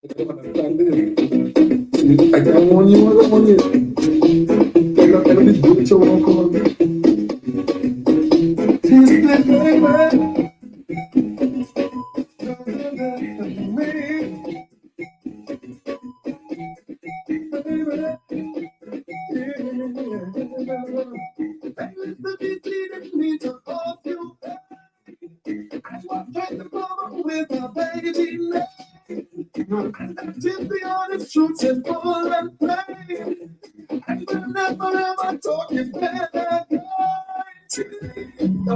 I got one you, I got one you. I got this good show on call. With my baby now. To be honest, truth and full and plain. And whenever I'm talking bad, now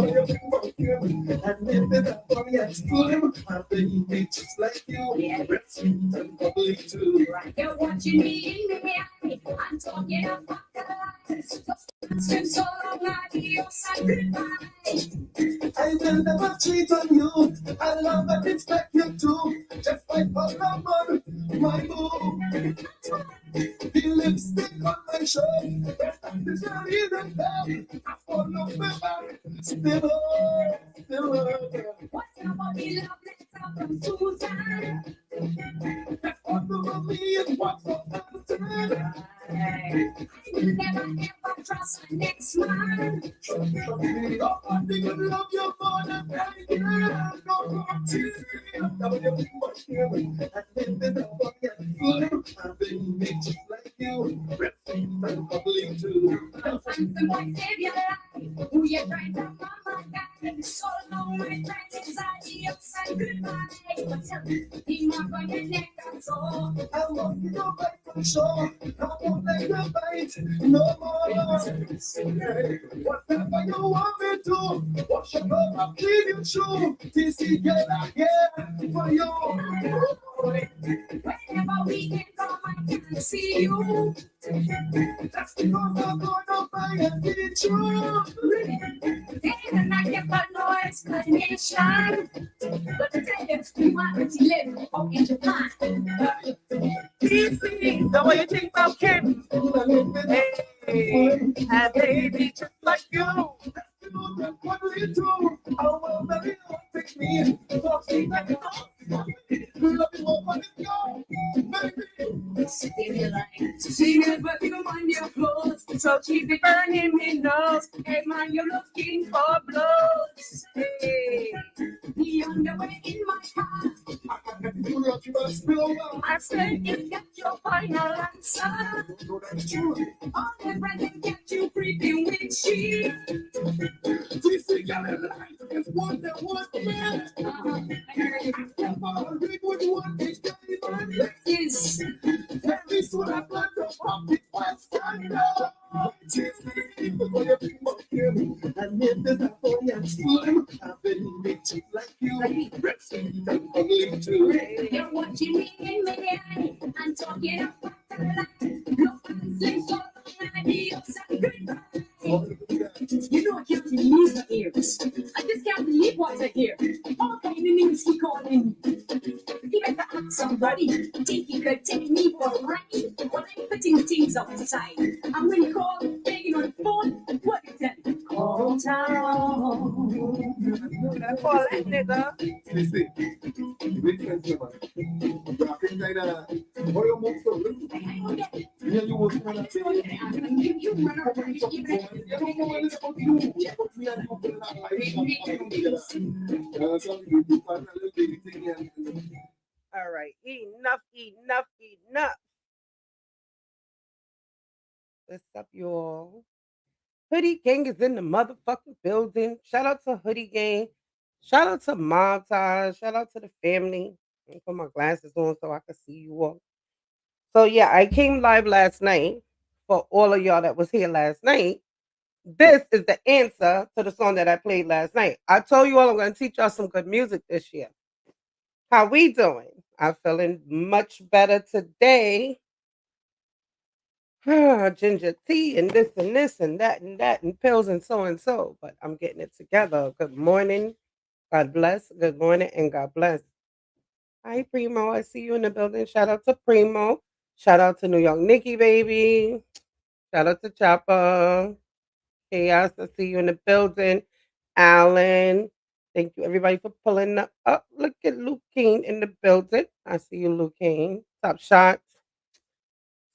you're working. And if it's up for me, I scream. My baby just like you. Yeah, it's sweet and bubbly too. You're watching me in the eye. I'm talking about the lies. Since so long, adios and goodbye. I will never cheat on you. I love and respect you too. Just like a lover, my boo. The lipstick on my shirt. Is your reason that I follow me back? Still, what about the love letter from Susan? That follow me is what's for time. I will never ever trust my next man. Nobody can love you more than I can. No more tears. Now you're much here. And then the body and full. I've been made just like you. Breathing and bubbling too. I'm the boy save your life. Who you trying to mama guy? So long my friend is adios and goodbye. But tell me, be more on your neck and so. I want you to bite for sure. I won't let you bite no more. Whatever you want me to, wash your love, I'll clean you true. This is get again for you. Whenever we can come, I can see you. That's because I'm gonna buy and get you. Day and night, you got no explanation. But the day you want to live out in Japan. Easy, the way you think about Kim. Hey, a baby just like you. What do you do? Oh, well, baby, don't pick me. Walking like a dog. Love you more when you go, baby. See me, but you mind your clothes. So keep it burning me nose. Hey, man, you're looking for blows. Hey, be on the way in my car. I said you get your final answer. All the rather get you creeping with she. This thing got a life is one that was man. Big would want to stay on this. At least when I plan to pop it was kind of. And if there's a boy and slim, I've been bitchy like you. Dressing and bubbling too. You're watching me in my eye. I'm talking about the light. No fans, so adios and goodbye. You know I can't lose my ears. I just can't believe what I hear. All kind of names he calling me. He better ask somebody. Think he could take me for a ride? Well, I'm putting things outside. I'm when you call, begging on the phone. What is that? Call town. Call that nigga. Listen, wait a second. You can kind of, how you move so little? Yeah, you move kind of. You run over. You don't know anything about you. We are not going to. All right, enough. What's up, y'all? Hoodie Gang is in the motherfucking building. Shout out to Hoodie Gang. Shout out to Mob Ties. Shout out to the family. Let me put my glasses on so I can see you all. So yeah, I came live last night for all of y'all that was here last night. This is the answer to the song that I played last night. I told you all I'm going to teach y'all some good music this year. How we doing? I'm feeling much better today. Ginger tea and this and that and pills and so. But I'm getting it together. Good morning. God bless. Good morning and God bless. Hi, Primo. I see you in the building. Shout out to Primo. Shout out to New York Nikki, baby. Shout out to Chopper. Chaos. I see you in the building. Alan. Thank you, everybody, for pulling up. Look at Luke King in the building. I see you, Luke Kane. Top shots.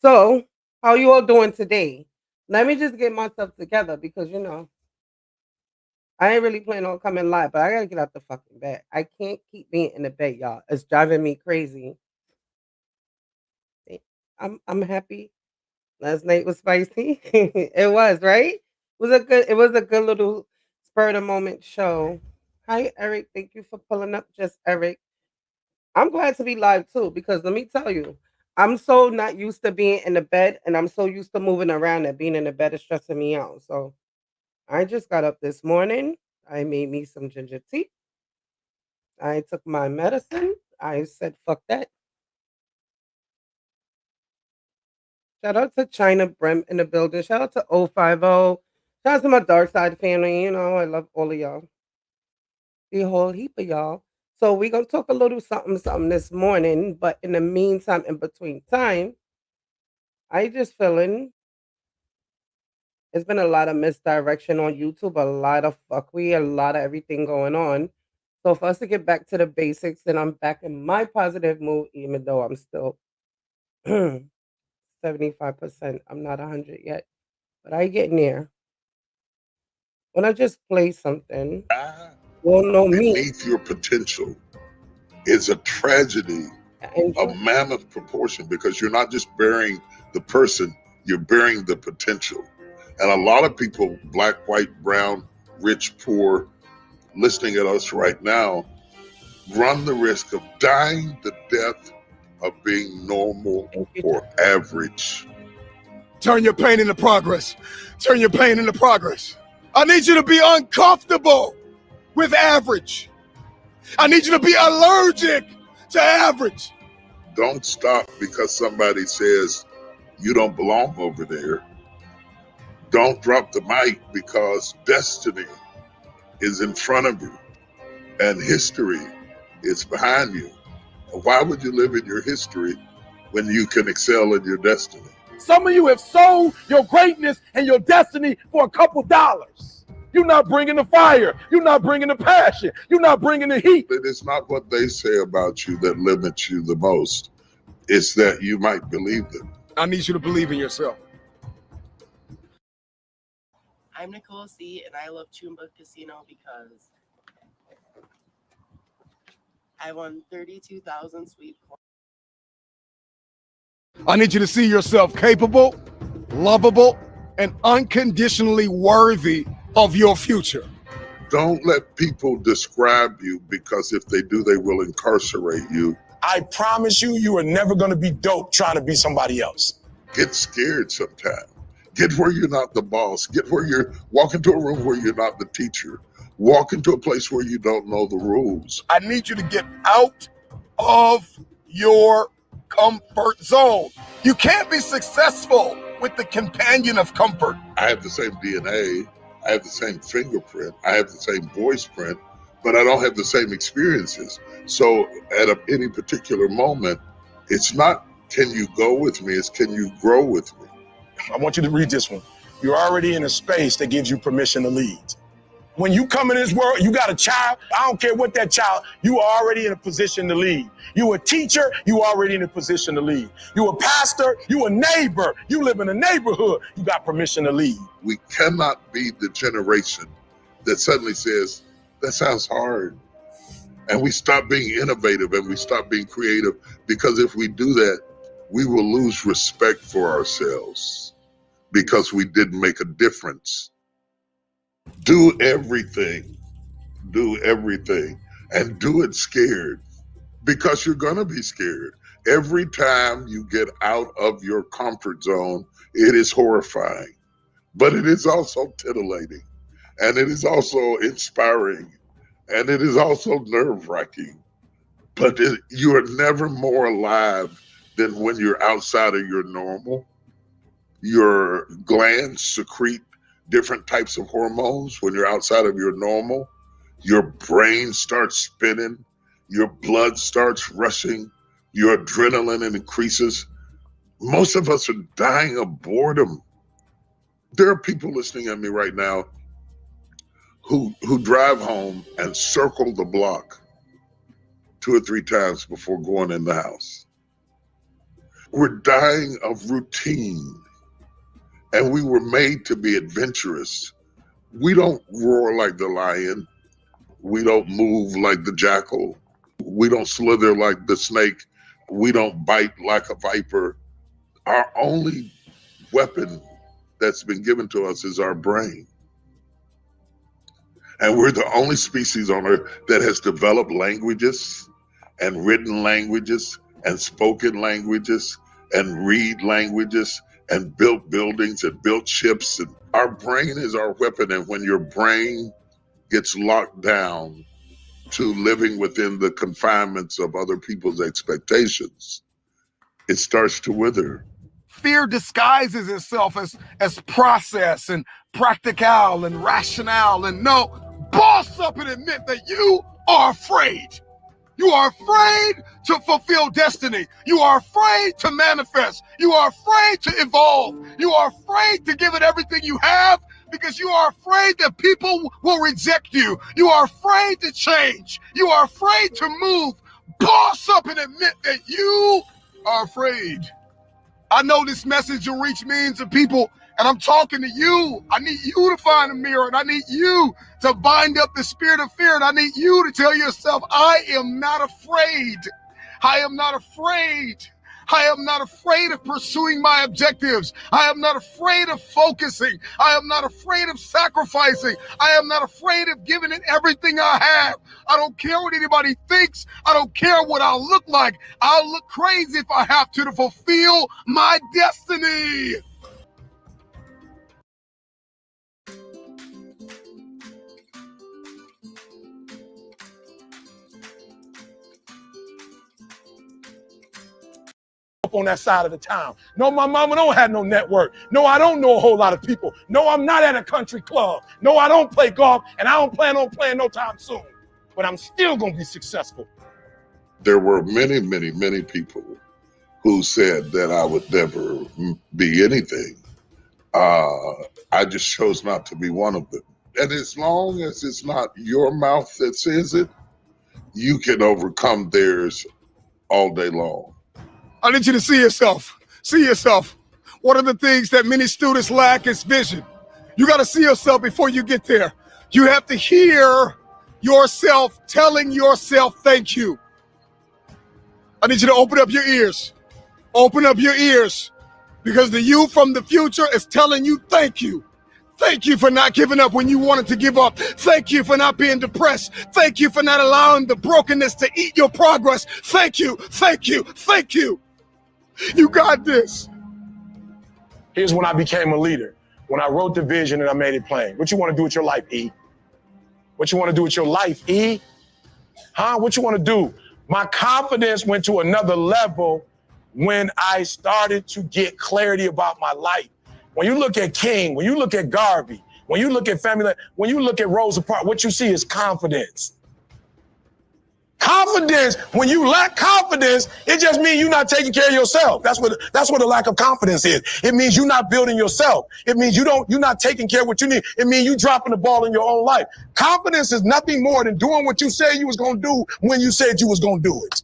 So, how you all doing today? Let me just get myself together because I ain't really planning on coming live, but I gotta get out the fucking bed. I can't keep being in the bed, y'all. It's driving me crazy. I'm happy. Last night was spicy. It was, right? It was a good little spur of the moment show. Hi, Eric. Thank you for pulling up, just Eric. I'm glad to be live too, because let me tell you, I'm so not used to being in the bed and I'm so used to moving around that being in the bed is stressing me out. So I just got up this morning. I made me some ginger tea. I took my medicine. I said, fuck that. Shout out to China Brem in the building. Shout out to 050. Shout out to my dark side family. I love all of y'all. The whole heap of y'all. So we gonna talk a little something something this morning, but in the meantime, in between time, I just feeling it's been a lot of misdirection on YouTube, a lot of fuckery, a lot of everything going on. So for us to get back to the basics, and I'm back in my positive mood, even though I'm still 75%. I'm not 100 yet, but I get near. When I just play something, well, no me. Beneath your potential is a tragedy of mammoth proportion because you're not just burying the person, you're burying the potential. And a lot of people, black, white, brown, rich, poor, listening at us right now, run the risk of dying the death of being normal or average. Turn your pain into progress. Turn your pain into progress. I need you to be uncomfortable with average. I need you to be allergic to average. Don't stop because somebody says you don't belong over there. Don't drop the mic because destiny is in front of you and history is behind you. Why would you live in your history when you can excel in your destiny? Some of you have sold your greatness and your destiny for a couple dollars. You're not bringing the fire. You're not bringing the passion. You're not bringing the heat. It is not what they say about you that limits you the most. It's that you might believe them. I need you to believe in yourself. I'm Nicole C. and I love Chumba Casino because I won 32,000 sweet coins. I need you to see yourself capable, lovable, and unconditionally worthy of your future. Don't let people describe you because if they do, they will incarcerate you. I promise you, you are never going to be dope trying to be somebody else. Get scared sometimes. Get where you're not the boss. Get where you're walk into a room where you're not the teacher. Walk into a place where you don't know the rules. I need you to get out of your comfort zone. You can't be successful with the companion of comfort. I have the same DNA. I have the same fingerprint. I have the same voice print, but I don't have the same experiences. So at any particular moment, it's not can you go with me, it's can you grow with me. I want you to read this one. You're already in a space that gives you permission to lead. When you come in this world, you got a child, I don't care what that child, you are already in a position to lead. You a teacher, you already in a position to lead. You a pastor, you a neighbor, you live in a neighborhood, you got permission to lead. We cannot be the generation that suddenly says, that sounds hard. And we stop being innovative and we stop being creative, because if we do that, we will lose respect for ourselves because we didn't make a difference. Do everything, and do it scared, because you're gonna be scared. Every time you get out of your comfort zone, it is horrifying, but it is also titillating, and it is also inspiring, and it is also nerve-wracking. But you are never more alive than when you're outside of your normal. Your glands secrete different types of hormones when you're outside of your normal. Your brain starts spinning, your blood starts rushing, your adrenaline increases. Most of us are dying of boredom. There are people listening at me right now who drive home and circle the block 2 or 3 times before going in the house. We're dying of routine, and we were made to be adventurous. We don't roar like the lion. We don't move like the jackal. We don't slither like the snake. We don't bite like a viper. Our only weapon that's been given to us is our brain. And we're the only species on Earth that has developed languages and written languages and spoken languages and read languages and built buildings and built ships. And our brain is our weapon. And when your brain gets locked down to living within the confinements of other people's expectations, it starts to wither. Fear disguises itself as process and practical and rationale. And no, boss up and admit that you are afraid. You are afraid to fulfill destiny. You are afraid to manifest. You are afraid to evolve. You are afraid to give it everything you have because you are afraid that people will reject you. You are afraid to change. You are afraid to move. Boss up and admit that you are afraid. I know this message will reach millions of people, and I'm talking to you. I need you to find a mirror, and I need you to bind up the spirit of fear, and I need you to tell yourself, I am not afraid. I am not afraid. I am not afraid of pursuing my objectives. I am not afraid of focusing. I am not afraid of sacrificing. I am not afraid of giving it everything I have. I don't care what anybody thinks. I don't care what I'll look like. I'll look crazy if I have to fulfill my destiny. On that side of the town. No, my mama don't have no network. No, I don't know a whole lot of people. No, I'm not at a country club. No, I don't play golf, and I don't plan on playing no time soon. But I'm still gonna be successful. There were many, many, many people who said that I would never be anything. I just chose not to be one of them. And as long as it's not your mouth that says it, you can overcome theirs all day long. I need you to see yourself. See yourself. One of the things that many students lack is vision. You got to see yourself before you get there. You have to hear yourself telling yourself, thank you. I need you to open up your ears. Open up your ears, because the you from the future is telling you, thank you. Thank you for not giving up when you wanted to give up. Thank you for not being depressed. Thank you for not allowing the brokenness to eat your progress. Thank you, thank you, thank you. You got this. Here's when I became a leader. When I wrote the vision and I made it plain. What you want to do with your life, E? What you want to do with your life, E? Huh? What you want to do? My confidence went to another level when I started to get clarity about my life. When you look at King, when you look at Garvey, when you look at family, when you look at Rosa Parks, what you see is confidence. Confidence, when you lack confidence, it just means you're not taking care of yourself. That's what the lack of confidence is. It means you're not building yourself. It means you're not taking care of what you need. It means you dropping the ball in your own life. Confidence is nothing more than doing what you said you was going to do when you said you was going to do it.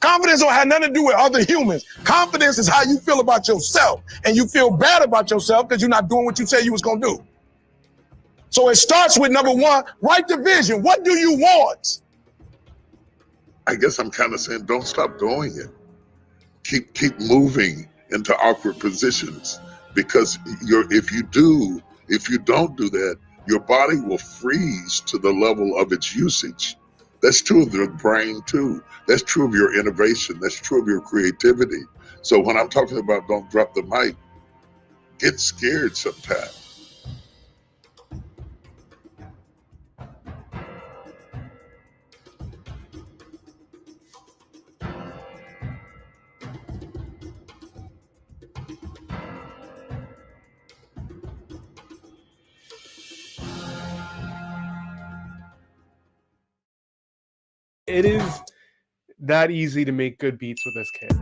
Confidence don't have nothing to do with other humans. Confidence is how you feel about yourself, and you feel bad about yourself because you're not doing what you said you was going to do. So it starts with, number one, write the vision. What do you want? I guess I'm kind of saying, don't stop doing it. Keep moving into awkward positions, because if you don't do that, your body will freeze to the level of its usage. That's true of the brain too. That's true of your innovation. That's true of your creativity. So when I'm talking about don't drop the mic, get scared sometimes. It is that easy to make good beats with this kid.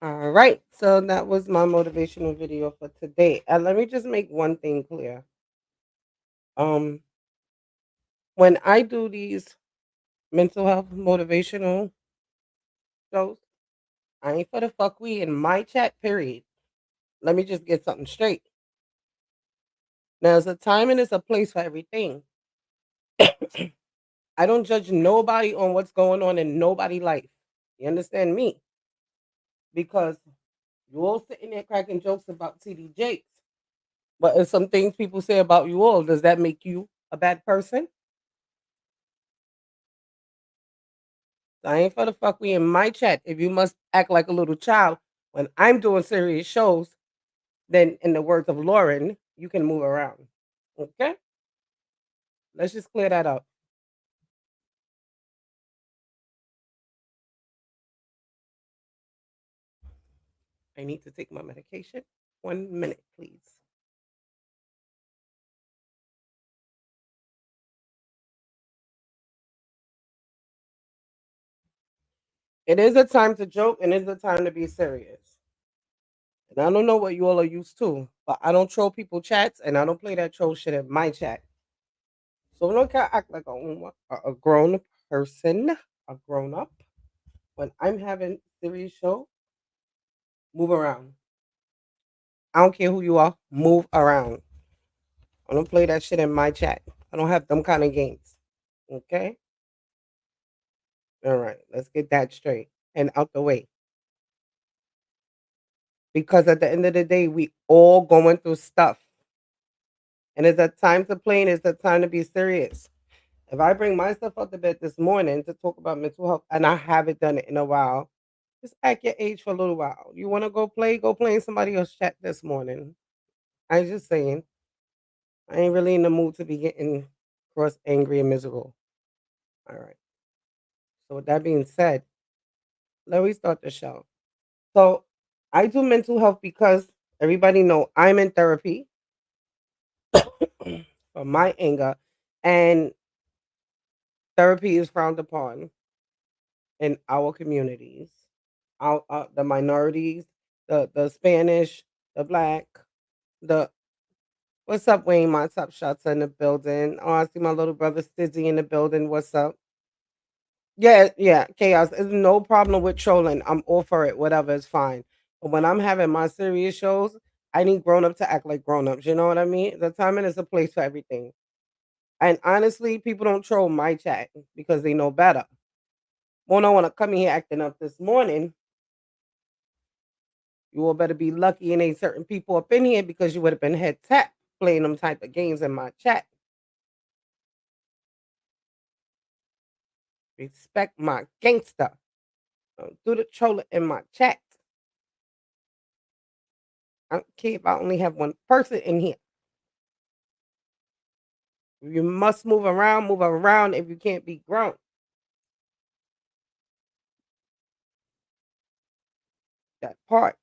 All right. So that was my motivational video for today. And let me just make one thing clear. Um, when I do these mental health motivational shows, I ain't for the fuck we in my chat, period. Let me just get something straight. Now, there's a time and there's a place for everything. I don't judge nobody on what's going on in nobody's life. You understand me? Because you all sitting there cracking jokes about TD Jakes. But if some things people say about you all, does that make you a bad person? I ain't for the fuck we in my chat. If you must act like a little child when I'm doing serious shows, then in the words of Lauren, you can move around. Okay? Let's just clear that up. I need to take my medication. 1 minute, please. It is a time to joke and it's a time to be serious. And I don't know what you all are used to, but I don't troll people chats and I don't play that troll shit in my chat. So don't act like a grown person, a grown up. When I'm having serious show, move around. I don't care who you are, move around. I don't play that shit in my chat. I don't have them kind of games. Okay? All right, let's get that straight and out the way. Because at the end of the day, we all going through stuff. And it's a time to play and it's a time to be serious. If I bring myself out to bed this morning to talk about mental health, and I haven't done it in a while, just act your age for a little while. You want to go play? Go play in somebody else's chat this morning. I was just saying, I ain't really in the mood to be getting cross, angry, and miserable. All right. So with that being said, let me start the show. So I do mental health because everybody know I'm in therapy for my anger, and therapy is frowned upon in our communities, the minorities, the Spanish, the black, the what's up, Wayne? My top shots in the building. Oh, I see my little brother Stizzy in the building. What's up? Yeah, yeah, chaos. There's no problem with trolling. I'm all for it. Whatever is fine. But when I'm having my serious shows, I need grown up to act like grown ups. You know what I mean? The timing is a place for everything. And honestly, people don't troll my chat because they know better. Won't I want to come in here acting up this morning? You all better be lucky and ain't certain people up in here because you would have been head tap playing them type of games in my chat. Respect my gangster. Don't do the trolling in my chat. I don't care if I only have one person in here. You must move around if you can't be grown. That part.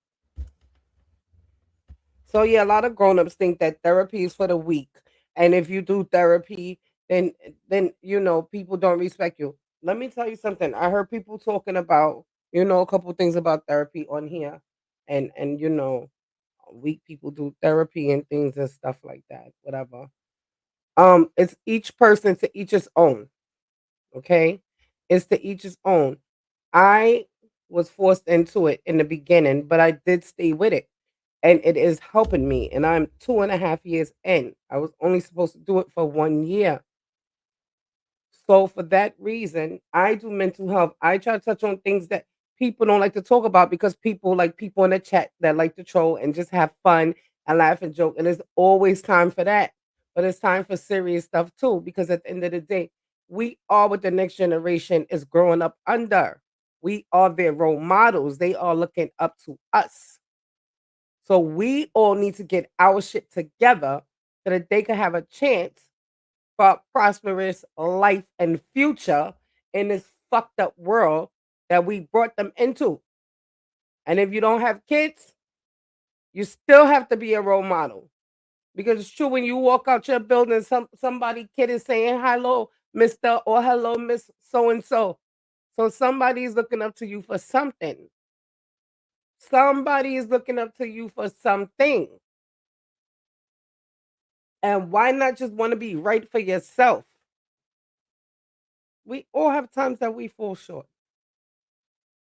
So yeah, a lot of grown-ups think that therapy is for the weak. And if you do therapy, then you know people don't respect you. Let me tell you something. I heard people talking about, a couple things about therapy on here. And weak people do therapy and things and stuff like that. Whatever. It's each person to each his own. Okay? It's to each his own. I was forced into it in the beginning, but I did stay with it. And it is helping me. And I'm 2.5 years in. I was only supposed to do it for 1 year. So for that reason, I do mental health. I try to touch on things that people don't like to talk about because people like people in the chat that like to troll and just have fun and laugh and joke. And there's always time for that. But it's time for serious stuff too, because at the end of the day, we are what the next generation is growing up under. We are their role models. They are looking up to us. So we all need to get our shit together so that they can have a chance for a prosperous life and future in this fucked up world that we brought them into. And if you don't have kids, you still have to be a role model. Because it's true when you walk out your building, somebody kid is saying hello, Mr. or hello, Miss so and so. So somebody's looking up to you for something. Somebody is looking up to you for something. And why not just want to be right for yourself? We all have times that we fall short.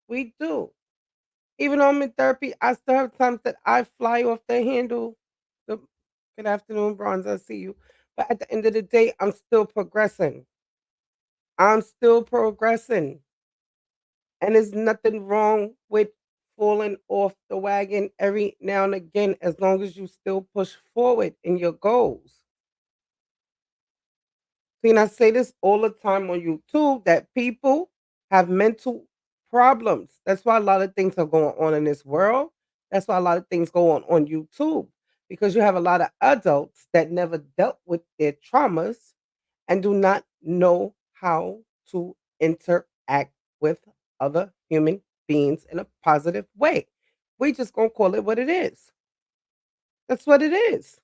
We do. Even though I'm in therapy, I still have times that I fly off the handle. The, good afternoon, Bronze. I see you. But at the end of the day, I'm still progressing. I'm still progressing. And there's nothing wrong with falling off the wagon every now and again as long as you still push forward in your goals. See, and I say this all the time on YouTube that people have mental problems. That's why a lot of things are going on in this world. That's why a lot of things go on YouTube because you have a lot of adults that never dealt with their traumas and do not know how to interact with other human beings in a positive way. We just gonna call it what it is. That's what it is.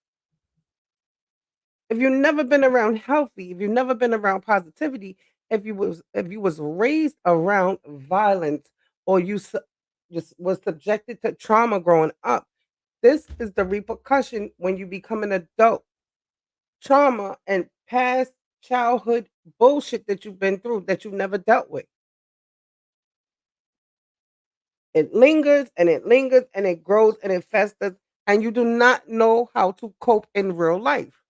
If you've never been around healthy, if you've never been around positivity, if you was raised around violence or just was subjected to trauma growing up, this is the repercussion when you become an adult. Trauma and past childhood bullshit that you've been through that you've never dealt with. It lingers and it lingers and it grows and it festers, and you do not know how to cope in real life.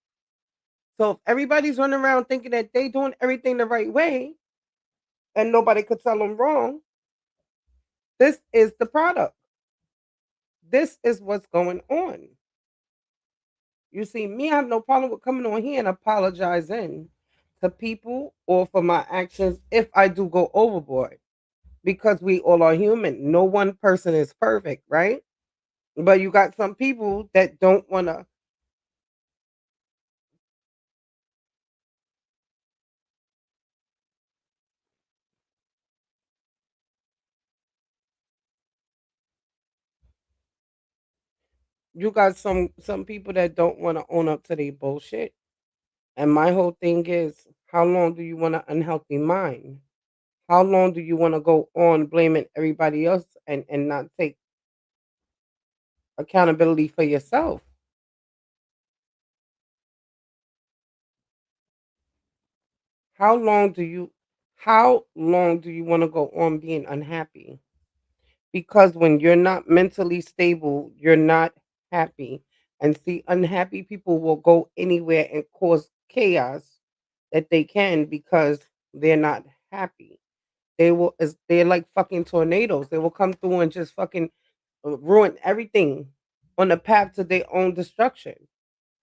So if everybody's running around thinking that they doing everything the right way and nobody could tell them wrong, this is the product. This is what's going on. You see, me, I have no problem with coming on here and apologizing to people or for my actions if I do go overboard because we all are human. No one person is perfect, right? But you got some people that don't want to. You got some people that don't want to own up to their bullshit. And my whole thing is, how long do you want an unhealthy mind? How long do you want to go on blaming everybody else and not take accountability for yourself? How long do you how long do you want to go on being unhappy? Because when you're not mentally stable, you're not happy. And see, unhappy people will go anywhere and cause chaos that they can because they're not happy. They're like fucking tornadoes. They will come through and just fucking ruin everything on the path to their own destruction.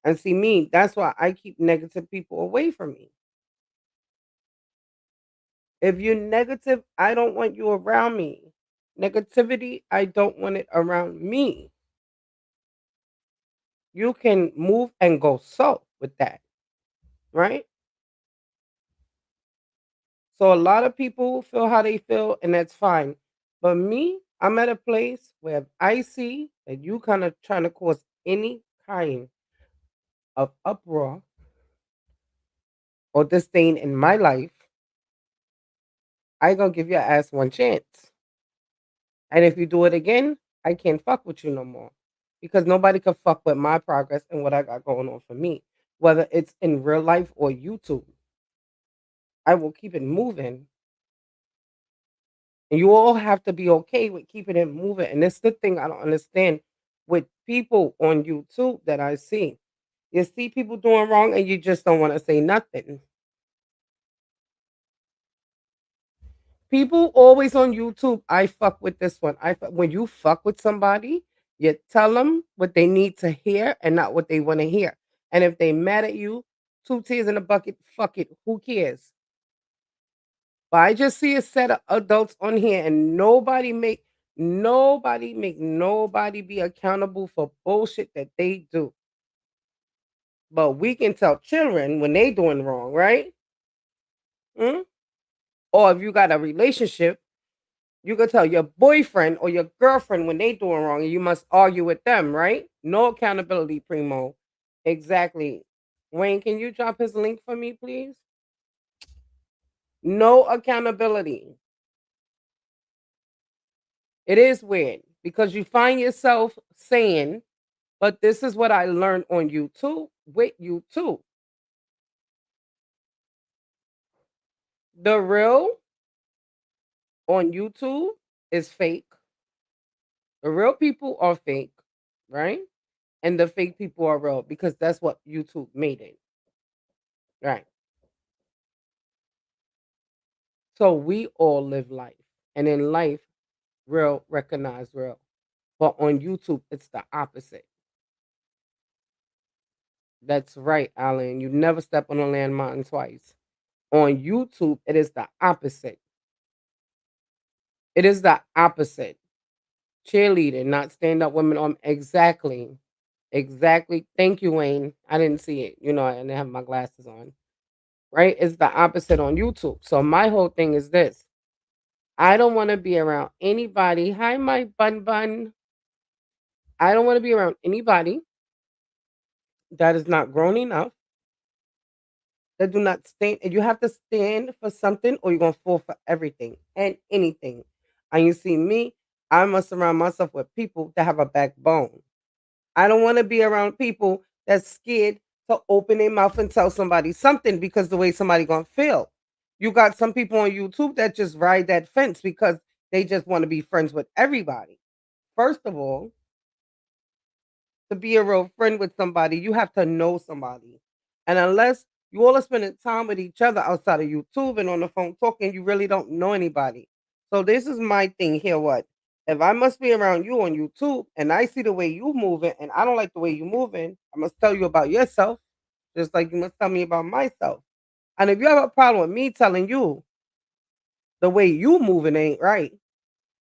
And see me, that's why I keep negative people away from me. If you're negative, I don't want you around me. Negativity, I don't want it around me. You can move and go so with that, right? So a lot of people feel how they feel, and that's fine. But me, I'm at a place where if I see that you kind of trying to cause any kind of uproar or disdain in my life, I gonna give your ass one chance. And if you do it again, I can't fuck with you no more. Because nobody can fuck with my progress and what I got going on for me. Whether it's in real life or YouTube. I will keep it moving. And you all have to be okay with keeping it moving. And it's the thing I don't understand with people on YouTube that I see. You see people doing wrong and you just don't want to say nothing. People always on YouTube, I fuck with this one. When you fuck with somebody, you tell them what they need to hear and not what they want to hear. And if they mad at you, two tears in a bucket, fuck it. Who cares? But I just see a set of adults on here and nobody be accountable for bullshit that they do. But we can tell children when they doing wrong, right? Mm? Or if you got a relationship, you can tell your boyfriend or your girlfriend when they doing wrong, and you must argue with them, right? No accountability, Primo. Exactly. Wayne, can you drop his link for me, please? No accountability. It is weird. because you find yourself saying, but this is what I learned on YouTube with YouTube. The real on YouTube is fake. The real people are fake, right? And the fake people are real because that's what YouTube made it. Right. So we all live life. And in life, real recognize real. But on YouTube, it's the opposite. That's right, Alan. You never step on a landmine twice. On YouTube, it is the opposite. It is the opposite. Cheerleading, not stand up women on exactly. Exactly. Thank you, Wayne. I didn't see it. You know, I didn't have my glasses on. Right? It's the opposite on YouTube. So my whole thing is this. I don't want to be around anybody. Hi, my bun. I don't want to be around anybody that is not grown enough, that do not stand. And you have to stand for something or you're going to fall for everything and anything. And you see me, I must surround myself with people that have a backbone. I don't want to be around people that's scared to open their mouth and tell somebody something because the way somebody going to feel. You got some people on YouTube that just ride that fence because they just want to be friends with everybody. First of all, to be a real friend with somebody, you have to know somebody. And unless you all are spending time with each other outside of YouTube and on the phone talking, you really don't know anybody. So this is my thing here. What? If I must be around you on YouTube and I see the way you moving and I don't like the way you moving, I must tell you about yourself, just like you must tell me about myself. And if you have a problem with me telling you the way you moving ain't right,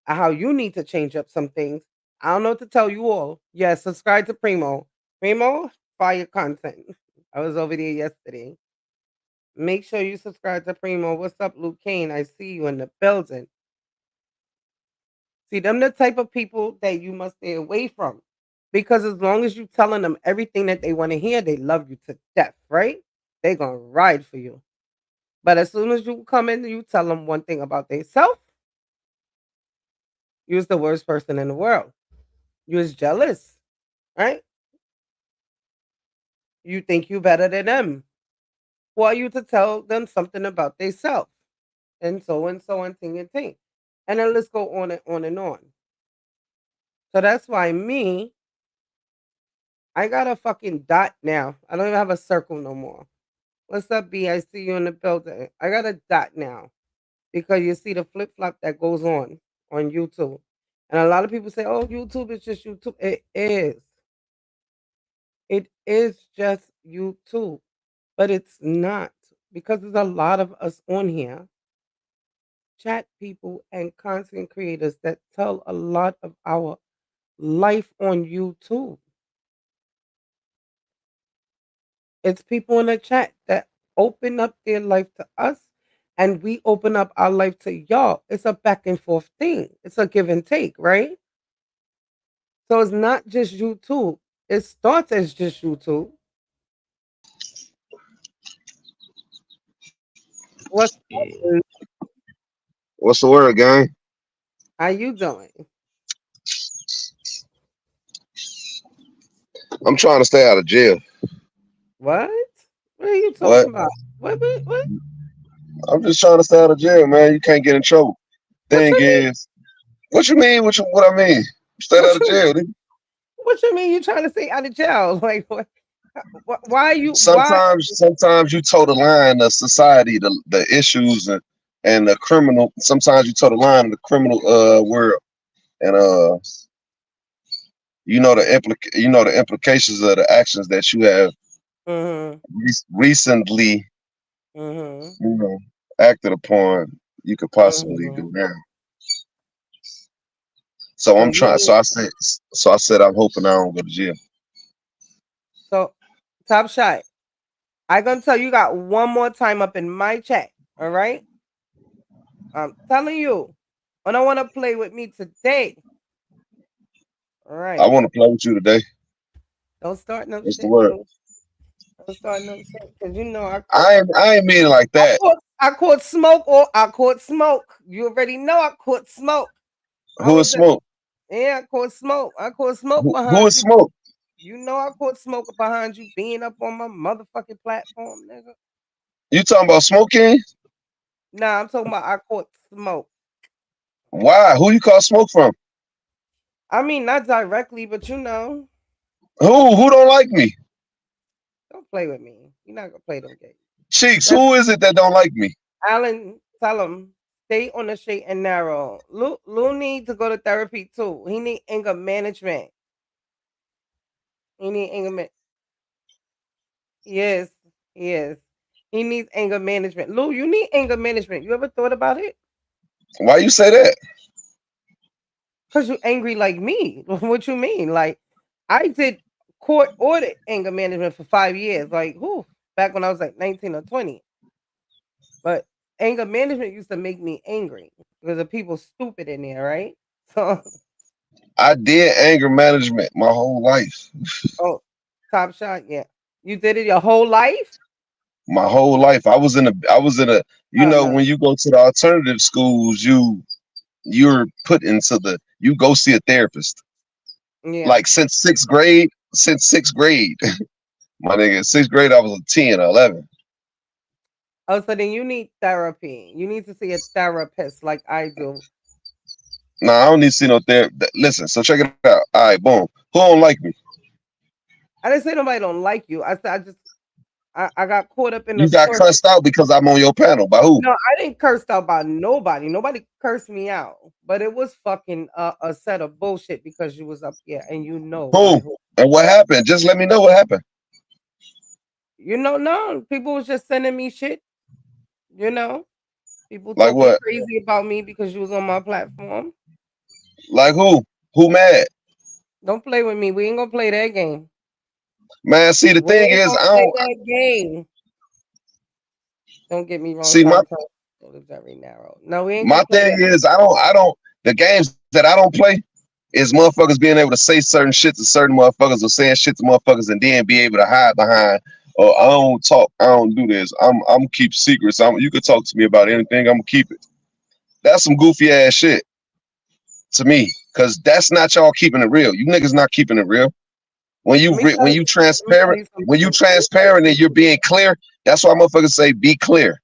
and how you need to change up some things, I don't know what to tell you all. Yes, subscribe to Primo. Primo, fire content. I was over there yesterday. Make sure you subscribe to Primo. What's up, Luke Kane? I see you in the building. See, them the type of people that you must stay away from. Because as long as you telling them everything that they want to hear, they love you to death, right? They gonna ride for you. But as soon as you come in and you tell them one thing about themselves, you're the worst person in the world. You're jealous, right? You think you better than them. Who are you to tell them something about themselves? And so on, thing and thing. And then let's go on and on and on. So that's why me, I got a fucking dot now. I don't even have a circle no more. What's up, B? I see you in the building. I got a dot now because you see the flip flop that goes on YouTube. And a lot of people say, oh, YouTube is just YouTube. It is. It is just YouTube. But it's not because there's a lot of us on here, chat people and content creators that tell a lot of our life on YouTube. It's people in the chat that open up their life to us and we open up our life to y'all. It's a back and forth thing. It's a give and take, right? So it's not just YouTube. It starts as just YouTube. What's up, dude? What's the word, gang? How you doing? I'm trying to stay out of jail. What? What are you What? talking about? What? I'm just trying to stay out of jail, man. You can't get in trouble. What Thing you mean? is, what you mean? What I mean? Stay What out of you jail. Nigga. What you mean? You trying to stay out of jail? Like what? Why you? Why? Sometimes you toe the line of society, the issues and the criminal. Sometimes you toe the line of the criminal world, and you know the implications of the actions that you have recently, Mm-hmm. acted upon. You could possibly Mm-hmm. do now. So So I'm trying. you. So I said I'm hoping I don't go to jail. So Top Shot. I gonna tell you got one more time up in my chat. All right. I'm telling you. I don't want to play with me today. All I right. want to play with you today. Don't start no What's the shit. word? Don't start no shit. Cause you know I ain't mean it like that. I caught smoke or I caught smoke. You already know I caught smoke. I Who was is smoke? Yeah, I caught smoke. I caught smoke Who behind is you. Smoke? You know I caught smoke behind you being up on my motherfucking platform, nigga. You talking about Smoke King? Nah, I'm talking about I caught smoke. Why? Who you call Smoke from? I mean, not directly, but you know, Who don't like me? don't play with me. You're not gonna play them games. Cheeks, That's who is it that don't like me? Alan. Tell him stay on the straight and narrow. Lou need to go to therapy too. He need anger management. He need anger management. Yes, yes. He needs anger management. Lou, you need anger management. You ever thought about it? Why you say that? Because you're angry like me. What you mean? Like, I did court ordered anger management for 5 years. Like, who? Back when I was like 19 or 20. But anger management used to make me angry because the people stupid in there, right? So, I did anger management my whole life. oh, top shot, yeah. You did it your whole life? My whole life. I was in a you know, Uh-huh. when you go to the alternative schools, you're put into you go see a therapist. Yeah. Like since sixth grade. My nigga, sixth grade I was a 10 or 11. Oh, so then you need therapy. You need to see a therapist like I do. Nah, I don't need to see no therapist. Listen, so check it out. All right, boom. Who don't like me? I didn't say nobody don't like you. I said I got caught up in the You got story. cussed out because I'm on your panel. By who? No, I didn't curse out by nobody. Nobody cursed me out. But it was fucking a set of bullshit because you was up here and you know by Who? who. And what happened? Just let me know what happened. You know, no, people was just sending me shit. You know, people Like talking what? crazy about me because you was on my platform. Like who? Who mad? Don't play with me. We ain't gonna play that game. Man, see the We thing ain't is, gonna I play don't that game. Don't get me wrong. see my Sometimes it was very narrow. No, we ain't my gonna play thing that. is I don't the games that I don't play is motherfuckers being able to say certain shit to certain motherfuckers or saying shit to motherfuckers and then be able to hide behind. Oh, I don't talk. I don't do this. I'm keep secrets. You could talk to me about anything. I'm gonna keep it. That's some goofy ass shit to me, cause that's not y'all keeping it real. You niggas not keeping it real. Let me tell When you. you Let me tell transparent, you when you something. transparent and you're being clear, that's why motherfuckers say be clear.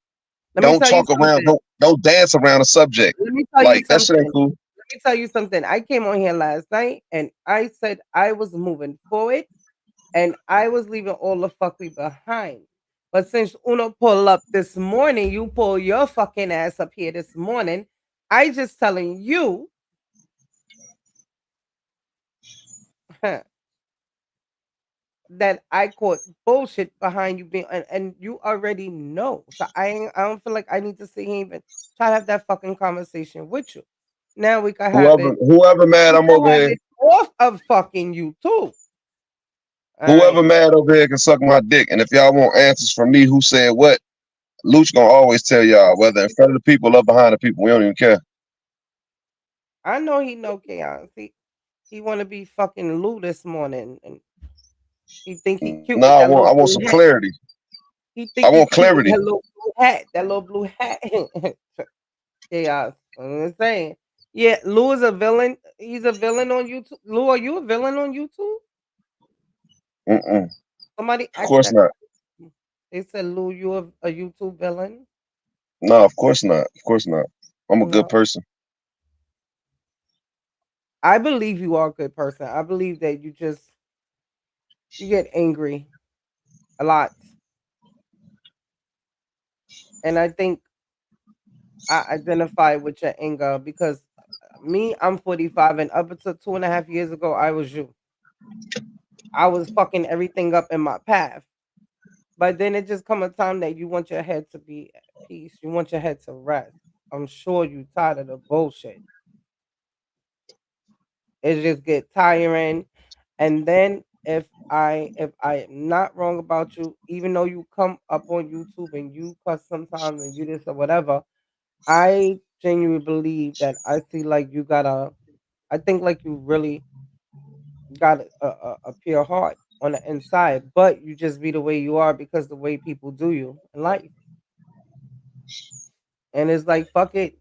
Let me Don't tell you talk around. something. Don't dance around a subject. Let me tell you Like that shit something. ain't cool. Let me tell you something. I came on here last night and I said I was moving forward and I was leaving all the fuckery behind. But since Uno pull up this morning, you pull your fucking ass up here this morning. I just telling you that I caught bullshit behind you being and you already know. So I don't feel like I need to sit here and even try to have that fucking conversation with you. Now we can have it. Whoever mad, We I'm can over have here. it off of fucking you too. All Whoever right. mad over here can suck my dick. And if y'all want answers from me, who said what, Luch gonna always tell y'all, whether in front of the people or behind the people. We don't even care. I know he know chaos. He want to be fucking Lou this morning, and he think he cute No, with that I little want blue some hat. clarity. He I think he want cute with clarity. that little blue hat. That little blue hat. Chaos. I'm just saying. Yeah, Lou is a villain. He's a villain on YouTube. Lou, are you a villain on YouTube? Mm-mm. Somebody Of asked course that not. question. They said, Lou, you a YouTube villain? No, of course not. Of course not. I'm a good No. person. I believe you are a good person. I believe that you get angry a lot. And I think I identify with your anger because me, I'm 45 and up until 2.5 years ago, I was you. I was fucking everything up in my path. But then it just come a time that you want your head to be at peace. You want your head to rest. I'm sure you tired of the bullshit. It just get tiring. And then if I am not wrong about you, even though you come up on YouTube and you cuss sometimes and you this or whatever, I genuinely believe that I see like you got I think like you really got a pure heart on the inside, but you just be the way you are because the way people do you in life. And it's like fuck it.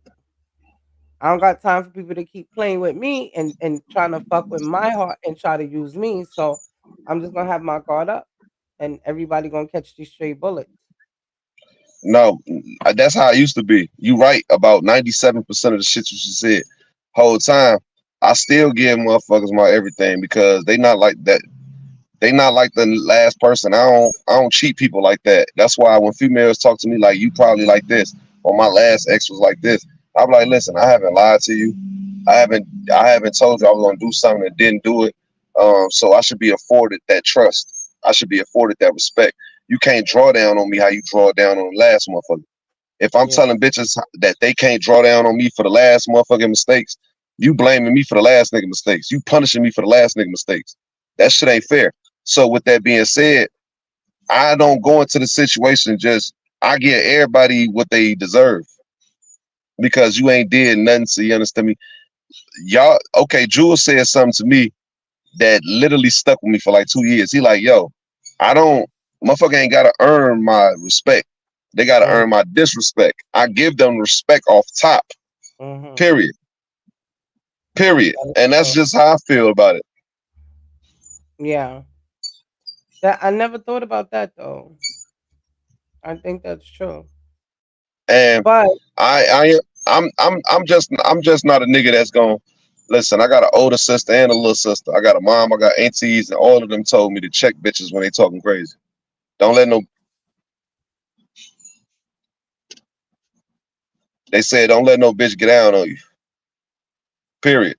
I don't got time for people to keep playing with me and trying to fuck with my heart and try to use me. So I'm just gonna have my guard up, and everybody gonna catch these stray bullets. No, that's how it used to be. You right about 97% of the shit you said. Whole time, I still give motherfuckers my everything because they not like that. They not like the last person. I don't cheat people like that. That's why when females talk to me like you probably like this or my last ex was like this, I'm like, listen, I haven't lied to you. I haven't told you I was gonna do something and didn't do it. So I should be afforded that trust. I should be afforded that respect. You can't draw down on me how you draw down on the last motherfucker. If I'm Yeah. telling bitches that they can't draw down on me for the last motherfucking mistakes, you blaming me for the last nigga mistakes. You punishing me for the last nigga mistakes. That shit ain't fair. So with that being said, I don't go into the situation just I give everybody what they deserve because you ain't did nothing. So you understand me? Y'all, okay, Jules said something to me that literally stuck with me for like 2 years. He like, yo, I don't motherfucker ain't gotta earn my respect. They gotta earn my disrespect. I give them respect off top. Mm-hmm. Period. Period. And that's just how I feel about it. Yeah. That I never thought about that though. I think that's true. And But I'm just not a nigga that's gonna listen. I got an older sister and a little sister. I got a mom. I got aunties, and all of them told me to check bitches when they talking crazy. Don't let no. They said don't let no bitch get down on you. Period.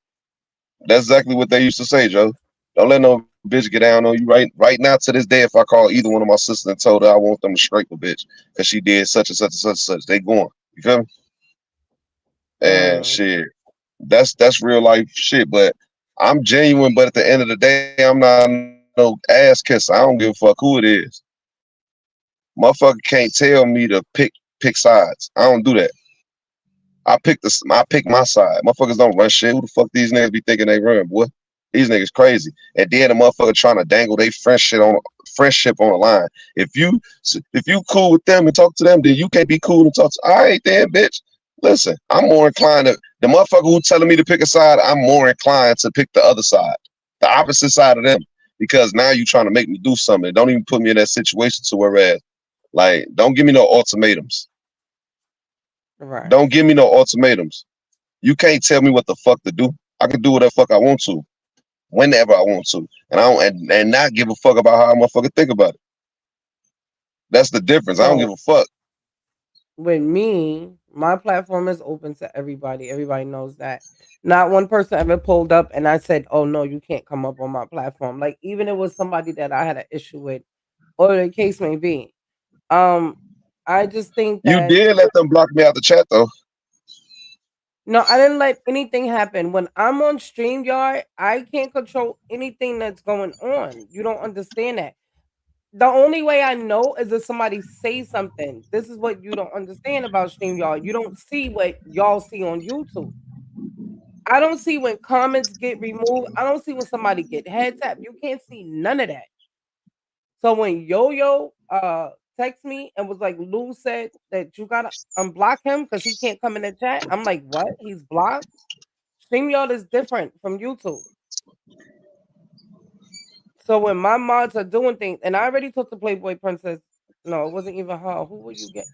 That's exactly what they used to say, Joe. Don't let no bitch get down on you. Right now to this day, if I call either one of my sisters and told her I want them to scrape a bitch because she did such and such and such and such, they going. You feel me? And shit, that's real life shit. But I'm genuine. But at the end of the day, I'm not no ass kisser. I don't give a fuck who it is. Motherfucker can't tell me to pick sides. I don't do that. I pick my side. Motherfuckers don't run shit. Who the fuck these niggas be thinking they run, boy? These niggas crazy. And then the motherfucker trying to dangle their friendship on the line. If you cool with them and talk to them, then you can't be cool and talk to. All right, then, bitch. Listen, I'm more inclined to the motherfucker who telling me to pick a side. I'm more inclined to pick the other side, the opposite side of them, because now you trying to make me do something. Don't even put me in that situation to whereas, like, don't give me no ultimatums. right. Don't give me no ultimatums. You can't tell me what the fuck to do. I can do whatever fuck I want to, whenever I want to, and I don't and not give a fuck about how a motherfucker think about it. That's the difference. I don't give So a fuck. with me, my platform is open to everybody. Everybody knows that. Not one person ever pulled up and I said, "Oh no, you can't come up on my platform." Like even it was somebody that I had an issue with, or the case may be. I just think You that did let them block me out the chat though. no, I didn't let anything happen. When I'm on StreamYard, I can't control anything that's going on. You don't understand that. The only way I know is if somebody says something. This is what you don't understand about StreamYard. You don't see what y'all see on YouTube. I don't see when comments get removed. I don't see when somebody get head tapped. You can't see none of that. So when Yo-Yo text me and was like, Lou said that you gotta unblock him because he can't come in the chat. I'm like, what? He's blocked? StreamYard is different from YouTube. So when my mods are doing things, and I already told the Playboy Princess, no, it wasn't even her. Who will you get?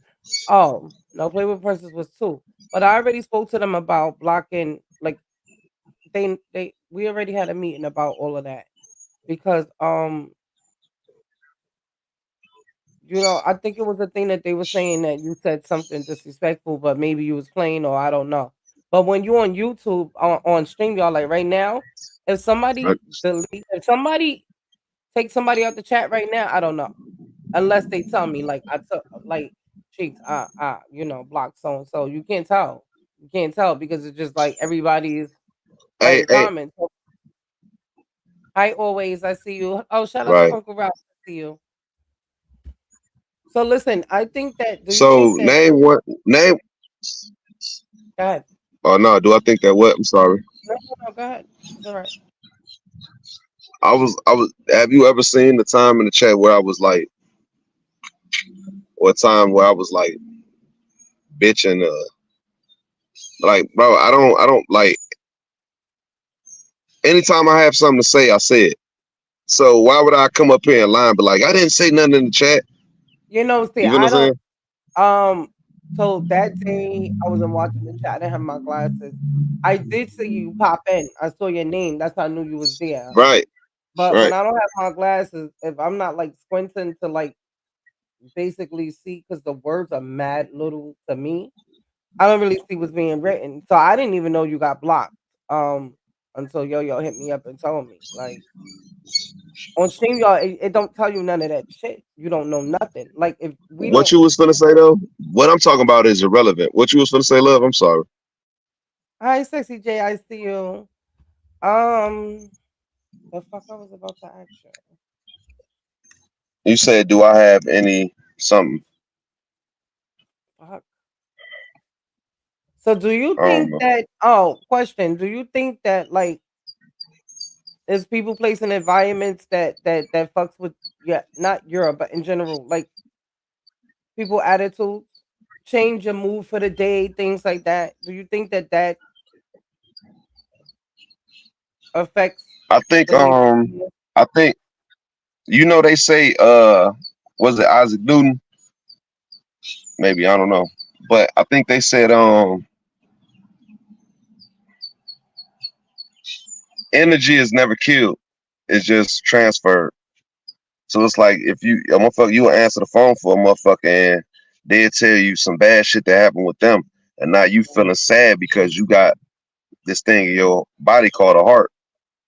Oh, no, Playboy Princess was two. But I already spoke to them about blocking, like we already had a meeting about all of that. Because I think it was a thing that they were saying that you said something disrespectful, but maybe you was playing or I don't know. But when you on YouTube on StreamYard, like right now, if somebody take somebody out the chat right now, I don't know. Unless they tell me, like I took like cheeks, block so and so. You can't tell. You can't tell because it's just like everybody's Hey, hey, comments. Hi always, I see you. Oh, shout out to right. Uncle Ralph. I see you. So listen, I think that do you So think that name what name? go ahead. Oh no, do I think that what? I'm sorry. No, go ahead. It's all right. I was. Have you ever seen the time in the chat where I was like, or a time where I was like bitching, Like, bro, I don't like. Anytime I have something to say, I say it. So why would I come up here and lie and be like, I didn't say nothing in the chat? You know, see, You feel what I I'm don't. saying? So that day I wasn't watching the chat. I didn't have my glasses. I did see you pop in. I saw your name. That's how I knew you was there. Right, But when right. I don't have my glasses, if I'm not like squinting to like basically see, because the words are mad little to me, I don't really see what's being written. So I didn't even know you got blocked. Until Yo hit me up and told me. Like on stream, y'all, it don't tell you none of that shit. You don't know nothing. Like if we What don't. you was gonna say though? What I'm talking about is irrelevant. What you was gonna say, love? I'm sorry. Hi, sexy J. I see you. Um, the fuck I was about to ask you. You said, do I have any something? Fuck. So do you I don't think know. that? Oh, question. Do you think that like is people placing environments that fucks with, yeah, not Europe but in general, like people attitudes change your mood for the day, things like that? Do you think that that affects I think the way we feel? I think they say was it Isaac Newton? Maybe I don't know. But I think they said energy is never killed. It's just transferred. So it's like if a motherfucker, you will answer the phone for a motherfucker and they'll tell you some bad shit that happened with them. And now you feeling sad because you got this thing in your body called a heart.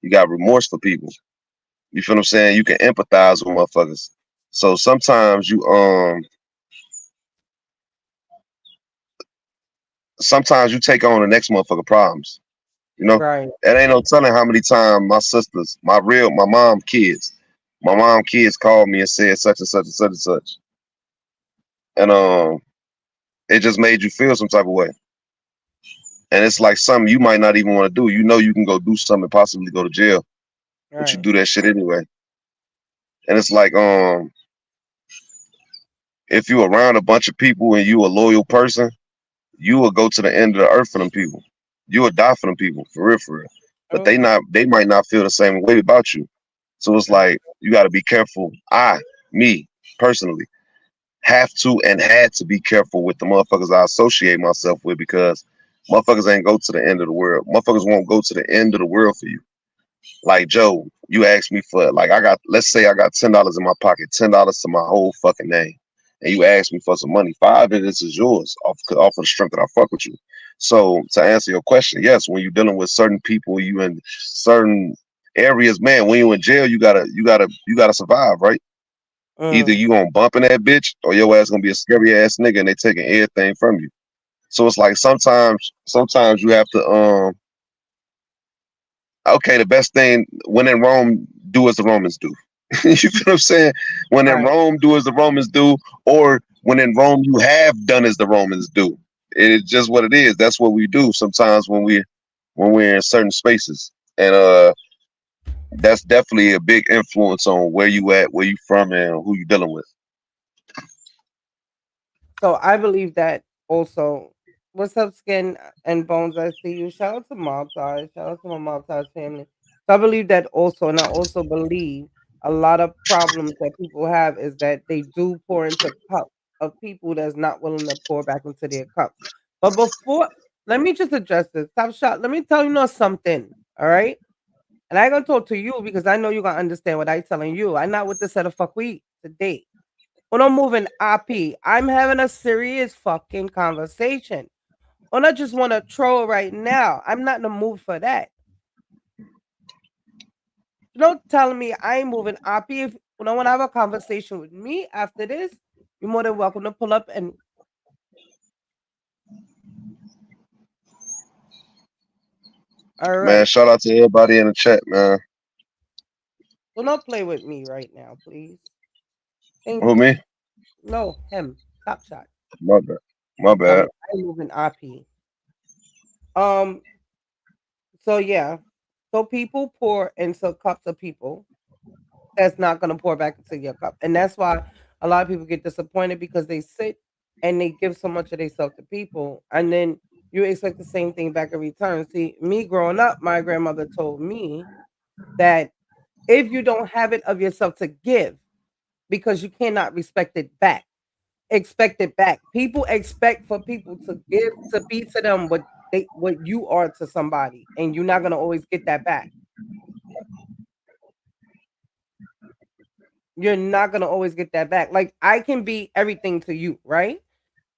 You got remorse for people. You feel what I'm saying? You can empathize with motherfuckers. So sometimes you take on the next motherfucker problems. You know? Right. It ain't no telling how many times my sisters, my mom kids called me and said such and such and such and such. And it just made you feel some type of way. And it's like something you might not even want to do. You know you can go do something and possibly go to jail, but you Right. do that shit anyway. And it's like if you around a bunch of people and you a loyal person, you will go to the end of the earth for them people. You will die for them people, for real, for real. But Okay. they might not feel the same way about you. So it's like you gotta be careful. Me, personally, have to and had to be careful with the motherfuckers I associate myself with because motherfuckers ain't go to the end of the world. Motherfuckers won't go to the end of the world for you. Like Joe, you asked me for like let's say I got $10 in my pocket, $10 to my whole fucking name. And you asked me for some money. 5 of this is yours off of the strength that I fuck with you. So to answer your question, yes, when you're dealing with certain people, you in certain areas, man, when you in jail, you gotta survive, right? Either Mm. you gonna bump in that bitch or your ass gonna be a scary ass nigga and they taking everything from you. So it's like sometimes you have to okay, the best thing when in Rome, do as the Romans do. You feel what I'm saying? When in Right. Rome, do as the Romans do, or when in Rome, you have done as the Romans do. It's just what it is. That's what we do sometimes when we're in certain spaces, and that's definitely a big influence on where you at, where you from, and who you dealing with. So I believe that also. What's up, Skin and Bones? I see you. Shout out to Mob Ties. Shout out to my Mob Ties family. So I believe that also, and I also believe a lot of problems that people have is that they do pour into cups of people that's not willing to pour back into their cups. But before, let me just address this. Top shot. Let me tell you know something. All right, and I gonna talk to you because I know you gonna understand what I telling you. I not with the set of fuck we today. When I'm moving IP, I'm having a serious fucking conversation. When I just want to troll right now, I'm not in the mood for that. You know, telling me I ain't moving IP. If when I want to have a conversation with me after this, you're more than welcome to pull up and all Man, right. shout out to everybody in the chat, man. Do not play with me right now, please. Thank Who you. me? No, him. Top shot. My bad. My He tell bad. me I ain't moving IP. Um. So yeah. So people pour into cups of people that's not going to pour back into your cup. And that's why a lot of people get disappointed because they sit and they give so much of themselves to people. And then you expect the same thing back in return. See, me growing up, my grandmother told me that if you don't have it of yourself to give, because you cannot expect it back. People expect for people to give to be to them what you are to somebody, and you're not gonna always get that back. You're not gonna always get that back. Like I can be everything to you, right?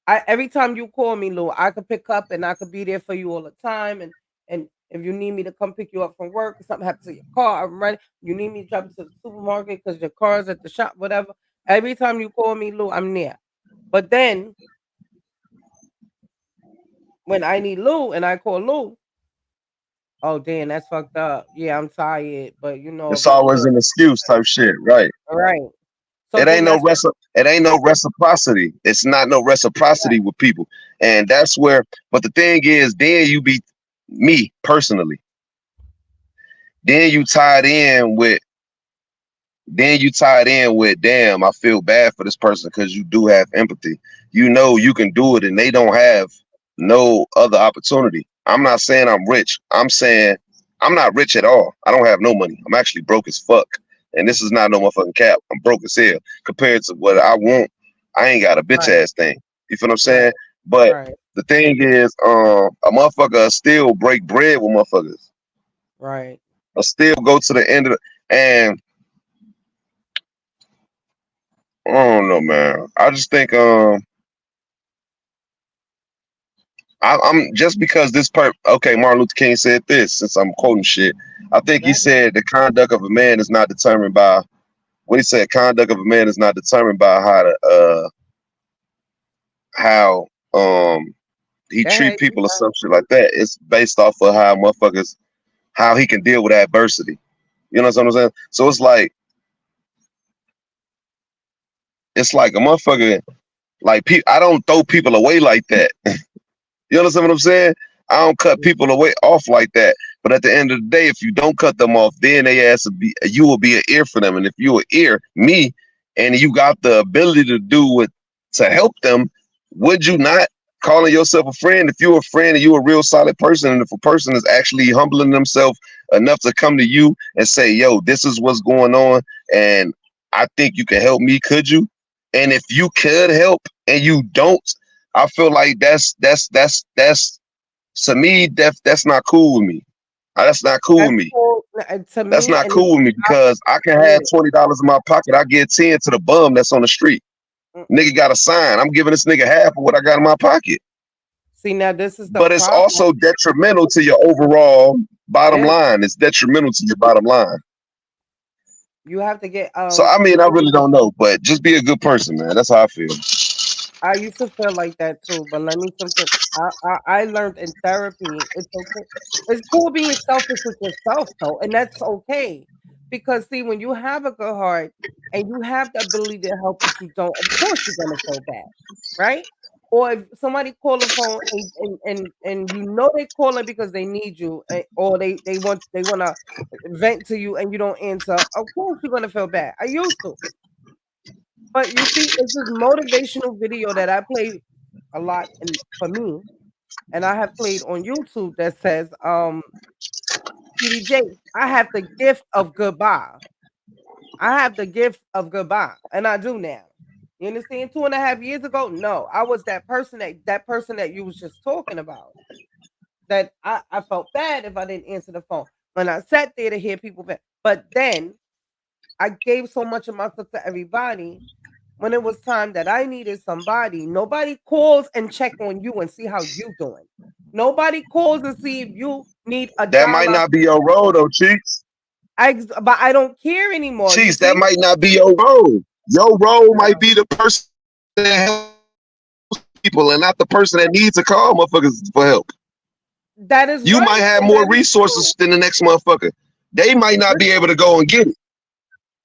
Every time you call me, Lou, I could pick up and I could be there for you all the time. And if you need me to come pick you up from work, or something happens to your car, I'm ready. You need me to drive you to the supermarket because your car's at the shop, whatever. Every time you call me, Lou, I'm there. But then when I need Lou and I call Lou, oh damn, that's fucked up. Yeah, I'm tired, but It's always eventually, an excuse type shit, right? all right. So It then ain't no that's what, it ain't no reciprocity. It's not no reciprocity with people. And that's where, but the thing is, then you be me personally. Then you tied in with damn, I feel bad for this person because you do have empathy. You know you can do it and they don't have no other opportunity. I'm not saying I'm rich. I'm saying I'm not rich at all. I don't have no money. I'm actually broke as fuck. And this is not no motherfucking cap. I'm broke as hell compared to what I want. I ain't got a bitch right, ass thing. You feel what I'm right, saying? But right, the thing is, a motherfucker still break bread with motherfuckers. right. I still go to the end of and I don't know, man. I just think I'm just because this okay, Martin Luther King said this, since I'm quoting shit. I think he Exactly. said the conduct of a man is not determined by what he said, conduct of a man is not determined by how he Go treat ahead. You people or got some shit like that. It's based off of how he can deal with adversity. You know what I'm saying? So it's like a motherfucker like I don't throw people away like that. You understand what I'm saying? I don't cut it. people away off like that. But at the end of the day, if you don't cut them off, then you will be an ear for them. And if you an ear, me, and you got the ability to do it to help them, would you not calling yourself a friend? If you're a friend and you're a real solid person, and if a person is actually humbling themselves enough to come to you and say, yo, this is what's going on, and I think you can help me, could you? And if you could help and you don't, I feel like that's to me that's not cool with me. That's not cool That's with me. cool to That's me, not and it's cool with me the because I can have opposite. $20 in my pocket. I give 10 to the bum that's on the street. Nigga Mm-mm. got a sign. I'm giving this nigga half of what I got in my pocket. See, now this is the But it's problem. also detrimental to your overall It bottom is. line. It's detrimental to your bottom line. You have to get So I mean, I really don't know, but just be a good person, man. That's how I feel. I used to feel like that too, but let me something. I learned in therapy. It's okay. It's cool being selfish with yourself though, and that's okay. Because see, when you have a good heart and you have the ability to help, but you don't, of course you're gonna feel bad, right? Or if somebody call the phone and you know they calling because they need you, or they wanna vent to you and you don't answer, of course you're gonna feel bad. I used to. But you see, it's this motivational video that I play a lot and for me, and I have played on YouTube that says, PDJ, I have the gift of goodbye. I have the gift of goodbye, and I do now. You understand? 2.5 years ago, no, I was that person that you was just talking about. That I felt bad if I didn't answer the phone. When I sat there to hear people, but then I gave so much of myself to everybody. When it was time that I needed somebody, nobody calls and check on you and see how you doing. Nobody calls and see if you need a That might dollar. not be your role though, Cheeks. But I don't care anymore. You Cheeks, that see? might not be your role. Your role might No, be the person that helps people and not the person that needs to call motherfuckers for help. that is You might right, have and more that is true. resources than the next motherfucker. They might not be able to go and get it.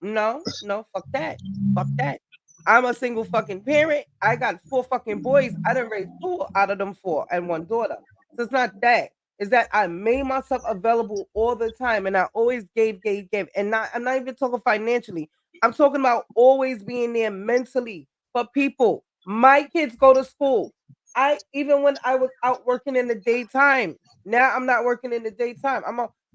No, no, fuck that. Fuck that. I'm a single fucking parent. I got 4 fucking boys. I done raised 2 out of them 4 and 1 daughter. So it's not that. It's that I made myself available all the time and I always gave. And I'm not even talking financially. I'm talking about always being there mentally for people. My kids go to school. Even when I was out working in the daytime, now I'm not working in the daytime.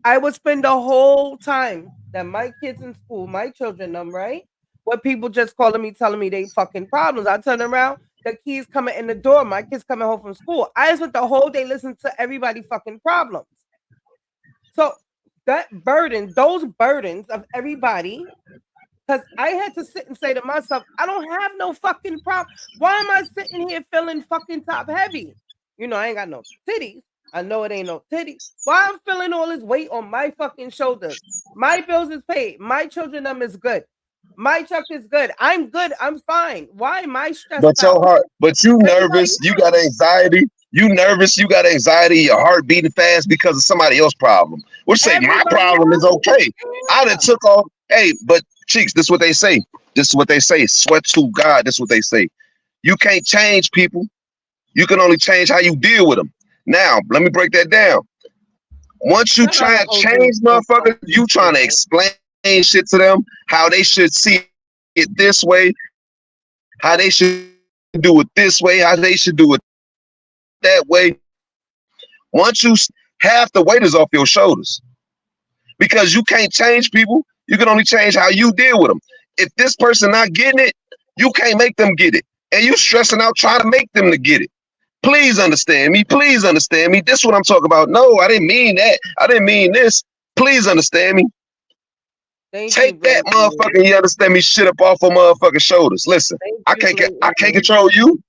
I would spend the whole time that my kids in school, my children, them right, what people just calling me, telling me they fucking problems. I turn around, the keys coming in the door, my kids coming home from school. I spent the whole day listening to everybody fucking problems. So that burden, those burdens of everybody, because I had to sit and say to myself, I don't have no fucking problem. Why am I sitting here feeling fucking top heavy? You know, I ain't got no titties. I know it ain't no titties. Why I'm feeling all this weight on my fucking shoulders? My bills is paid. My children them is good. My truck is good. I'm good. I'm fine. Why am I stressed But your out? heart, but you Everybody nervous, you else. got anxiety, you nervous, you got anxiety, your heart beating fast because of somebody else's problem. Which say my Everybody problem is else. okay. I done Yeah. took off. Hey, but cheeks, this is what they say. This is what they say. Sweat to God. This is what they say. You can't change people. You can only change how you deal with them. Now, let me break that down. Once you Shout out try to to OG change for motherfuckers, fucking you trying to shit. explain shit to them, how they should see it this way, how they should do it this way, how they should do it that way. Once you half the weight is off your shoulders because you can't change people. You can only change how you deal with them. If this person not getting it, you can't make them get it, and you stressing out trying to make them to get it. Please understand me. Please understand me. This is what I'm talking about. No, I didn't mean that. I didn't mean this. Please understand me. Thank you, Take that blatantly. motherfucking you understand me shit up off of motherfucking shoulders. Listen, Thank I you, can't blatantly. control you.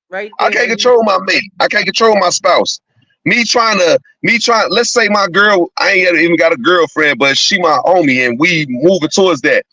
Right I there. can't control my mate. I can't control my spouse. Me trying, let's say my girl, I ain't even got a girlfriend, but she my homie and we moving towards that.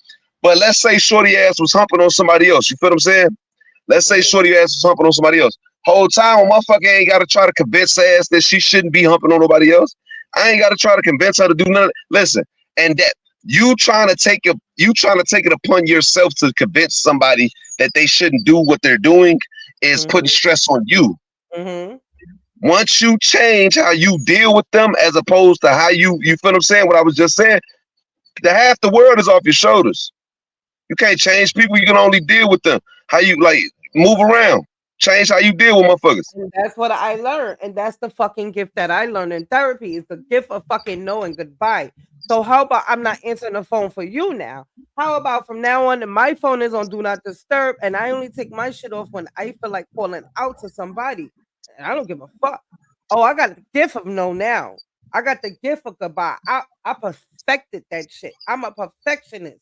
But let's say shorty ass was humping on somebody else. You feel what I'm saying? Let's say shorty ass was humping on somebody else. Whole time, a motherfucker ain't got to try to convince her ass that she shouldn't be humping on nobody else. I ain't got to try to convince her to do nothing. Listen, and that you trying to take it upon yourself to convince somebody that they shouldn't do what they're doing is putting stress on you. Mm-hmm. Once you change how you deal with them as opposed to how you feel what I'm saying, what I was just saying, half the world is off your shoulders. You can't change people, you can only deal with them. How you like move around. Change how you deal with motherfuckers. And that's what I learned. And that's the fucking gift that I learned in therapy is the gift of fucking knowing goodbye. So how about I'm not answering the phone for you now? How about from now on, my phone is on do not disturb, and I only take my shit off when I feel like calling out to somebody. And I don't give a fuck. Oh, I got the gift of no now. I got the gift of goodbye. I perfected that shit. I'm a perfectionist.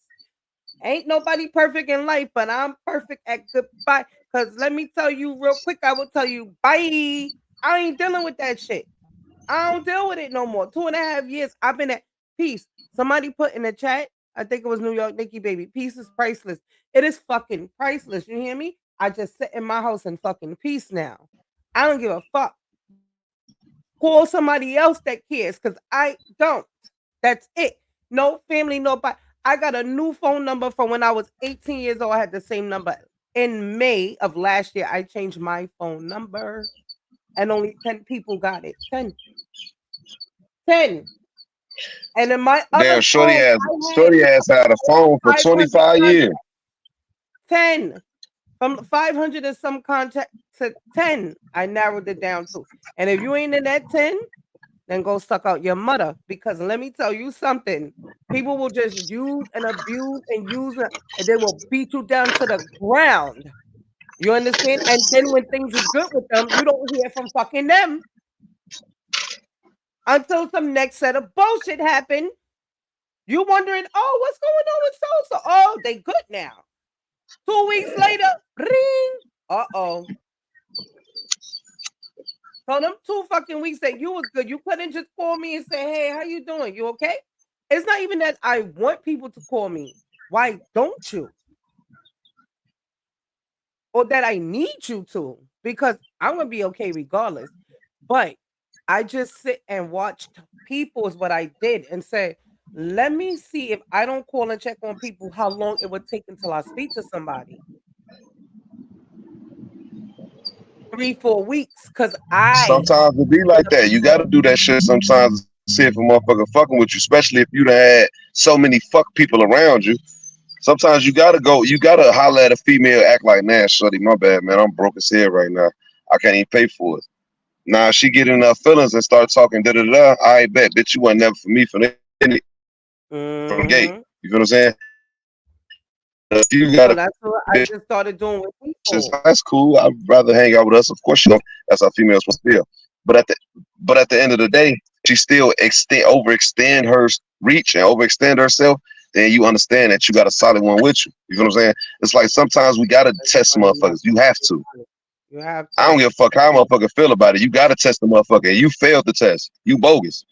Ain't nobody perfect in life, but I'm perfect at goodbye. Because let me tell you real quick, I will tell you, bye. I ain't dealing with that shit. I don't deal with it no more. 2.5 years, I've been at peace. Somebody put in the chat, I think it was New York Nikki Baby, peace is priceless. It is fucking priceless. You hear me? I just sit in my house in fucking peace now. I don't give a fuck. Call somebody else that cares because I don't. That's it. No family, nobody. I got a new phone number from when I was 18 years old. I had the same number. In May of last year, I changed my phone number and only 10 people got it. 10. And in my other Damn, shorty phone, ass had a phone for 25 years. 10. From 500 and some contact to 10, I narrowed it down to. And if you ain't in that 10, then go suck out your mother. Because let me tell you something. People will just use and abuse and use it, and they will beat you down to the ground. You understand? And then when things is good with them, you don't hear from fucking them until some next set of bullshit happen. You wondering, oh, what's going on with so-so? Oh, they good now. 2 weeks later, ring. Uh-oh. So them 2 fucking weeks that you was good, you couldn't just call me and say, hey, how you doing? You okay? It's not even that I want people to call me. Why don't you? Or that I need you to, because I'm going to be okay regardless. But I just sit and watch people is what I did and say, let me see if I don't call and check on people, how long it would take until I speak to somebody. 3-4 weeks, because Sometimes it be like that. You got to do that shit sometimes to see if a motherfucker fucking with you, especially if you done had so many fuck people around you. Sometimes you gotta holler at a female, act like, nah, shorty, my bad, man. I'm broke as hell right now. I can't even pay for it. Now she get in her feelings and start talking da da da. I bet, bitch, you wasn't never for me from the gate. Mm-hmm. You feel what I'm saying? If you So got a that's what I bitch, just started doing with people. that's cool. I'd rather hang out with us. Of course, that's how females must feel. But at the end of the day, she still overextend her reach and overextend herself. Then you understand that you got a solid one with you. You know what I'm saying? It's like sometimes we gotta That's test funny enough. motherfuckers. You have to. You have I don't to. give a fuck how a motherfucker feel about it. You gotta test the motherfucker. And you failed the test. You bogus.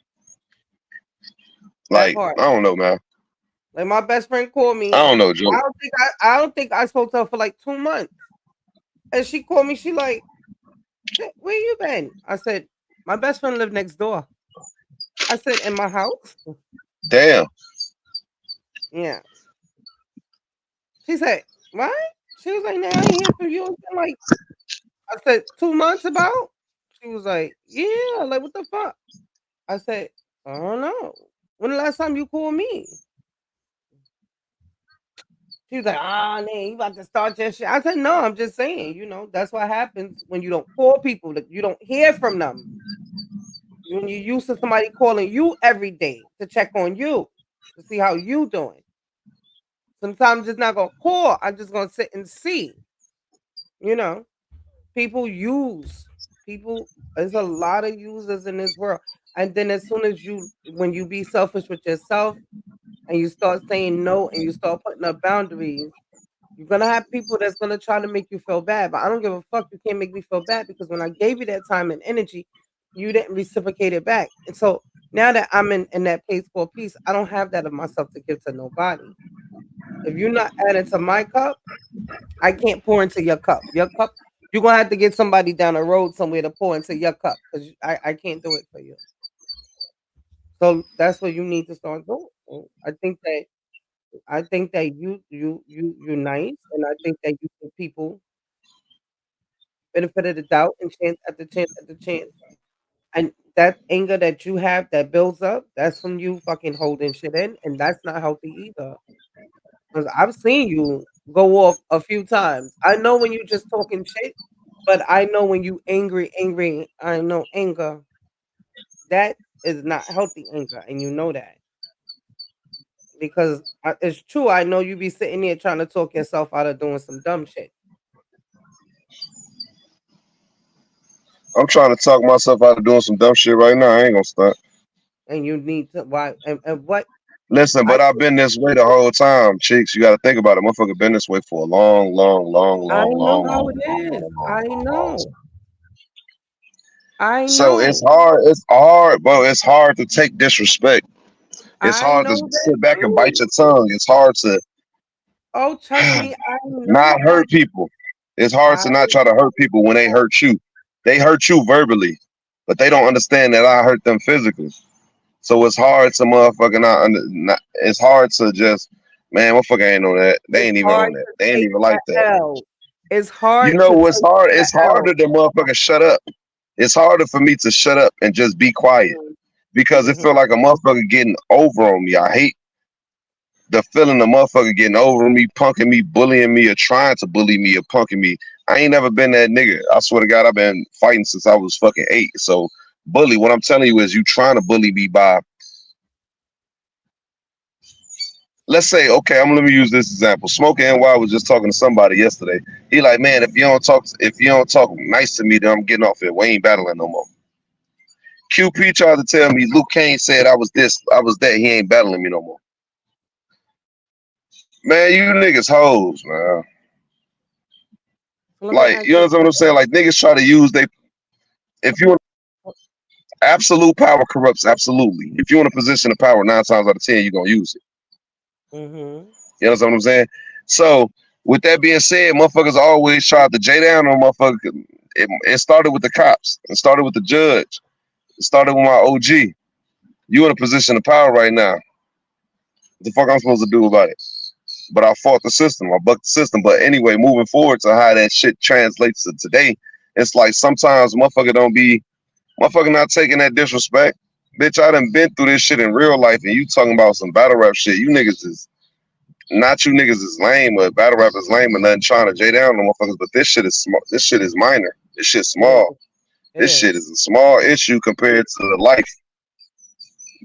That Like, part. I don't know, man. Like my best friend called me. I don't know, Joe. I don't think I spoke to her for like 2 months. And she called me, she like, where you been? I said, my best friend lived next door. I said, in my house? Damn. Yeah. She said, what? She was like, now I ain't hear from you. It's been like, I said, 2 months about? She was like, yeah, like what the fuck? I said, I don't know. When the last time you called me? She was like, man, you about to start your shit. I said, no, I'm just saying, that's what happens when you don't call people, that you don't hear from them. When you're used to somebody calling you every day to check on you, to see how you doing. Sometimes it's not gonna call. I'm just gonna sit and see. People use people. There's a lot of users in this world. And then as soon as when you be selfish with yourself and you start saying no and you start putting up boundaries, you're gonna have people that's gonna try to make you feel bad. But I don't give a fuck. You can't make me feel bad because when I gave you that time and energy, you didn't reciprocate it back. And so now that I'm in that place called peace, I don't have that of myself to give to nobody. If you're not adding to my cup, I can't pour into your cup. Your cup, you're gonna have to get somebody down the road somewhere to pour into your cup because I can't do it for you. So that's what you need to start doing. I think that you're nice, and I think that you give people benefit of the doubt and chance after chance after chance. And that anger that you have that builds up, that's from you fucking holding shit in, and that's not healthy either. Because I've seen you go off a few times. I know when you just talking shit, but I know when you angry. I know anger. That is not healthy anger, and you know that. Because it's true. I know you be sitting there trying to talk yourself out of doing some dumb shit. I'm trying to talk myself out of doing some dumb shit right now. I ain't gonna stop. And you need to why and what Listen, I but I've been this way the whole time, chicks. You got to think about it. Motherfucker been this way for a long, long, long, I long, know long, how long, it long, is. long, long, I long, know. long. I So it's know. hard. It's hard, bro. It's hard to take disrespect. It's I hard to know that sit back and bite too. your tongue. It's hard to Oh, trust me, I know not that. hurt people. It's hard I to not try to hurt people when they hurt you. They hurt you verbally, but they don't understand that I hurt them physically. So it's hard to motherfucking it's hard to just, man, motherfucker ain't on that. They it's ain't even hard on that. to They ain't take even like that that. L. It's You hard know to what's take hard? that It's harder L. than motherfucker shut up. It's harder for me to shut up and just be quiet because it Mm-hmm. feel like a motherfucker getting over on me. I hate the feeling of motherfucker getting over me, punking me, bullying me, or trying to bully me or punking me. I ain't never been that nigga. I swear to God, I've been fighting since I was fucking 8. So bully, what I'm telling you is you trying to bully me by, let's say, okay, let me use this example. Smoking NY was just talking to somebody yesterday. He like, man, if you don't talk nice to me, then I'm getting off it. We ain't battling no more. QP tried to tell me Luke Kane said I was this, I was that. He ain't battling me no more. Man, you niggas hoes, man. Let me Like, ask you know what I'm saying? Like, niggas try to use if you absolute power corrupts absolutely. If you're in a position of power, 9 times out of 10, you're gonna use it. Mm-hmm. You know what I'm saying? So, with that being said, motherfuckers always tried to J down on motherfuckers. It started with the cops. It started with the judge. It started with my OG. You in a position of power right now. What the fuck I'm supposed to do about it? But I fought the system. I bucked the system. But anyway, moving forward to how that shit translates to today, it's like sometimes motherfucker not taking that disrespect. Bitch, I done been through this shit in real life and you talking about some battle rap shit. You niggas is not you niggas is lame or battle rap is lame or nothing trying to J down on motherfuckers, but this shit is minor. This shit Yeah, small. This yeah. shit is a small issue compared to life.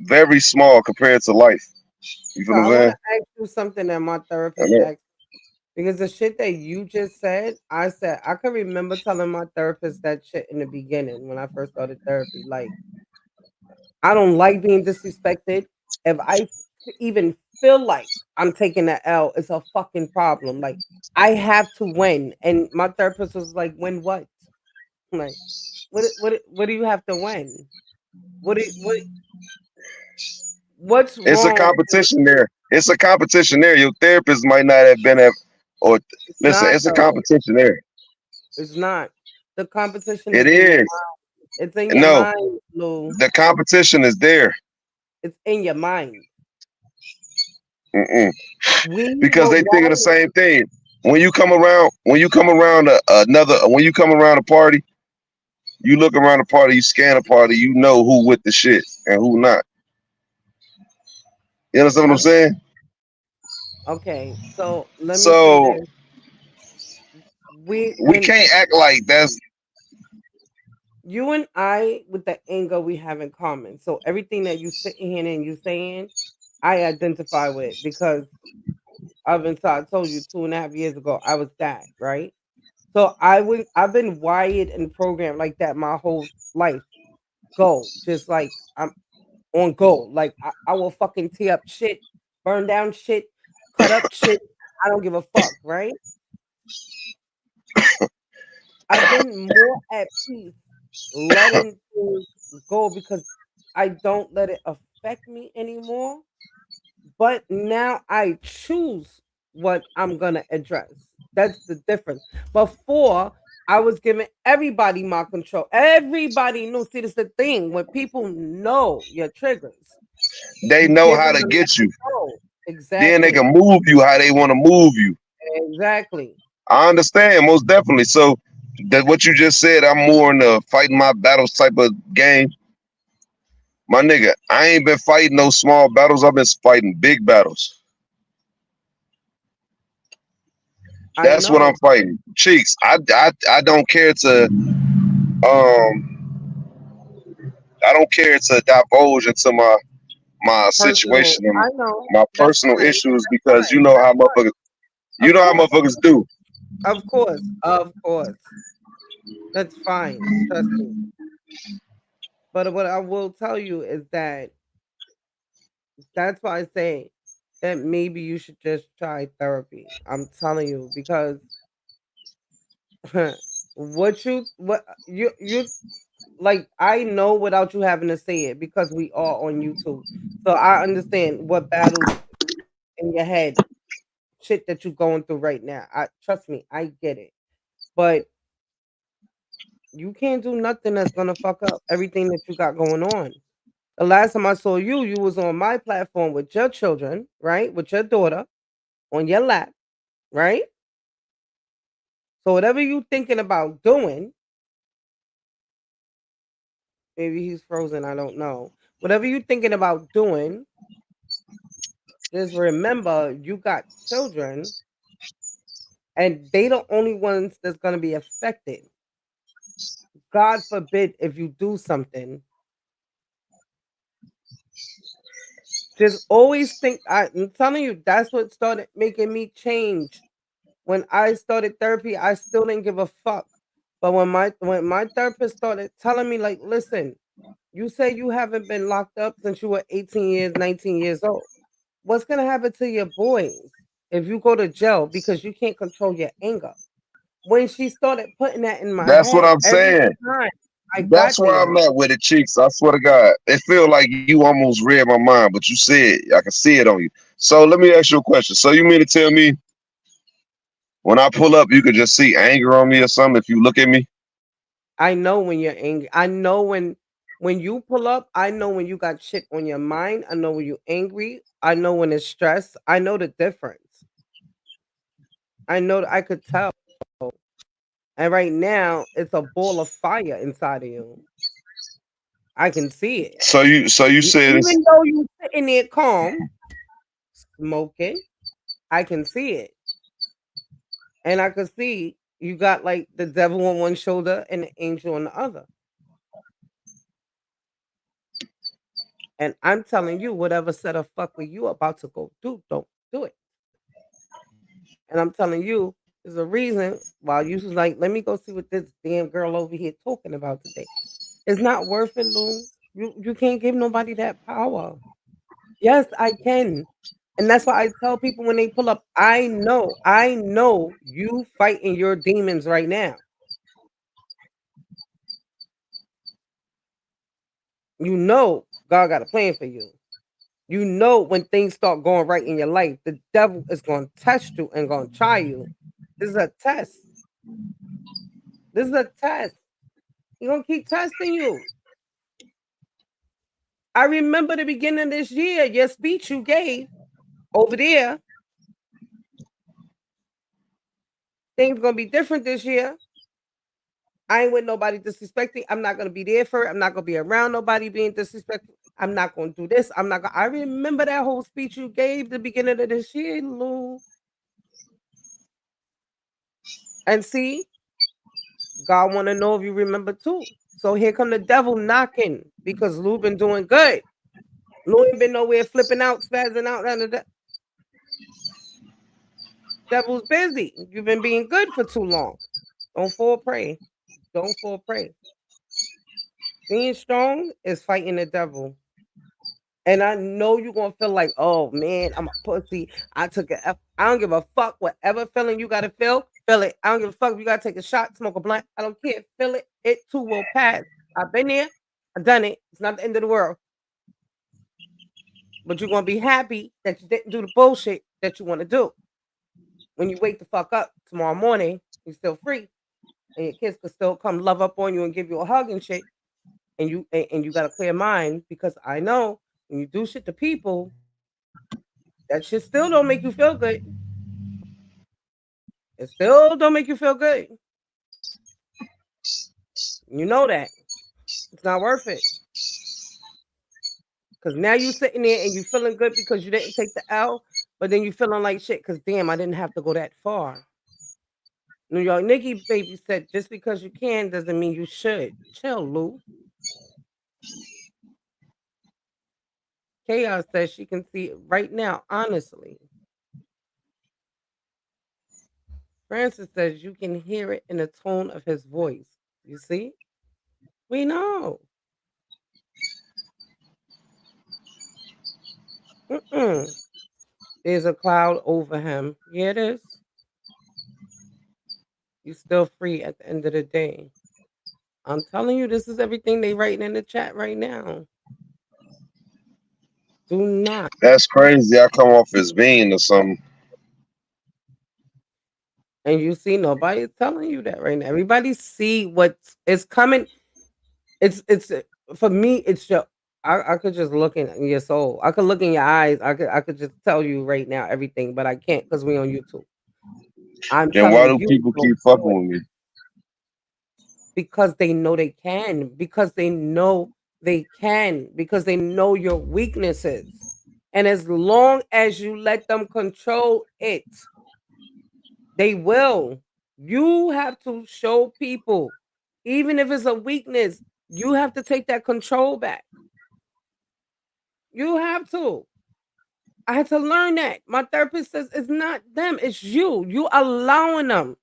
Very small compared to life. You So feel what I I'm want saying? to ask you something that my I therapist know. asked because the shit that you just said, I said I can remember telling my therapist that shit in the beginning when I first started therapy. Like, I don't like being disrespected. If I even feel like I'm taking that L, it's a fucking problem. Like, I have to win. And my therapist was like, "Win what?" I'm like, what do you have to win? What's It's a wrong with competition there. It's a competition there. Your therapist might not have been at, or it's listen, not it's a though. competition there. It's not. The competition It is in your is. mind. It's in your No, mind, Lou. the competition is there. It's in your mind. Mm-mm. We Because were they think of the wired. same thing. When you come around a party, you look around a party, you scan a party, you know who with the shit and who not. You understand what I'm I, saying? okay, so let me say So this. We we when can't act like that's you and I with the anger we have in common. So everything that you sitting here and you saying, I identify with because I told you 2.5 years ago I was that, right? So I've been wired and programmed like that my whole life. Go. Just like I'm on go. Like I will fucking tear up shit, burn down shit, cut up shit. I don't give a fuck, right? I've been more at peace letting things go because I don't let it affect me anymore. But now I choose what I'm gonna address. That's the difference. Before I was giving everybody my control. Everybody knew. See, this is the thing. When people know your triggers, they you know give how them to the get you. control. Then they Exactly. can move you how they want to move you. Exactly. I understand most definitely. So that what you just said, I'm more in the fighting my battles type of game. My nigga, I ain't been fighting no small battles. I've been fighting big battles. I That's what I'm know. fighting. Cheeks. I don't care to I don't care to divulge into my Personal. situation and I know. my That's personal fine. issues That's because fine. That's fine. you Of know how course. motherfuckers do. Of course. Of course. That's fine. Trust me. But what I will tell you is that that's why I say that maybe you should just try therapy. I'm telling you because what you like I know without you having to say it because we are on YouTube. So I understand what battles in your head, shit that you're going through right now. I trust me, I get it. But you can't do nothing that's gonna fuck up everything that you got going on. The last time I saw you, you was on my platform with your children, right? With your daughter on your lap, right? So whatever you thinking about doing, maybe he's frozen, I don't know. Whatever you thinking about doing, just remember you got children and they the only ones that's gonna be affected. God forbid if you do something. Just always think I'm telling you, that's what started making me change. When I started therapy, I still didn't give a fuck. But when my therapist started telling me, like, listen, you say you haven't been locked up since you were 18 years, 19 years old. What's gonna happen to your boys if you go to jail because you can't control your anger? When she started putting that in my That's what head, I'm every saying. time I got That's where there, I'm at with it, Cheeks. I swear to God. It feel like you almost read my mind, but you said I can see it on you. So let me ask you a question. So you mean to tell me when I pull up, you could just see anger on me or something if you look at me? I know when you're angry. I know when you pull up, I know when you got shit on your mind. I know when you're angry. I know when it's stress. I know the difference. I know I could tell. And right now, it's a ball of fire inside of you. I can see it. So you said it's Even though you sitting there calm, smoking, I can see it. And I can see You got like the devil on one shoulder and the angel on the other. And I'm telling you, whatever set of fuck with you about to go do, don't do it. And I'm telling you, there's a reason why you was like, let me go see what this damn girl over here talking about today. It's not worth it, Lou. You can't give nobody that power. Yes, I can. And that's why I tell people when they pull up, I know you fighting your demons right now. You know God got a plan for you. You know when things start going right in your life, the devil is going to test you and going to try you. This is a test. This is a test. He's going to keep testing you. I remember the beginning of this year, your speech you gave over there. Things going to be different this year. I ain't with nobody disrespecting. I'm not going to be there for it. I'm not going to be around nobody being disrespectful. I'm not going to do this. I'm not going to. I remember that whole speech you gave the beginning of this year, Lou. And see, God want to know if you remember too. So here come the devil knocking because Lou been doing good. Lou ain't been nowhere flipping out, spazzing out. The devil's busy. You've been being good for too long. Don't fall prey. Don't fall prey. Being strong is fighting the devil. And I know you're going to feel like, oh, man, I'm a pussy. I took it. I don't give a fuck. Whatever feeling you got to feel it. I don't give a fuck if you got to take a shot, smoke a blunt. I don't care. Feel it. It too will pass. I've been there. I've done it. It's not the end of the world. But you're going to be happy that you didn't do the bullshit that you want to do. When you wake the fuck up tomorrow morning, you're still free. And your kids can still come love up on you and give you a hug and shit. And you got a clear mind because I know when you do shit to people, that shit still don't make you feel good. It still don't make you feel good. You know that. It's not worth it. Because now you sitting there and you feeling good because you didn't take the L, but then you feeling like shit because damn, I didn't have to go that far. New York Nikki baby said, just because you can doesn't mean you should. Chill, Lou. Chaos says she can see it right now, honestly. Francis says you can hear it in the tone of his voice. You see? We know. There's a cloud over him. Yeah, it is. You're still free at the end of the day. I'm telling you, this is everything they writing in the chat right now. Do not. That's crazy. I come off as being or something. And you see, nobody's telling you that right now. Everybody see what's coming. It's for me. It's your. I could just look in your soul. I could look in your eyes. I could just tell you right now everything, but I can't because we on YouTube. I'm Then why do telling you, people don't keep do fucking it. with me? Because they know they can. Because they know they can. Because they know your weaknesses. And as long as you let them control it, they will. You have to show people, even if it's a weakness, you have to take that control back. You have to. I had to learn that. My therapist says it's not them, it's you. You allowing them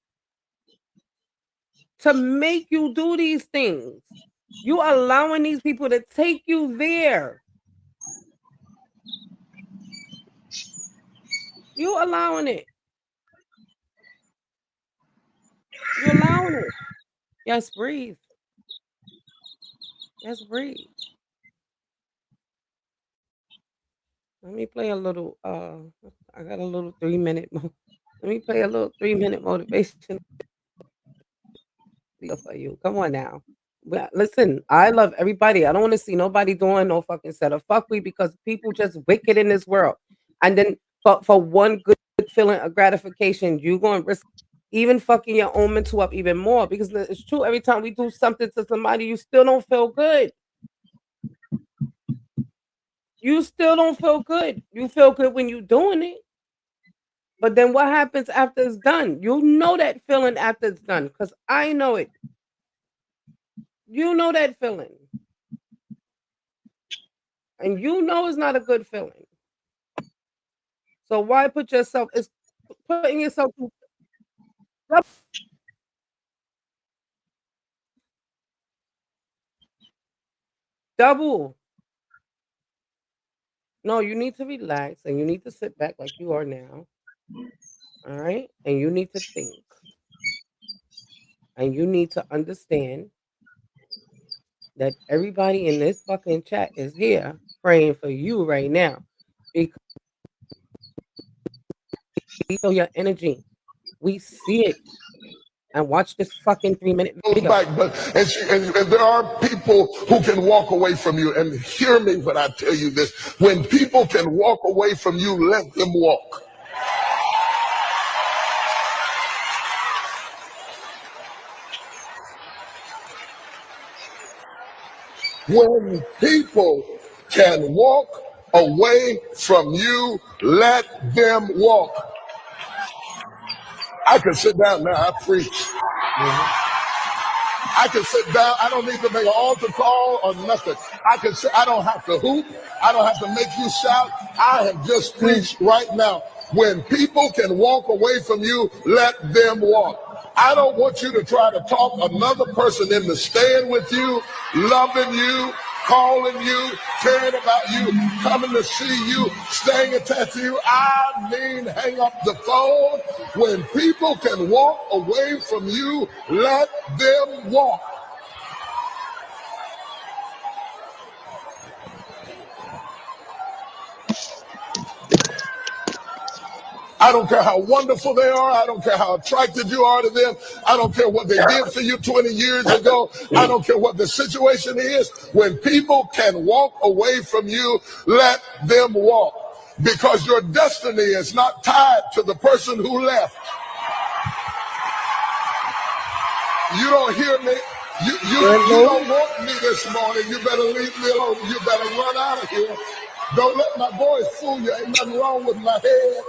to make you do these things. You allowing these people to take you there. You allowing it. You allowing it. Yes, breathe. Yes, breathe. Let me play a little. I got a little 3-minute. Let me play a little 3-minute motivation for you. Come on now. Listen, I love everybody. I don't want to see nobody doing no fucking set of fuckery because people just wicked in this world. And then for one good feeling of gratification, you going to risk even fucking your own mental up even more because it's true. Every time we do something to somebody, you still don't feel good. You still don't feel good. You feel good when you're doing it. But then what happens after it's done? You'll know that feeling after it's done, because I know it. You know that feeling. And you know it's not a good feeling. So why put yourself, it's putting yourself through double. No, you need to relax and you need to sit back like you are now. All right? And you need to think. And you need to understand that everybody in this fucking chat is here praying for you right now. Because we feel your energy. We see it. And watch this fucking 3-minute video. Back, but and there are people who can walk away from you. And hear me when I tell you this: when people can walk away from you, let them walk. When people can walk away from you, let them walk. I can sit down now. I preach. I can sit down. I don't need to make an altar call or nothing. I can sit. I don't have to hoop. I don't have to make you shout. I have just preached right now. When people can walk away from you, let them walk. I don't want you to try to talk another person into staying with you, loving you, calling you, caring about you, coming to see you, staying attached to you. I mean, hang up the phone. When people can walk away from you, let them walk. I don't care how wonderful they are. I don't care how attracted you are to them. I don't care what they did for you 20 years ago. I don't care what the situation is. When people can walk away from you, let them walk. Because your destiny is not tied to the person who left. You don't hear me? You don't want me this morning. You better leave me alone. You better run out of here. Don't let my voice fool you. Ain't nothing wrong with my head.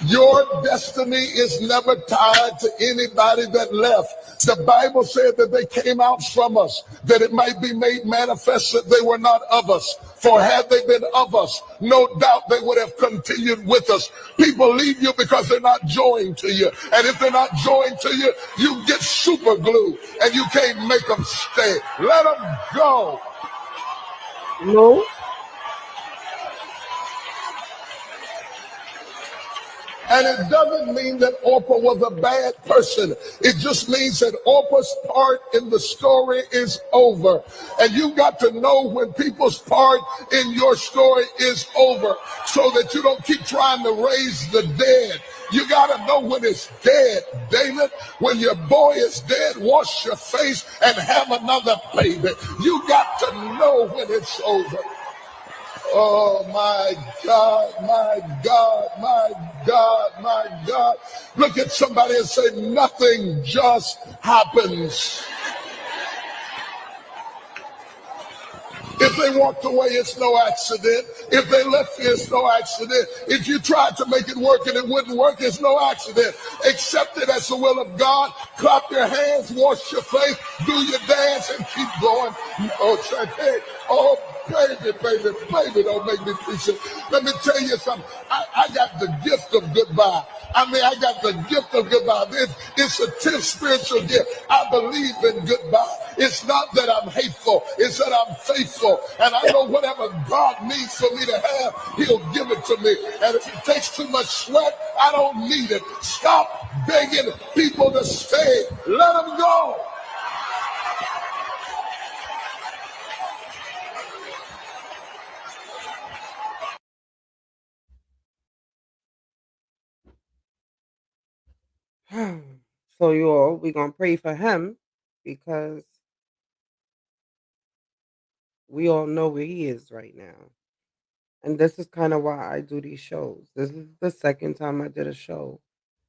Your destiny is never tied to anybody that left. The Bible said that they came out from us, that it might be made manifest that they were not of us. For had they been of us, no doubt they would have continued with us. People leave you because they're not joined to you. And if they're not joined to you, you get super glue and you can't make them stay. Let them go. No. And it doesn't mean that Orpah was a bad person. It just means that Orpah's part in the story is over. And you got to know when people's part in your story is over so that you don't keep trying to raise the dead. You got to know when it's dead. David, when your boy is dead, wash your face and have another baby. You got to know when it's over. Oh, my God, my God, my God, my God. Look at somebody and say, nothing just happens. If they walked away, it's no accident. If they left you, it's no accident. If you tried to make it work and it wouldn't work, it's no accident. Accept it as the will of God. Clap your hands, wash your face, do your dance, and keep going. Oh, Chante, oh, baby, don't make me preach it. Let me tell you something. I got the gift of goodbye. I got the gift of goodbye. It's a 10th spiritual gift. I believe in goodbye. It's not that I'm hateful. It's that I'm faithful. And I know whatever God needs for me to have, he'll give it to me. And if it takes too much sweat, I don't need it. Stop begging people to stay. Let them go. So you all, we're gonna pray for him because we all know where he is right now. And this is kind of why I do these shows. This is the second time I did a show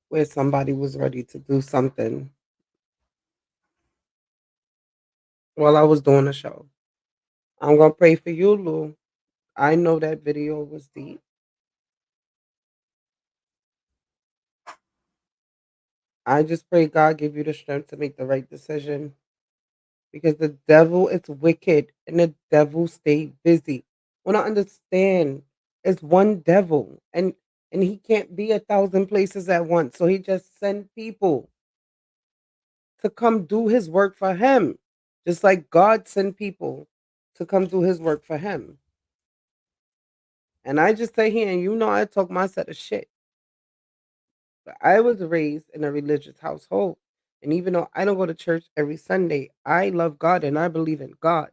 where somebody was ready to do something while I was doing a show. I'm gonna pray for you, Lou. I know that video was deep. I just pray God give you the strength to make the right decision because the devil is wicked and the devil stay busy. When I understand it's one devil and he can't be 1,000 places at once. So he just send people to come do his work for him. Just like God sent people to come do his work for him. And I just say here, and you know I talk my set of shit. But I was raised in a religious household. And even though I don't go to church every Sunday, I love God and I believe in God.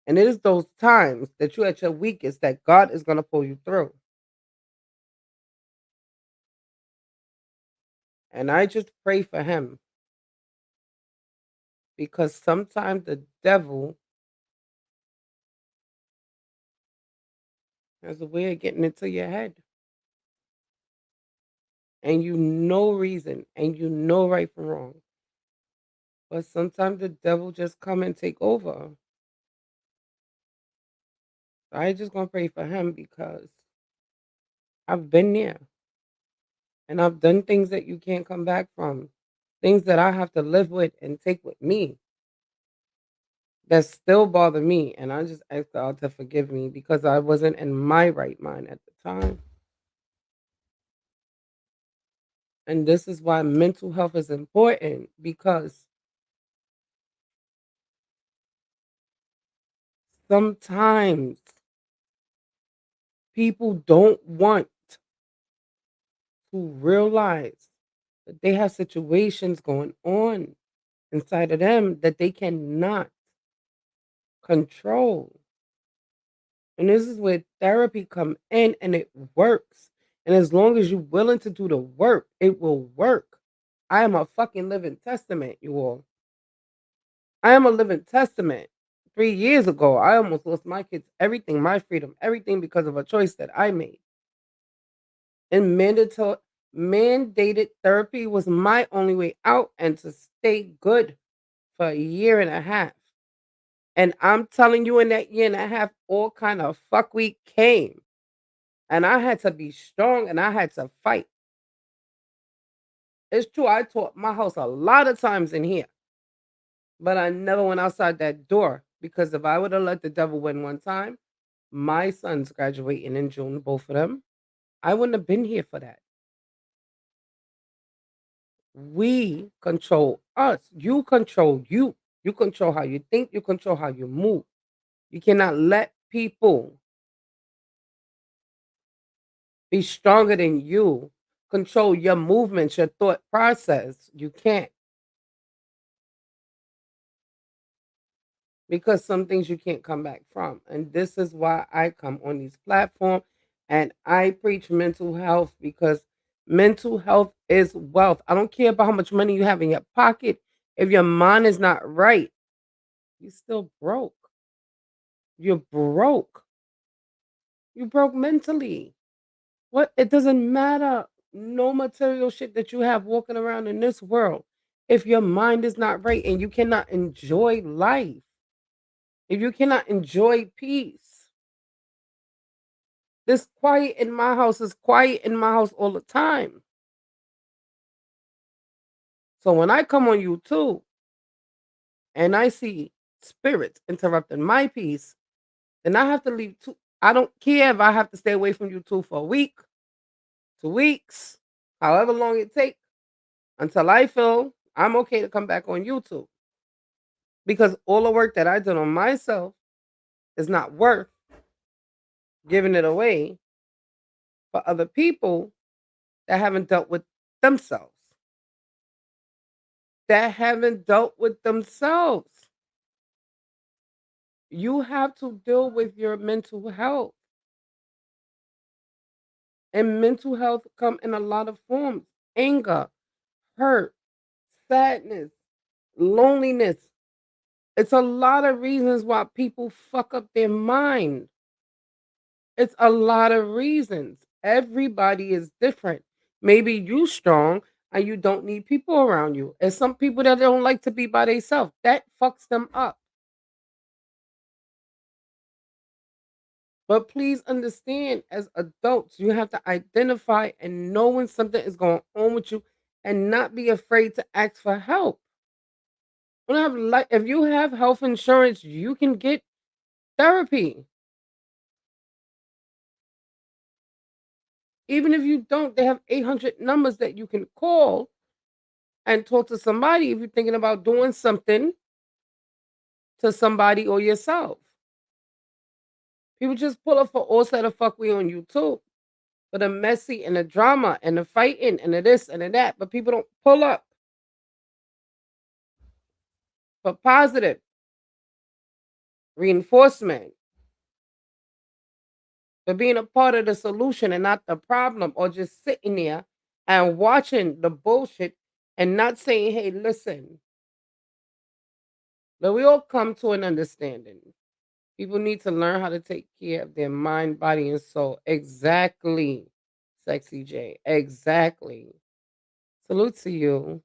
And it is those times that you're at your weakest that God is going to pull you through. And I just pray for him because sometimes the devil has a way of getting into your head. And you know reason and you know right from wrong. But sometimes the devil just come and take over. I just gonna pray for him because I've been there and I've done things that you can't come back from. Things that I have to live with and take with me that still bother me. And I just ask God to forgive me because I wasn't in my right mind at the time. And this is why mental health is important because sometimes people don't want to realize that they have situations going on inside of them that they cannot control. And this is where therapy come in and it works. And as long as you're willing to do the work, it will work. I am a fucking living testament, you all. I am a living testament. 3 years ago, I almost lost my kids, everything, my freedom, everything because of a choice that I made. And mandated therapy was my only way out and to stay good for a year and a half. And I'm telling you, in that year and a half, all kind of fuckweed came. And I had to be strong and I had to fight. It's true, I taught my house a lot of times in here, but I never went outside that door because if I would have let the devil win one time, my son's graduating in June, both of them. I wouldn't have been here for that. We control us. You control you. You control how you think. You control how you move. You cannot let people be stronger than you, control your movements, your thought process. You can't because some things you can't come back from. And this is why I come on these platforms and I preach mental health because mental health is wealth. I don't care about how much money you have in your pocket. If your mind is not right, you're still broke. You're broke. You broke mentally. What? It doesn't matter. No material shit that you have walking around in this world. If your mind is not right and you cannot enjoy life, if you cannot enjoy peace, this quiet in my house is quiet in my house all the time. So when I come on YouTube and I see spirits interrupting my peace, then I have to leave too. I don't care if I have to stay away from YouTube for a week, 2 weeks, however long it takes, until I feel I'm okay to come back on YouTube. Because all the work that I did on myself is not worth giving it away for other people that haven't dealt with themselves. That haven't dealt with themselves. You have to deal with your mental health. And mental health come in a lot of forms. Anger, hurt, sadness, loneliness. It's a lot of reasons why people fuck up their mind. It's a lot of reasons. Everybody is different. Maybe you strong and you don't need people around you. And some people that don't like to be by themselves. That fucks them up. But please understand, as adults, you have to identify and know when something is going on with you and not be afraid to ask for help. If you have health insurance, you can get therapy. Even if you don't, they have 800 numbers that you can call and talk to somebody if you're thinking about doing something to somebody or yourself. People just pull up for all side of fuck we on YouTube for the messy and the drama and the fighting and the this and the that, but people don't pull up for positive reinforcement, for being a part of the solution and not the problem, or just sitting there and watching the bullshit and not saying, hey, listen, but we all come to an understanding. People need to learn how to take care of their mind, body, and soul. Exactly, Sexy J. Exactly. Salute to you.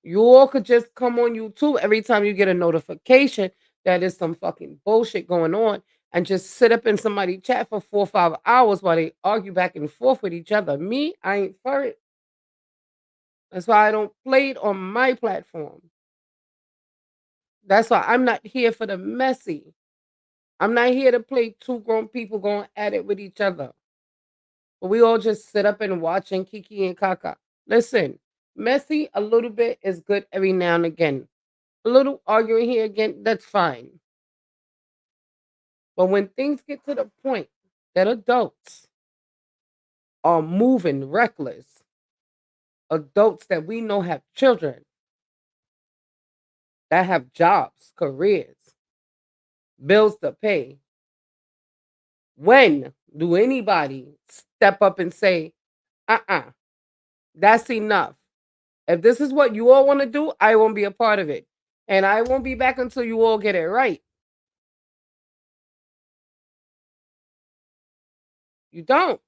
You all could just come on YouTube every time you get a notification that there's some fucking bullshit going on and just sit up in somebody's chat for 4 or 5 hours while they argue back and forth with each other. Me, I ain't for it. That's why I don't play it on my platform. That's why I'm not here for the messy. I'm not here to play two grown people going at it with each other. But we all just sit up and watch and kiki and kaka. Listen, messy a little bit is good every now and again. A little arguing here again, that's fine. But when things get to the point that adults are moving reckless, adults that we know have children, that have jobs, careers, bills to pay, when do anybody step up and say, that's enough? If this is what you all want to do, I won't be a part of it. And I won't be back until you all get it right. You don't.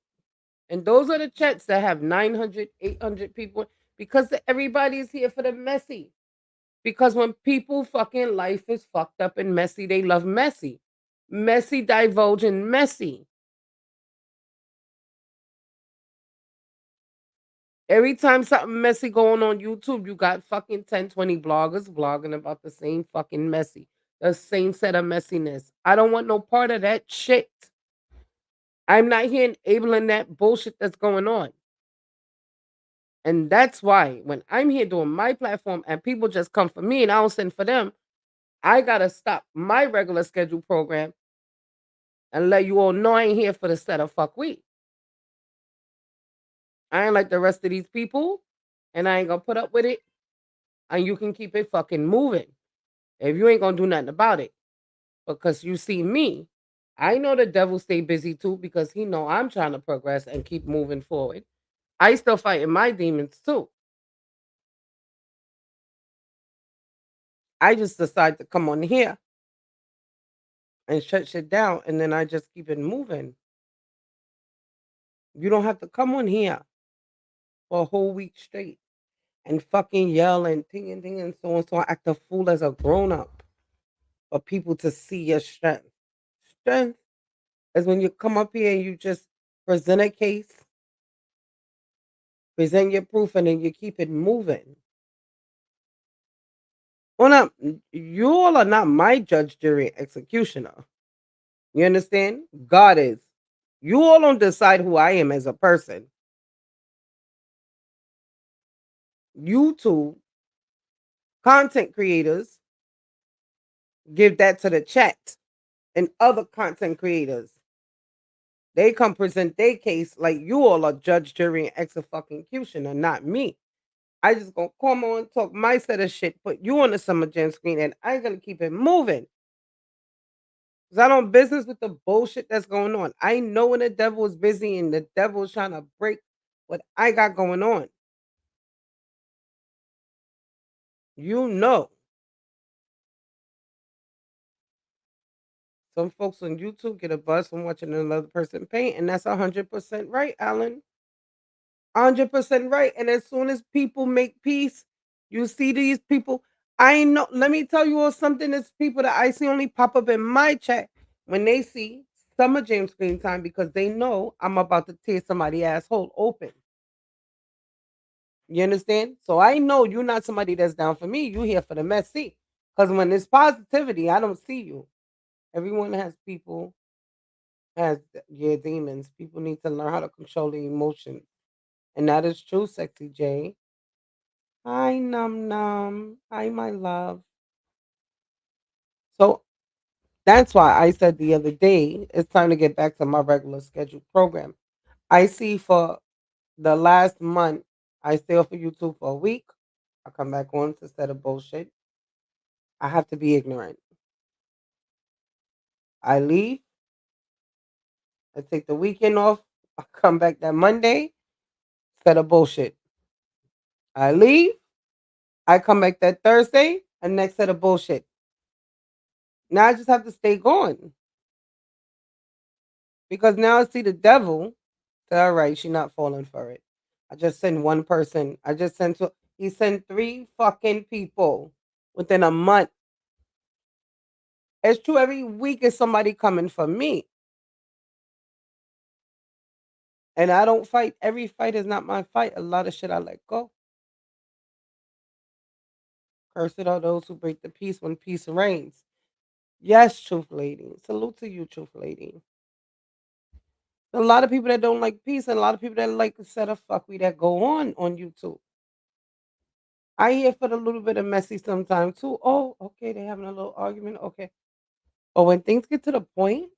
And those are the chats that have 900, 800 people because everybody's here for the messy. Because when people fucking life is fucked up and messy, they love messy. Messy, divulging, messy. Every time something messy going on YouTube, you got fucking 10, 20 bloggers blogging about the same fucking messy. The same set of messiness. I don't want no part of that shit. I'm not here enabling that bullshit that's going on. And that's why when I'm here doing my platform and people just come for me and I don't send for them, I got to stop my regular schedule program and let you all know I ain't here for the set of fuck we. I ain't like the rest of these people and I ain't going to put up with it. And you can keep it fucking moving if you ain't going to do nothing about it. Because you see me, I know the devil stay busy too because he know I'm trying to progress and keep moving forward. I still fighting my demons too. I just decide to come on here and shut shit down and then I just keep it moving. You don't have to come on here for a whole week straight and fucking yell and ting and so on, so on, act a fool as a grown up for people to see your strength. Strength is when you come up here and you just present a case, present your proof, and then you keep it moving. Well, now, you all are not my judge, jury, executioner. You understand? God is. You all don't decide who I am as a person. YouTube content creators give that to the chat and other content creators. They come present their case like you all are judge, jury, and executioner, not me. I just gonna come on, talk my set of shit, put you on the Summer Jam screen, and I ain't gonna keep it moving. Because I don't business with the bullshit that's going on. I know when the devil is busy and the devil is trying to break what I got going on. You know. Some folks on YouTube get a buzz from watching another person paint, and that's 100% right, Alan. 100% right. And as soon as people make peace, you see these people. I know. Let me tell you all something. There's people that I see only pop up in my chat when they see Summer Jam screen time because they know I'm about to tear somebody's asshole open. You understand? So I know you're not somebody that's down for me. You here for the messy. Because when there's positivity, I don't see you. Everyone has people, has demons. People need to learn how to control the emotions. And that is true, Sexy J. Hi, Num Num. Hi, my love. So that's why I said the other day, it's time to get back to my regular scheduled program. I see for the last month, I stay off of YouTube for a week. I come back on instead of bullshit. I have to be ignorant. I leave. I take the weekend off. I come back that Monday instead of bullshit. I leave. I come back that Thursday and next set of bullshit. Now I just have to stay going because now I see the devil. So, all right, she's not falling for it. I just sent one person. I just sent to. He sent 3 fucking people within a month. It's true. Every week is somebody coming for me, and I don't fight. Every fight is not my fight. A lot of shit I let go. Cursed are those who break the peace when peace reigns. Yes, truth lady. Salute to you, truth lady. A lot of people that don't like peace, and a lot of people that like to set a fuckery that go on YouTube. I hear for the little bit of messy sometimes too. Oh, okay, they having a little argument. Okay, but when things get to the point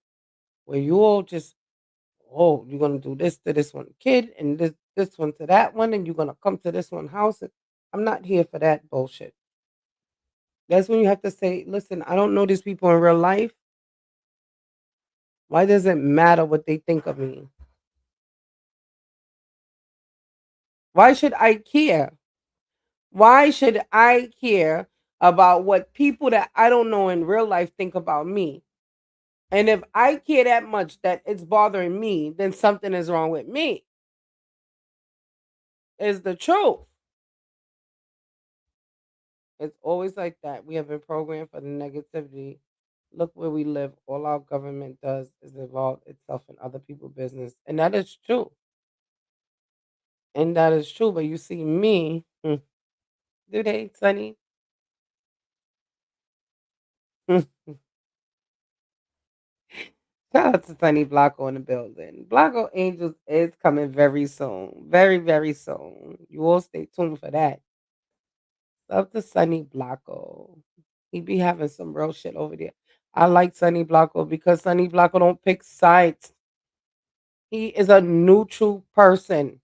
where you all just, oh, you're gonna do this to this one kid and this one to that one, and you're gonna come to this one house. I'm not here for that bullshit. That's when you have to say, listen, I don't know these people in real life. Why does it matter what they think of me? Why should I care? Why should I care about what people that I don't know in real life think about me? And if I care that much that it's bothering me, then something is wrong with me. Is the truth. It's always like that. We have been programmed for the negativity. Look where we live. All our government does is involve itself in other people's business. And that is true. And that is true. But you see me, do they, Sonny? Shout out to Sunny Blocko in the building. Blocko Angels is coming very soon. Very, very soon. You all stay tuned for that. Love to Sunny Blocko. He be having some real shit over there. I like Sunny Blocko because Sunny Blocko don't pick sides. He is a neutral person.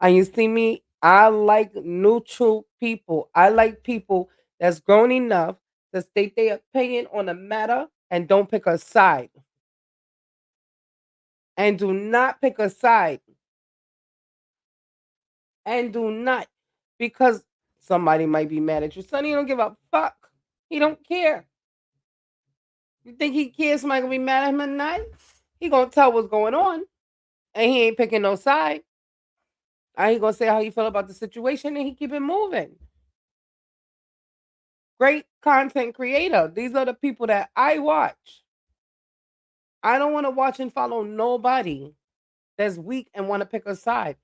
And you see me, I like neutral people. I like people that's grown enough to state their opinion on a matter and don't pick a side. And do not pick a side. And do not, because somebody might be mad at you. Sonny don't give a fuck. He don't care. You think he cares somebody gonna be mad at him at night? He gonna tell what's going on. And he ain't picking no side. And he gonna say how he feel about the situation and he keep it moving. Great content creator. These are the people that I watch. I don't want to watch and follow nobody that's weak and want to pick a side.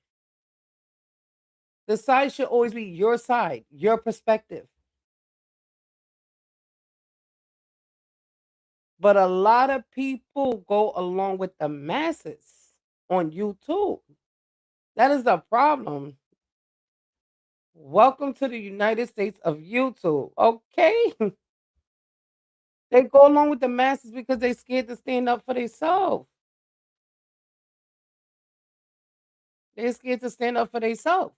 The side should always be your side, your perspective. But a lot of people go along with the masses on YouTube. That is the problem. Welcome to the United States of YouTube. Okay. They go along with the masses because they scared to stand up for themselves. They're scared to stand up for themselves.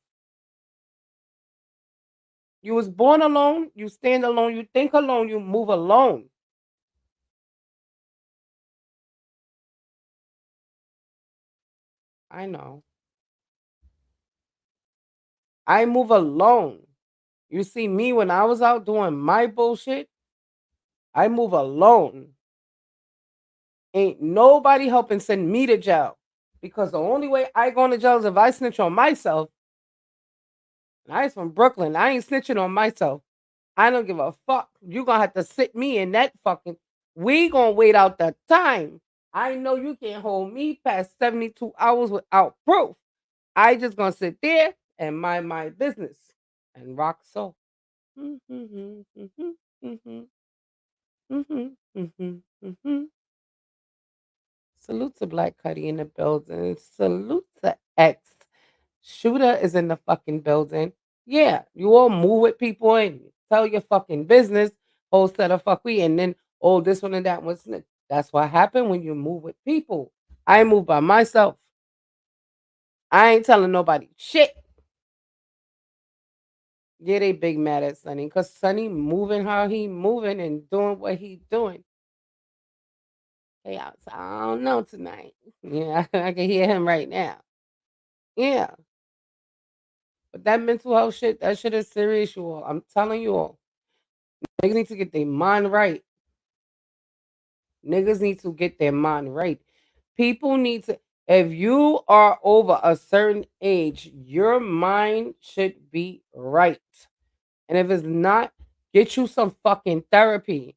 You was born alone, you stand alone, you think alone, you move alone. I know. I move alone. You see me when I was out doing my bullshit, I move alone. Ain't nobody helping send me to jail. Because the only way I go to jail is if I snitch on myself. And I was from Brooklyn. I ain't snitching on myself. I don't give a fuck. You gonna have to sit me in that fucking. We gonna wait out the time. I know you can't hold me past 72 hours without proof. I just gonna sit there and mind my business and rock so. Mm-hmm, mm-hmm, mm-hmm, mm-hmm, mm-hmm, mm-hmm. Salute to Black Cuddy in the building. Salute to X. Shooter is in the fucking building. Yeah, you all move with people and tell your fucking business, whole set of fuckery, and then this one and that one. That's what happened when you move with people. I move by myself. I ain't telling nobody shit. Yeah, they big mad at Sonny because Sonny moving how he moving and doing what he doing. Hey, I don't know tonight. Yeah, I can hear him right now. Yeah. But that mental health shit, that shit is serious, you all. I'm telling you all. Niggas need to get their mind right. Niggas need to get their mind right. People need to, if you are over a certain age, your mind should be right. And if it's not, get you some fucking therapy.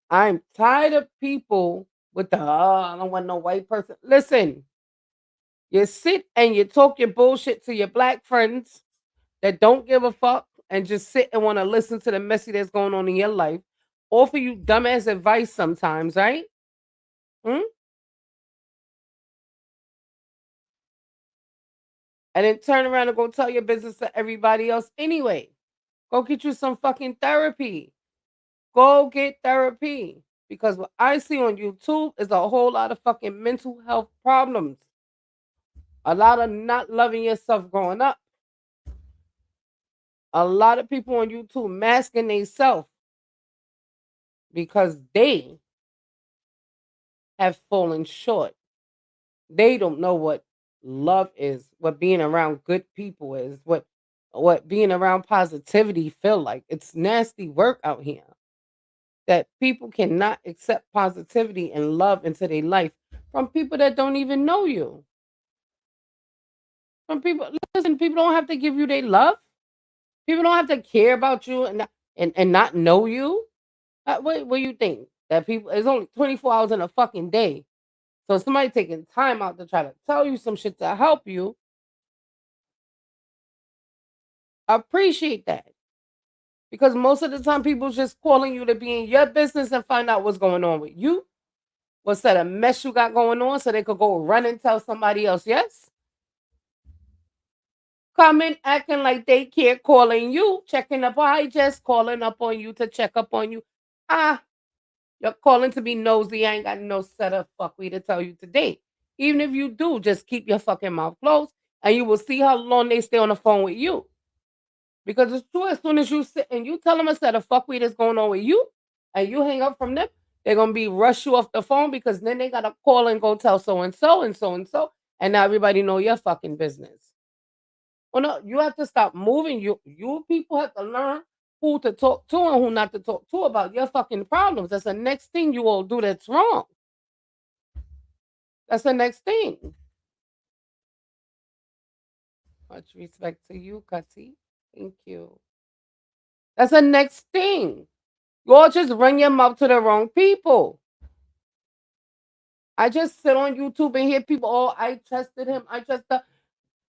I'm tired of people with the, I don't want no white person. Listen, you sit and you talk your bullshit to your black friends that don't give a fuck and just sit and want to listen to the messy that's going on in your life. Offer you dumbass advice sometimes, right? Hmm? And then turn around and go tell your business to everybody else anyway. Go get you some fucking therapy. Go get therapy. Because what I see on YouTube is a whole lot of fucking mental health problems. A lot of not loving yourself growing up. A lot of people on YouTube masking themselves because they have fallen short. They don't know what love is, what being around good people is, what being around positivity feel like. It's nasty work out here. That people cannot accept positivity and love into their life from people that don't even know you. From people, listen, people don't have to give you their love. People don't have to care about you and not know you. What do you think? That people, it's only 24 hours in a fucking day. So somebody taking time out to try to tell you some shit to help you, appreciate that. Because most of the time people's just calling you to be in your business and find out what's going on with you. What set of mess you got going on so they could go run and tell somebody else, yes? Coming acting like they care, calling you, checking up. I just calling up on you to check up on you. You're calling to be nosy. I ain't got no set of fuckery to tell you today. Even if you do, just keep your fucking mouth closed and you will see how long they stay on the phone with you. Because it's true, as soon as you sit and you tell them a set of fuckery that's going on with you and you hang up from them, they're going to be rush you off the phone because then they got to call and go tell so-and-so and so-and-so. And now everybody know your fucking business. Well, no, you have to stop moving. You people have to learn who to talk to and who not to talk to about your fucking problems. That's the next thing you all do that's wrong. That's the next thing. Much respect to you, Cutty. Thank you. That's the next thing. You all just run your mouth to the wrong people. I just sit on YouTube and hear people, oh, I trusted him.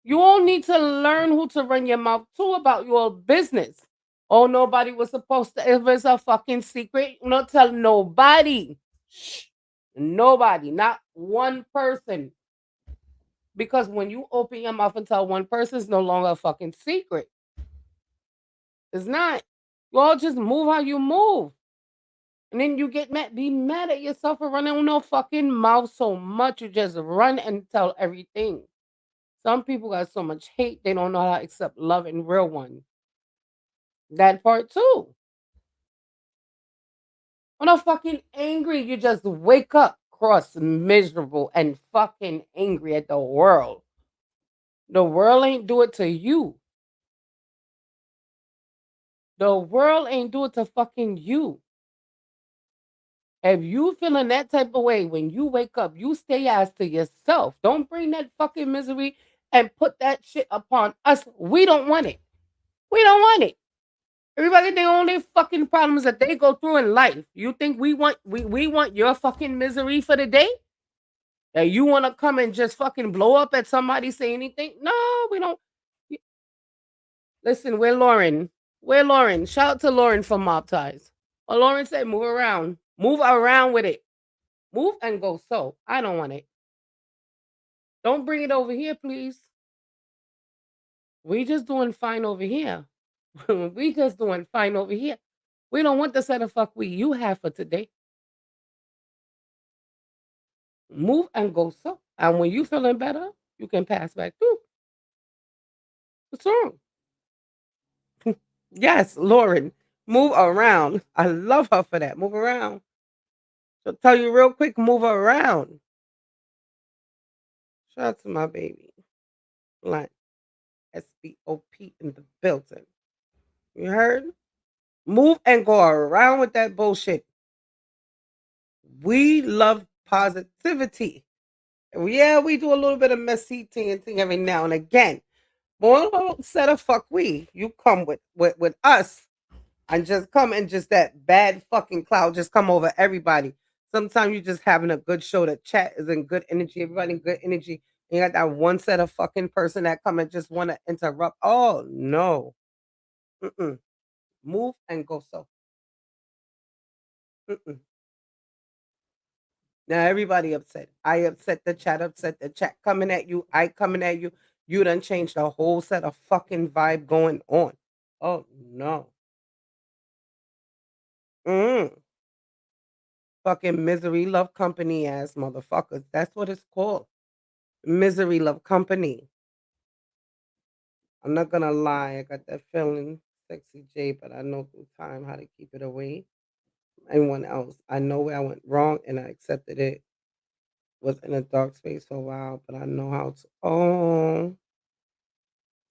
You all need to learn who to run your mouth to about your business. Oh, nobody was supposed to. If it's a fucking secret, not tell nobody. Shh. Nobody, not one person. Because when you open your mouth and tell one person, it's no longer a fucking secret. It's not. You all just move how you move. And then you get mad, be mad at yourself for running no fucking mouth so much. You just run and tell everything. Some people got so much hate, they don't know how to accept love and real one. That part too. When I'm fucking angry, you just wake up cross, miserable, and fucking angry at the world. The world ain't do it to you. The world ain't do it to fucking you. If you feeling that type of way when you wake up, you stay ass to yourself. Don't bring that fucking misery and put that shit upon us. We don't want it. We don't want it. Everybody, their only fucking problems that they go through in life. You think we want your fucking misery for the day? That you want to come and just fucking blow up at somebody, say anything? No, we don't. Listen, where Lauren? Where Lauren? Shout out to Lauren from Mob Ties. Well, Lauren said, move around. Move around with it. Move and go so. I don't want it. Don't bring it over here, please. We just doing fine over here. We just doing fine over here. We don't want the set of fuck we you have for today. Move and go so. And when you feeling better, you can pass back through. What's wrong? Yes, Lauren. Move around. I love her for that. Move around. She'll tell you real quick, move around. Shout out to my baby. Blunt. SBOP in the building. You heard? Move and go around with that bullshit. We love positivity. Yeah, we do a little bit of messy thing every now and again. But don't set a fuck we. You come with us and just come and just that bad fucking cloud just come over everybody. Sometimes you just having a good show. The chat is in good energy. Everybody in good energy. You got that one set of fucking person that come and just want to interrupt. Oh no. Mm-mm. Move and go so. Mm-mm. Now everybody upset. I upset the chat coming at you. I coming at you. You done changed the whole set of fucking vibe going on. Oh no. Fucking misery love company ass motherfuckers. That's what it's called. Misery love company. I'm not gonna lie. I got that feeling, Sexy J, but I know through time how to keep it away. Anyone else? I know where I went wrong and I accepted it. Was in a dark space for a while, but I know how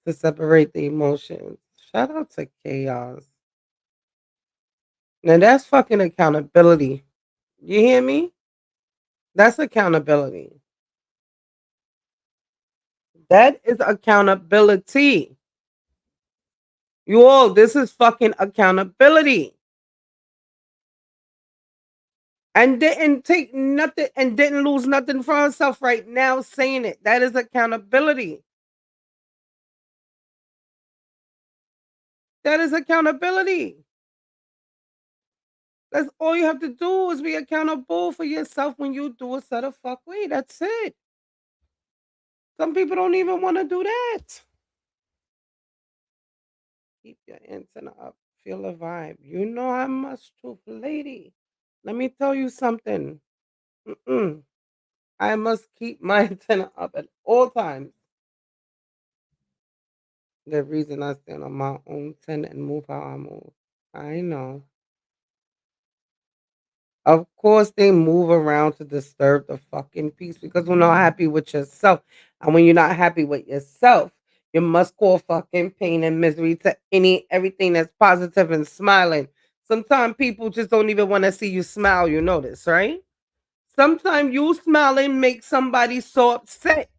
to separate the emotions. Shout out to Chaos. Now that's fucking accountability. You hear me? That's accountability. That is accountability. You all, this is fucking accountability. And didn't take nothing and didn't lose nothing for herself right now saying it. That is accountability. That is accountability. That's all you have to do is be accountable for yourself when you do a set of fuck way. That's it. Some people don't even want to do that. Keep your antenna up. Feel the vibe. You know I must truth, lady. Let me tell you something. I must keep my antenna up at all times. The reason I stand on my own 10 and move how I move. I know. Of course, they move around to disturb the fucking peace because you're not happy with yourself. And when you're not happy with yourself, you must call fucking pain and misery to everything that's positive and smiling. Sometimes people just don't even want to see you smile. You notice, right? Sometimes you smiling makes somebody so upset.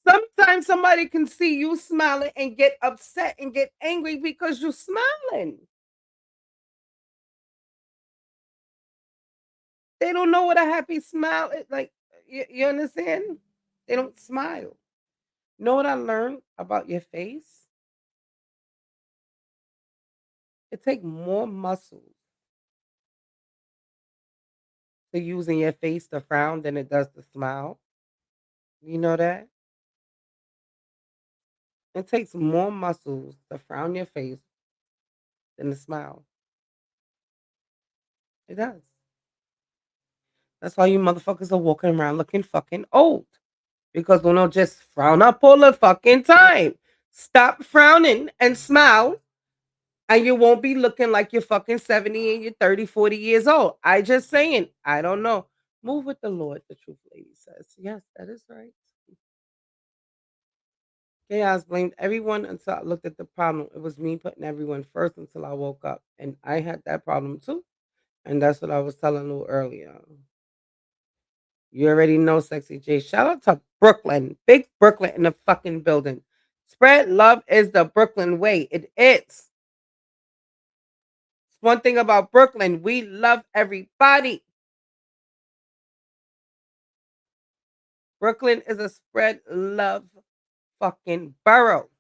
Sometimes somebody can see you smiling and get upset and get angry because you're smiling. They don't know what a happy smile is. Like, you understand? They don't smile. Know what I learned about your face? It takes more muscles to use in your face to frown than it does to smile. You know that? It takes more muscles to frown your face than to smile. It does. That's why you motherfuckers are walking around looking fucking old. Because we don't just frown up all the fucking time. Stop frowning and smile, and you won't be looking like you're fucking 70 and you're 30, 40 years old. I just saying, I don't know. Move with the Lord, the truth lady says. Yes, that is right. Chaos blamed everyone until I looked at the problem. It was me putting everyone first until I woke up. And I had that problem too. And that's what I was telling you earlier. You already know, Sexy J. Shout out to Brooklyn. Big Brooklyn in the fucking building. Spread love is the Brooklyn way. It is. One thing about Brooklyn, we love everybody. Brooklyn is a spread love fucking borough.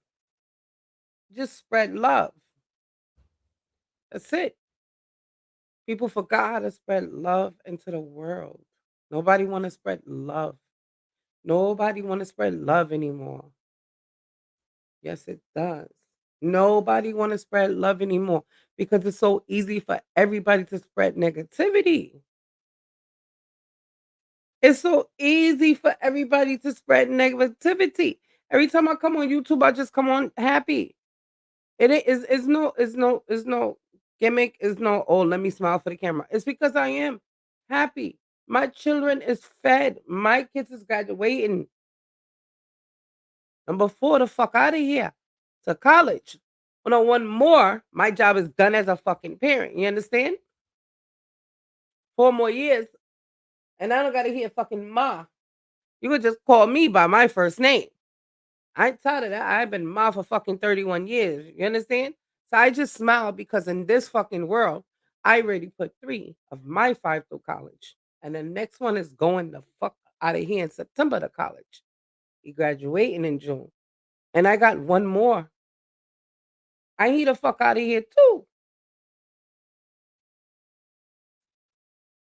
Just spread love. That's it. People forgot how to spread love into the world. Nobody want to spread love. Nobody want to spread love anymore. Yes, it does. Nobody want to spread love anymore because it's so easy for everybody to spread negativity. It's so easy for everybody to spread negativity. Every time I come on YouTube, I just come on happy. It's no gimmick, it's no, oh, let me smile for the camera. It's because I am happy. My children is fed. My kids is graduating. Number 4, the fuck out of here to college. When I want more, my job is done as a fucking parent. You understand? 4 more years, and I don't gotta hear fucking ma. You could just call me by my first name. I ain't tired of that. I've been ma for fucking 31 years. You understand? So I just smile because in this fucking world, I already put 3 of my 5 through college. And the next one is going the fuck out of here in September to college. He graduating in June. And I got 1 more. I need the fuck out of here too.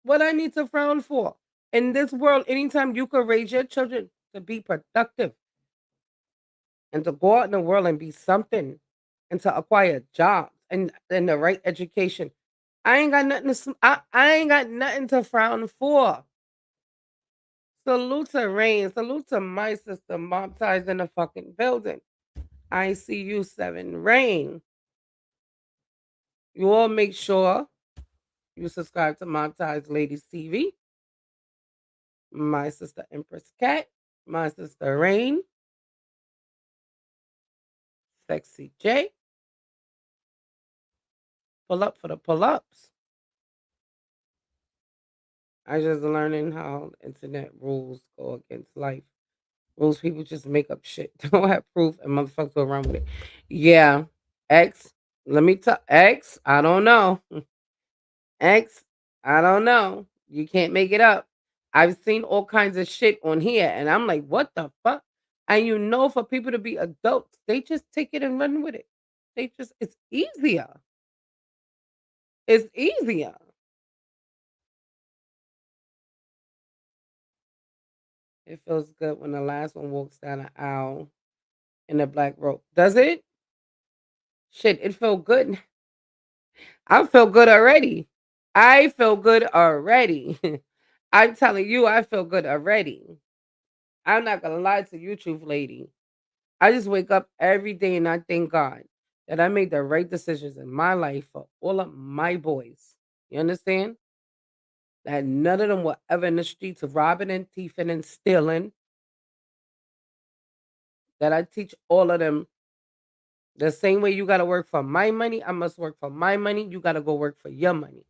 What I need to frown for? In this world, anytime you could raise your children to be productive and to go out in the world and be something and to acquire jobs and the right education, I ain't got nothing I ain't got nothing to frown for. Salute to Rain. Salute to my sister, Mob Ties in the fucking building. I see you 7 Rain. You all make sure you subscribe to Mob Ties Ladies TV. My sister Empress Cat. My sister Rain. Sexy J. Pull up for the pull-ups. I just learning how internet rules go against life. Rules people just make up shit. Don't have proof and motherfuckers go around with it. Yeah. X. Let me tell X. I don't know. X. I don't know. You can't make it up. I've seen all kinds of shit on here, and I'm like, what the fuck? And you know, for people to be adults, they just take it and run with it. It's easier. It's easier. It feels good when the last one walks down an aisle in a black robe. Does it? Shit, it felt good. I feel good already. I feel good already. I'm telling you, I feel good already. I'm not gonna lie to you, truth lady. I just wake up every day and I thank God that I made the right decisions in my life for all of my boys. You understand? That none of them were ever in the streets of robbing and thieving and stealing. That I teach all of them the same way you gotta work for my money, I must work for my money. You gotta go work for your money.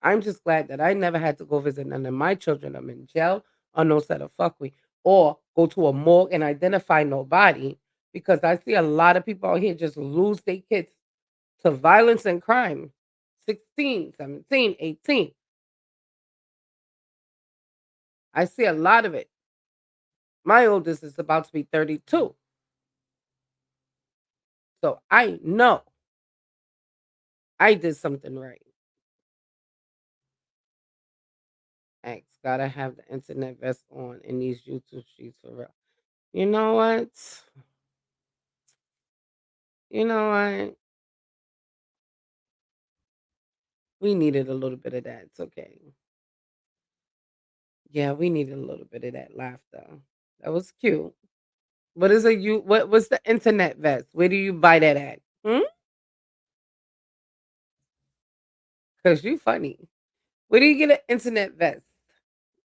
I'm just glad that I never had to go visit none of my children. I'm in jail or no set of fuckery or go to a morgue and identify nobody because I see a lot of people out here just lose their kids to violence and crime. 16, 17, 18. I see a lot of it. My oldest is about to be 32. So I know I did something right. X gotta have the internet vest on in these YouTube streets for real. You know what? You know what? We needed a little bit of that. It's okay. Yeah, we needed a little bit of that laughter. That was cute. What is a you? What's the internet vest? Where do you buy that at? Cause you funny. Where do you get an internet vest?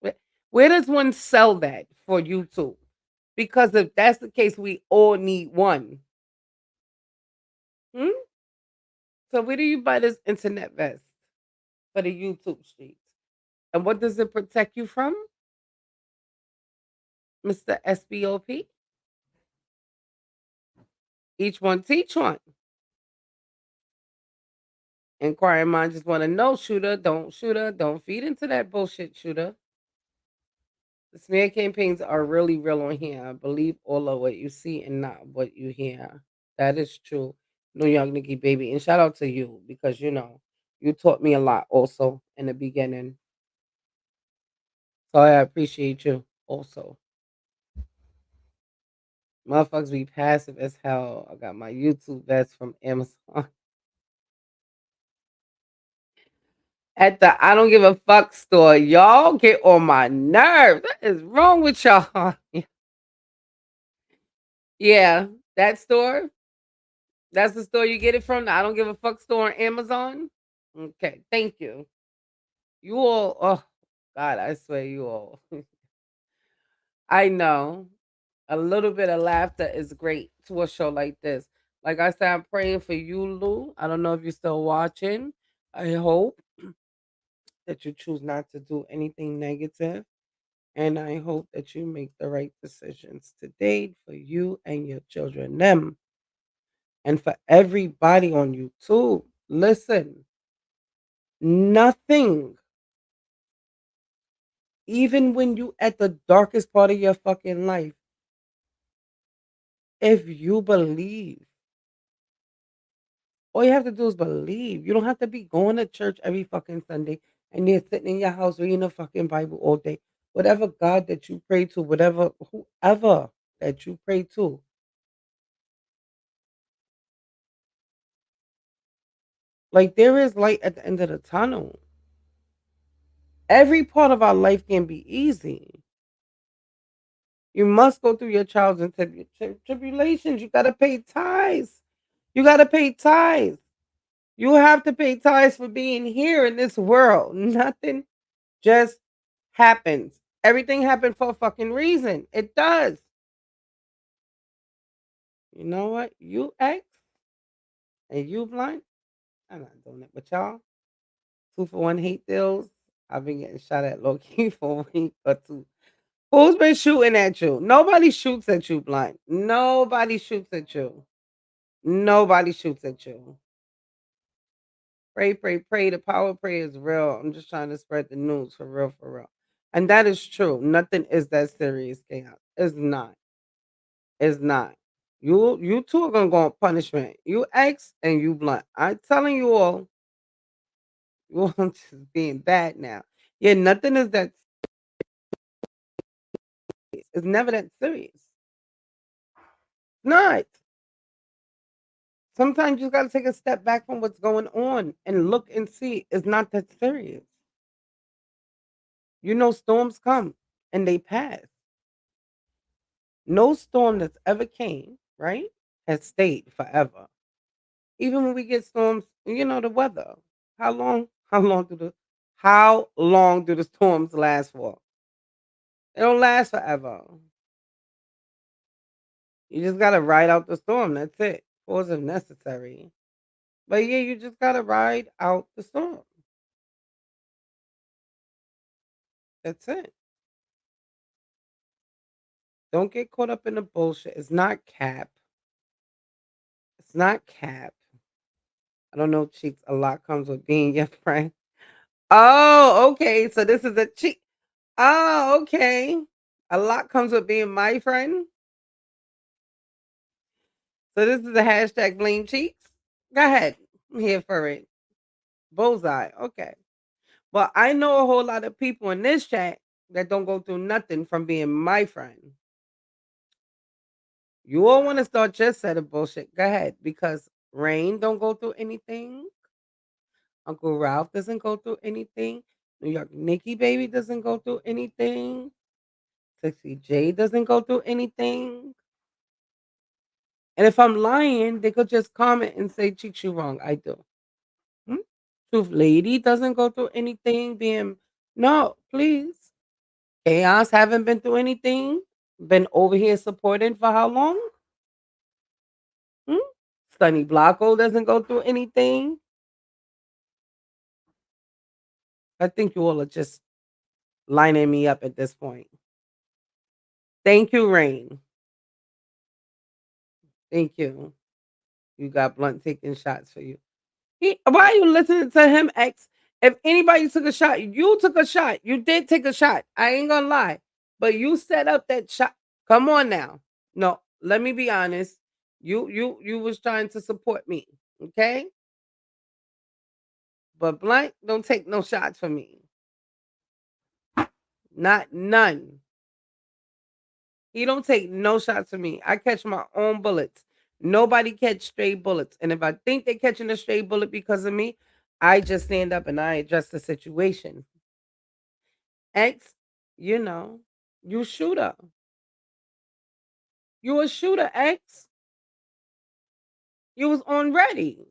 Where, where does one sell that for YouTube? Because if that's the case, we all need one. Hmm? So where do you buy this internet vest for the YouTube streets? And what does it protect you from, Mr. SBOP? Each one teach one. Inquiring minds just want to know, shooter, don't feed into that bullshit, shooter. The smear campaigns are really real on here. Believe all of what you see and not what you hear. That is true. New York Nikki baby. And shout out to you because you taught me a lot also in the beginning. So I appreciate you also. Motherfuckers be passive as hell. I got my YouTube vest from Amazon. At the I don't give a fuck store. Y'all get on my nerves. What is wrong with y'all? Yeah, that store. That's the store you get it from. The I don't give a fuck store on Amazon. Okay, thank you. You all, oh God, I swear you all. I know a little bit of laughter is great to a show like this. Like I said, I'm praying for you, Lou. I don't know if you're still watching. I hope that you choose not to do anything negative. And I hope that you make the right decisions today for you and your children, them, and for everybody on YouTube. Listen, nothing, even when you at the darkest part of your fucking life, if you believe, all you have to do is believe. You don't have to be going to church every fucking Sunday and you're sitting in your house reading the fucking Bible all day. Whatever God that you pray to, whatever, whoever that you pray to, like there is light at the end of the tunnel. Every part of our life can be easy. You must go through your trials and tribulations. You got to pay tithes. You got to pay tithes. You have to pay tithes for being here in this world. Nothing just happens. Everything happened for a fucking reason. It does. You know what? You X and you blind. I'm not doing it. But y'all, 2-for-1 hate deals. I've been getting shot at low key for a week or two. Who's been shooting at you? Nobody shoots at you, blind. Nobody shoots at you. Nobody shoots at you. Pray, pray, pray. The power of prayer is real. I'm just trying to spread the news for real, for real. And that is true. Nothing is that serious, chaos. It's not. It's not. You two are gonna go on punishment. You X and you blunt. I'm telling you all, you all just being bad now. Yeah, nothing is that serious. It's never that serious. Not. Sometimes you gotta take a step back from what's going on and look and see it's not that serious. Storms come and they pass. No storm that's ever came, right, has stayed forever. Even when we get storms, the weather. How long? How long do the storms last for? They don't last forever. You just gotta ride out the storm. That's it. Pause if necessary. But yeah, you just gotta ride out the storm. That's it. Don't get caught up in the bullshit. It's not cap. It's not cap. I don't know, cheeks. A lot comes with being your friend. Oh, okay. So this is a cheat. Oh, okay. A lot comes with being my friend. So this is the hashtag blame cheeks. Go ahead. I'm here for it. Bullseye. Okay. Well, I know a whole lot of people in this chat that don't go through nothing from being my friend. You all want to start your set of bullshit. Go ahead. Because Rain don't go through anything. Uncle Ralph doesn't go through anything. New York Nikki baby doesn't go through anything. Sexy J doesn't go through anything. And if I'm lying, they could just comment and say, Cheeks, you wrong. I do. Truth Lady doesn't go through anything. No, please. Chaos haven't been through anything. Been over here supporting for how long? Sunny Blocko doesn't go through anything. I think you all are just lining me up at this point. Thank you, Rain. Thank you. You got Blunt taking shots for you. Why are you listening to him, X? If anybody took a shot, you took a shot. You did take a shot. I ain't gonna lie. But you set up that shot. Come on now. No, let me be honest. You was trying to support me, okay? But Blank don't take no shots from me. Not none. He don't take no shots from me. I catch my own bullets. Nobody catch stray bullets. And if I think they're catching a stray bullet because of me, I just stand up and I address the situation. X, you know, you shooter. You a shooter, X. You was on ready.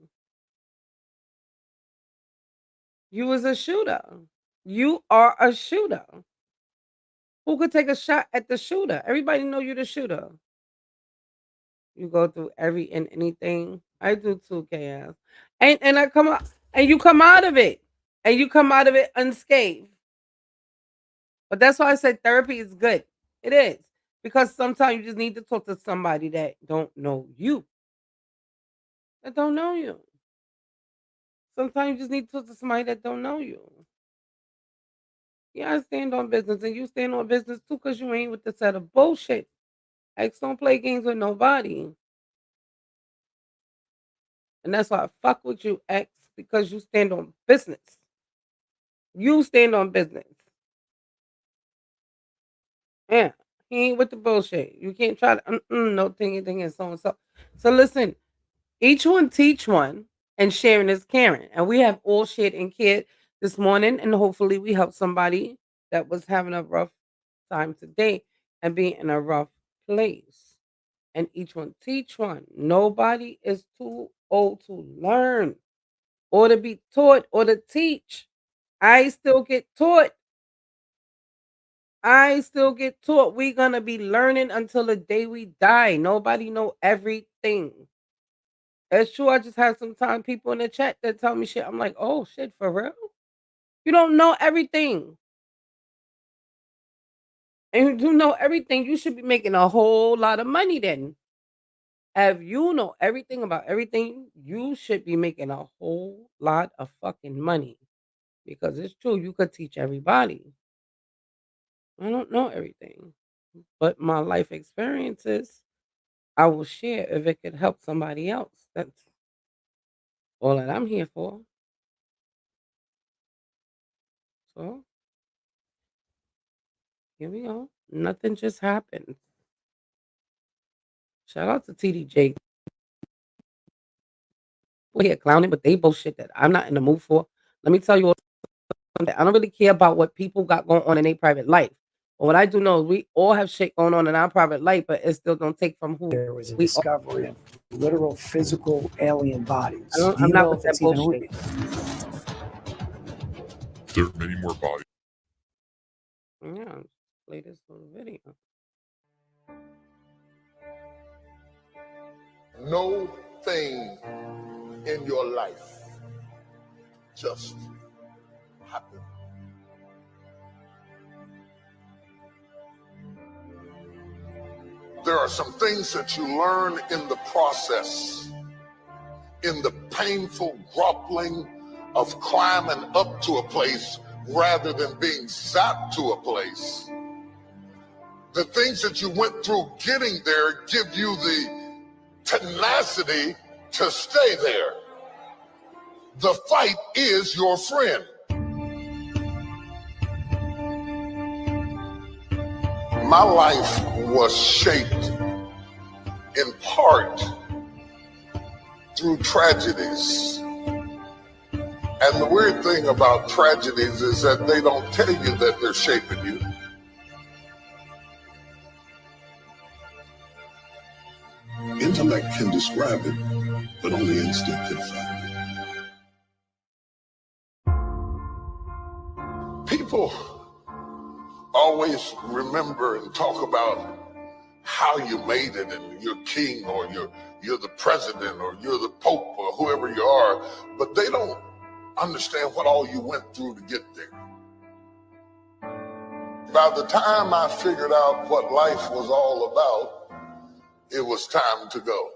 You was a shooter. You are a shooter. Who could take a shot at the shooter? Everybody know you the shooter. You go through every and anything. I do too, KS. And I come out and you come out of it. And you come out of it unscathed. But that's why I said therapy is good. It is. Because sometimes you just need to talk to somebody that don't know you. That don't know you. Sometimes you just need to talk to somebody that don't know you. Yeah, I stand on business, and you stand on business too, because you ain't with the set of bullshit. X don't play games with nobody. And that's why I fuck with you, X, because you stand on business. You stand on business. Yeah, he ain't with the bullshit. You can't try to no thing and so and so. So listen, each one teach one, and sharing is caring. And we have all shared and cared this morning, and hopefully we help somebody that was having a rough time today and being in a rough place. And each one teach one. Nobody is too old to learn or to be taught or to teach. I still get taught. I still get taught. We're gonna be learning until the day we die. Nobody know everything. It's true. I just had some time people in the chat that tell me shit. I'm like, oh shit, for real? You don't know everything. And you know everything, you should be making a whole lot of money then. If you know everything about everything, you should be making a whole lot of fucking money. Because it's true, you could teach everybody. I don't know everything. But my life experiences, I will share if it could help somebody else. That's all that I'm here for. So, here we go. Nothing just happened. Shout out to TDJ. We're here clowning, but they bullshit that I'm not in the mood for. Let me tell you all something. I don't really care about what people got going on in their private life. But what I do know is we all have shit going on in our private life, but it still don't take from who There was a we are. discovery of literal physical alien bodies. I'm not with that bullshit. There are many more bodies. Yeah, I'll play this little video. No thing in your life just happen. There are some things that you learn in the process, in the painful grappling of climbing up to a place rather than being zapped to a place. The things that you went through getting there give you the tenacity to stay there. The fight is your friend. My life was shaped in part through tragedies. And the weird thing about tragedies is that they don't tell you that they're shaping you. Intellect can describe it, but only instinct can find it. People always remember and talk about how you made it and you're king or you're the president or you're the pope or whoever you are, but they don't understand what all you went through to get there. By the time I figured out what life was all about, it was time to go.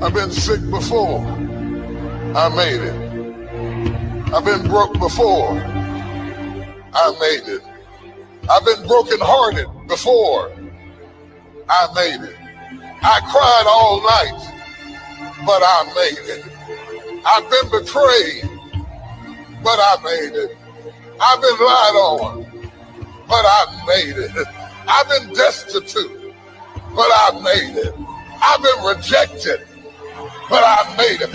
I've been sick before. I made it. I've been broke before. I made it. I've been brokenhearted before. I made it. I cried all night, but I made it. I've been betrayed, but I made it. I've been lied on, but I made it. I've been destitute, but I made it. I've been rejected, but I made it.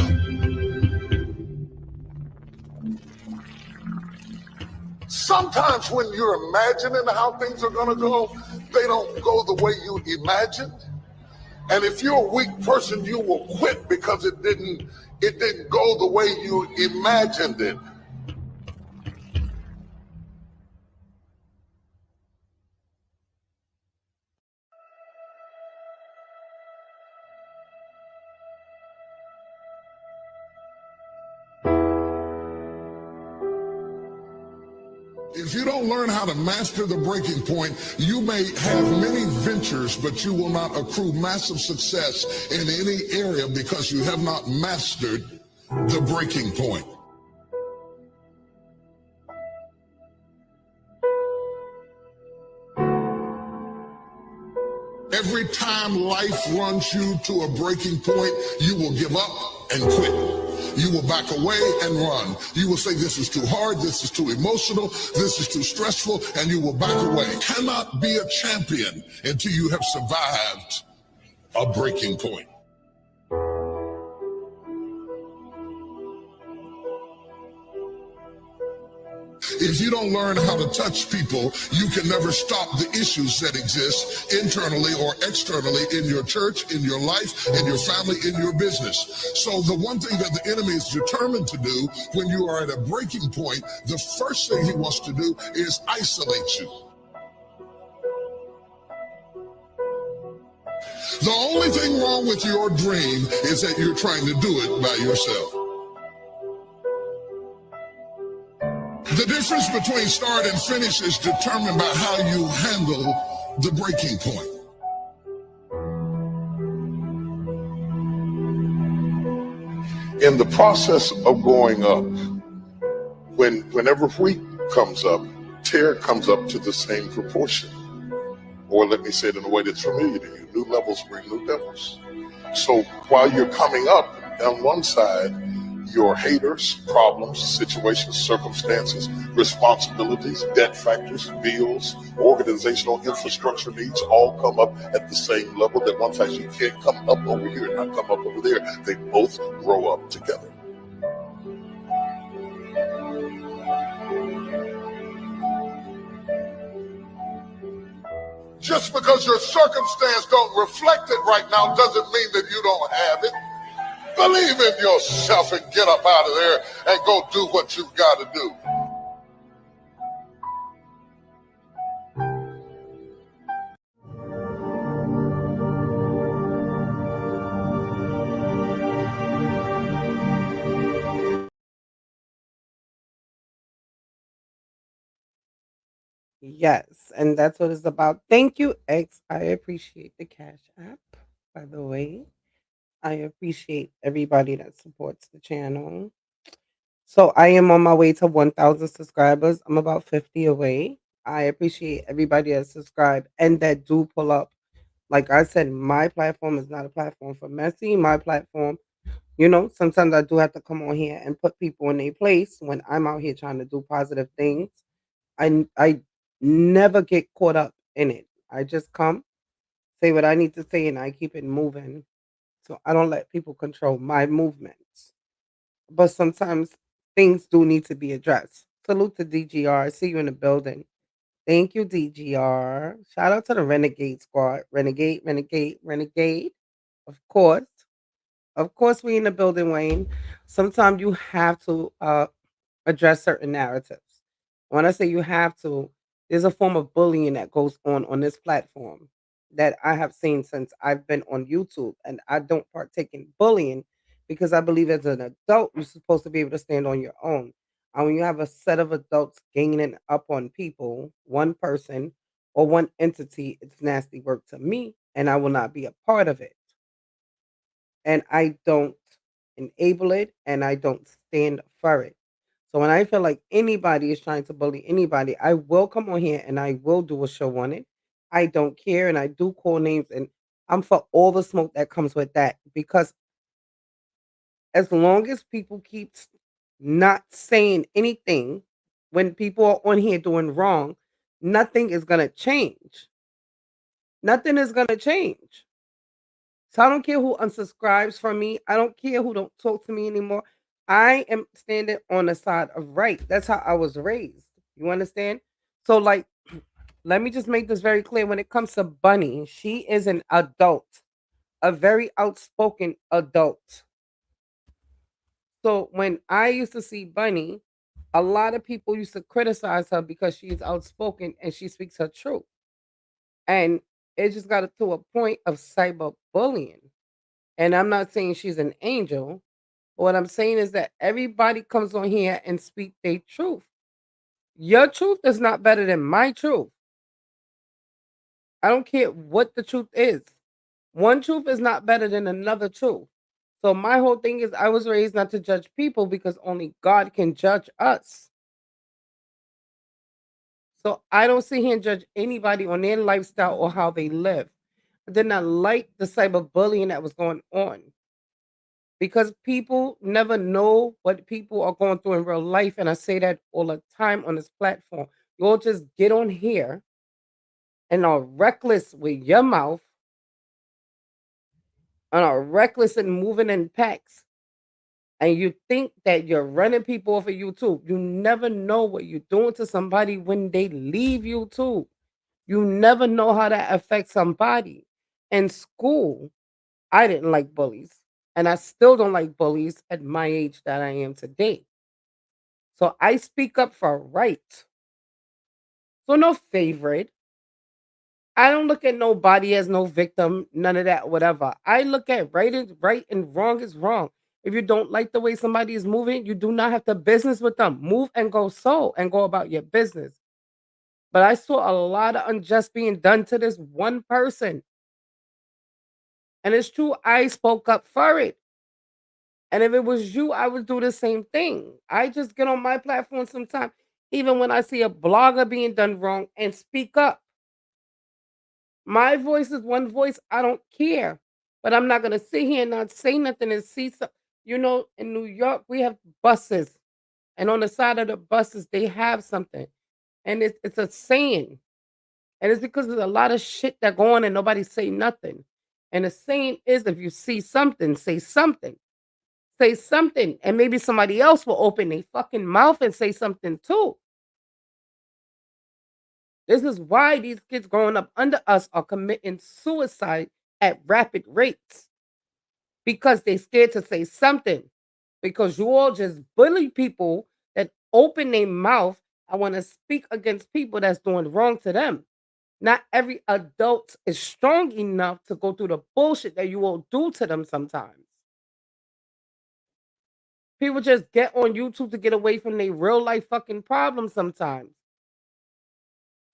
Sometimes when you're imagining how things are going to go, they don't go the way you imagined. And if you're a weak person, you will quit because it didn't go the way you imagined it. If you don't learn how to master the breaking point, you may have many ventures, but you will not accrue massive success in any area because you have not mastered the breaking point. Every time life runs you to a breaking point, you will give up and quit. You will back away and run. You will say, this is too hard, this is too emotional, this is too stressful, and you will back away. You cannot be a champion until you have survived a breaking point. If you don't learn how to touch people, you can never stop the issues that exist internally or externally in your church, in your life, in your family, in your business. So the one thing that the enemy is determined to do when you are at a breaking point, the first thing he wants to do is isolate you. The only thing wrong with your dream is that you're trying to do it by yourself. The difference between start and finish is determined by how you handle the breaking point. In the process of going up, whenever wheat comes up, tear comes up to the same proportion. Or let me say it in a way that's familiar to you, new levels bring new devils. So while you're coming up, on one side, your haters, problems, situations, circumstances, responsibilities, debt factors, bills, organizational infrastructure needs all come up at the same level. That one fact, you can't come up over here and not come up over there. They both grow up together. Just because your circumstance don't reflect it right now doesn't mean that you don't have it. Believe in yourself and get up out of there and go do what you've got to do. Yes, and that's what it's about. Thank you, X. I appreciate the Cash App, by the way. I appreciate everybody that supports the channel. So I am on my way to 1,000 subscribers. I'm about 50 away. I appreciate everybody that subscribe and that do pull up. Like I said, my platform is not a platform for messy. My platform, sometimes I do have to come on here and put people in their place when I'm out here trying to do positive things. I never get caught up in it. I just come, say what I need to say, and I keep it moving. So I don't let people control my movements. But sometimes things do need to be addressed. Salute to DGR. See you in the building. Thank you, DGR. Shout out to the Renegade Squad. Renegade, Renegade, Renegade. Of course. Of course, we in the building, Wayne. Sometimes you have to address certain narratives. When I say you have to, there's a form of bullying that goes on this platform that I have seen since I've been on YouTube, and I don't partake in bullying because I believe as an adult you're supposed to be able to stand on your own. And when you have a set of adults ganging up on people, one person or one entity, it's nasty work to me, and I will not be a part of it. And I don't enable it, and I don't stand for it. So when I feel like anybody is trying to bully anybody, I will come on here and I will do a show on it. I don't care, and I do call names, and I'm for all the smoke that comes with that, because as long as people keep not saying anything when people are on here doing wrong, nothing is gonna change. Nothing is gonna change. So I don't care who unsubscribes from me. I don't care who don't talk to me anymore. I am standing on the side of right. That's how I was raised. You understand? So like, let me just make this very clear. When it comes to Bunny, she is an adult, a very outspoken adult. So when I used to see Bunny, a lot of people used to criticize her because she's outspoken and she speaks her truth. And it just got to a point of cyberbullying. And I'm not saying she's an angel. What I'm saying is that everybody comes on here and speak their truth. Your truth is not better than my truth. I don't care what the truth is. One truth is not better than another truth. So my whole thing is I was raised not to judge people because only God can judge us. So I don't sit here and judge anybody on their lifestyle or how they live. I did not like the cyberbullying that was going on, because people never know what people are going through in real life. And I say that all the time on this platform. You'll just get on here and are reckless with your mouth and are reckless and moving in packs. And you think that you're running people off of YouTube. You never know what you're doing to somebody when they leave YouTube. You never know how that affects somebody. In school, I didn't like bullies. And I still don't like bullies at my age that I am today. So I speak up for right. So no favorite. I don't look at nobody as no victim, none of that, whatever. I look at right and wrong is wrong. If you don't like the way somebody is moving, you do not have to business with them. Move and go about your business. But I saw a lot of unjust being done to this one person. And it's true, I spoke up for it. And if it was you, I would do the same thing. I just get on my platform sometimes, even when I see a blogger being done wrong, and speak up. My voice is one voice. I don't care. But I'm not going to sit here and not say nothing and see some. You know, in New York, we have buses. And on the side of the buses, they have something. And it's a saying. And it's because there's a lot of shit that go on and nobody say nothing. And the saying is, if you see something, say something. Say something. And maybe somebody else will open their fucking mouth and say something too. This is why these kids growing up under us are committing suicide at rapid rates, because they're scared to say something. Because you all just bully people that open their mouth and want to speak against people that's doing wrong to them. Not every adult is strong enough to go through the bullshit that you all do to them sometimes. People just get on YouTube to get away from their real life fucking problems sometimes.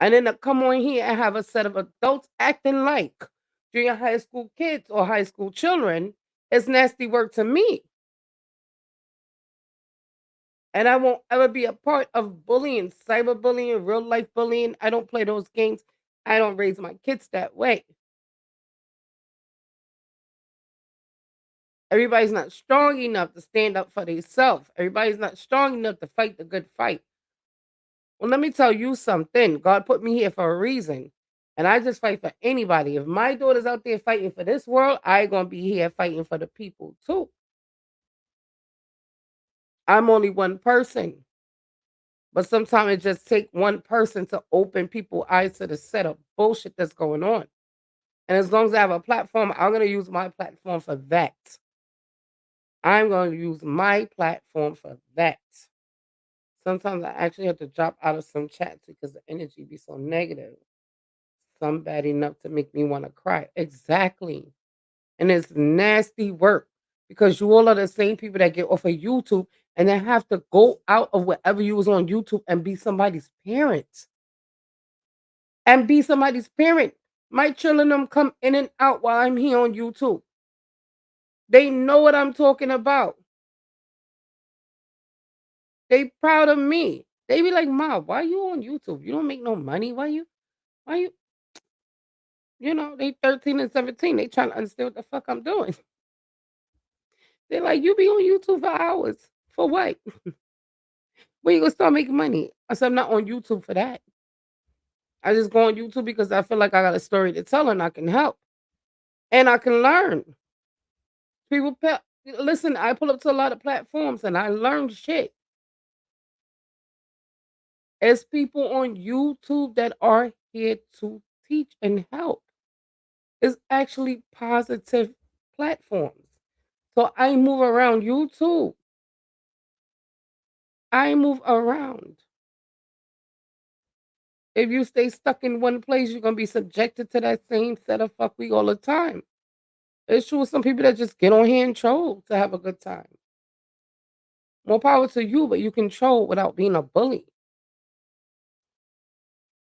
And then to come on here and have a set of adults acting like junior high school kids or high school children is nasty work to me. And I won't ever be a part of bullying, cyberbullying, real life bullying. I don't play those games. I don't raise my kids that way. Everybody's not strong enough to stand up for themselves. Everybody's not strong enough to fight the good fight. Well, let me tell you something. God put me here for a reason. And I just fight for anybody. If my daughter's out there fighting for this world, I gonna be here fighting for the people too. I'm only one person. But sometimes it just takes one person to open people's eyes to the set of bullshit that's going on. And as long as I have a platform, I'm gonna use my platform for that. I'm gonna use my platform for that. Sometimes I actually have to drop out of some chats because the energy be so negative. Some bad enough to make me want to cry. Exactly. And it's nasty work, because you all are the same people that get off of YouTube and then have to go out of wherever you was on YouTube and be somebody's parent. And be somebody's parent. My children them come in and out while I'm here on YouTube. They know what I'm talking about. They proud of me. They be like, "Ma, why you on YouTube? You don't make no money. Why you they 13 and 17. They trying to understand what the fuck I'm doing." They're like, "You be on YouTube for hours. For what? When you gonna start making money?" I said, "I'm not on YouTube for that. I just go on YouTube because I feel like I got a story to tell and I can help and I can learn." People listen, I pull up to a lot of platforms and I learn shit. It's people on YouTube that are here to teach and help. It's actually positive platforms. So I move around YouTube. I move around. If you stay stuck in one place, you're gonna be subjected to that same set of fuckery all the time. It's true with some people that just get on here and troll to have a good time. More power to you, but you can troll without being a bully.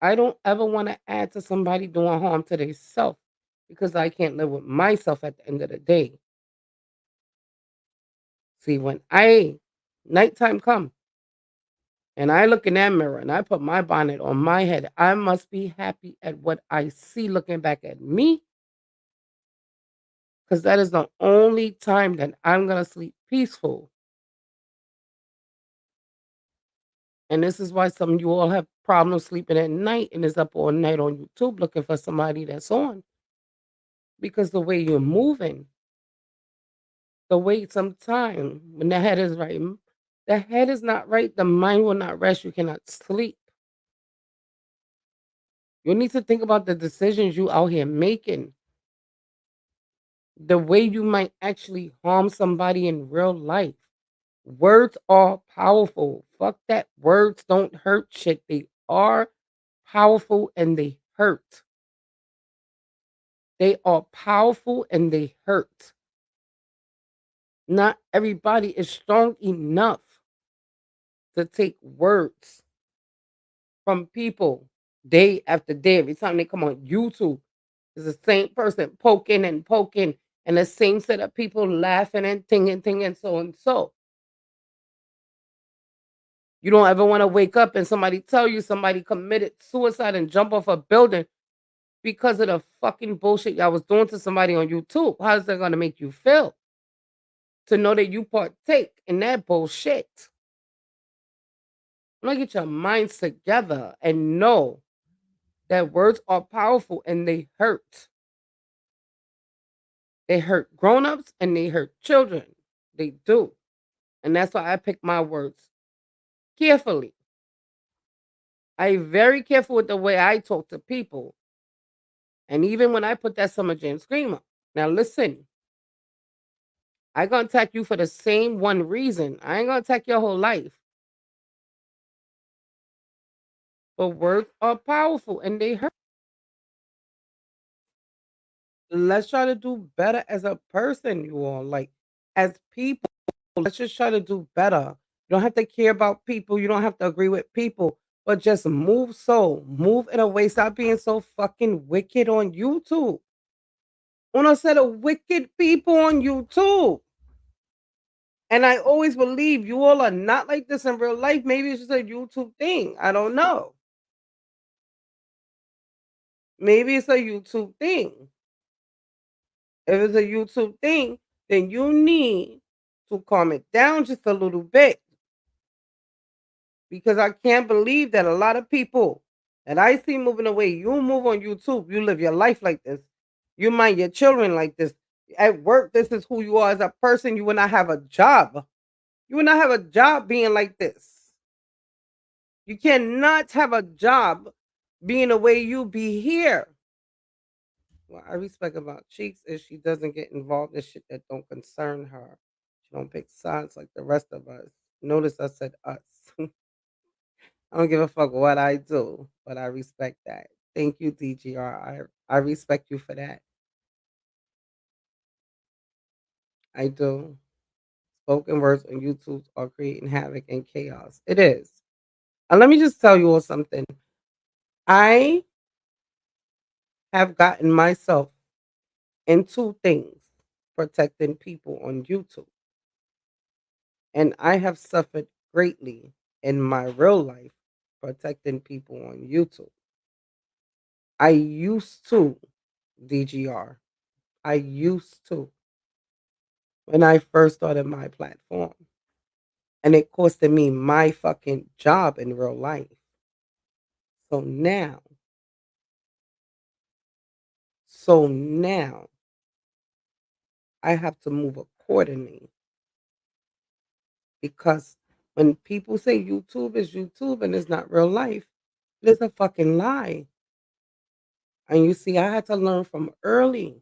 I don't ever want to add to somebody doing harm to themselves because I can't live with myself at the end of the day. See, when nighttime come and I look in that mirror and I put my bonnet on my head, I must be happy at what I see looking back at me because that is the only time that I'm going to sleep peaceful. And this is why some of you all have problems sleeping at night and is up all night on YouTube looking for somebody that's on. Because the way you're moving, the way sometime when the head is right, the head is not right, the mind will not rest, you cannot sleep. You need to think about the decisions you out here making. The way you might actually harm somebody in real life. Words are powerful. Fuck that. Words don't hurt shit. They are powerful and they hurt. They are powerful and they hurt. Not everybody is strong enough to take words from people day after day. Every time they come on YouTube, it's the same person poking and poking, and the same set of people laughing and thinking, so and so. You don't ever want to wake up and somebody tell you somebody committed suicide and jump off a building because of the fucking bullshit y'all was doing to somebody on YouTube. How's that gonna make you feel? To know that you partake in that bullshit. I'm gonna get your minds together and know that words are powerful and they hurt. They hurt grown-ups and they hurt children. They do. And that's why I pick my words carefully. I'm very careful with the way I talk to people. And even when I put that Summer Jam Screamer. Now listen, I gonna attack you for the same one reason. I ain't gonna attack your whole life. But words are powerful and they hurt. Let's try to do better as a person, you all. Like, as people, let's just try to do better. You don't have to care about people. You don't have to agree with people. But just move Move in a way. Stop being so fucking wicked on YouTube. Uno set of wicked people on YouTube. And I always believe you all are not like this in real life. Maybe it's just a YouTube thing. I don't know. Maybe it's a YouTube thing. If it's a YouTube thing, then you need to calm it down just a little bit. Because I can't believe that a lot of people that I see moving away, you move on YouTube, you live your life like this. You mind your children like this. At work, this is who you are as a person. You will not have a job. You will not have a job being like this. You cannot have a job being the way you be here. What I respect about Cheeks is she doesn't get involved in shit that don't concern her. She don't pick sides like the rest of us. Notice I said us. I don't give a fuck what I do, but I respect that. Thank you, DGR. I respect you for that. I do. Spoken words on YouTube are creating havoc and chaos. It is. And let me just tell you all something. I have gotten myself into things protecting people on YouTube. And I have suffered greatly in my real life protecting people on YouTube. I used to DGR. I used to when I first started my platform. And it costed me my fucking job in real life. So now, I have to move accordingly because when people say YouTube is YouTube and it's not real life, it's a fucking lie. And you see, I had to learn from early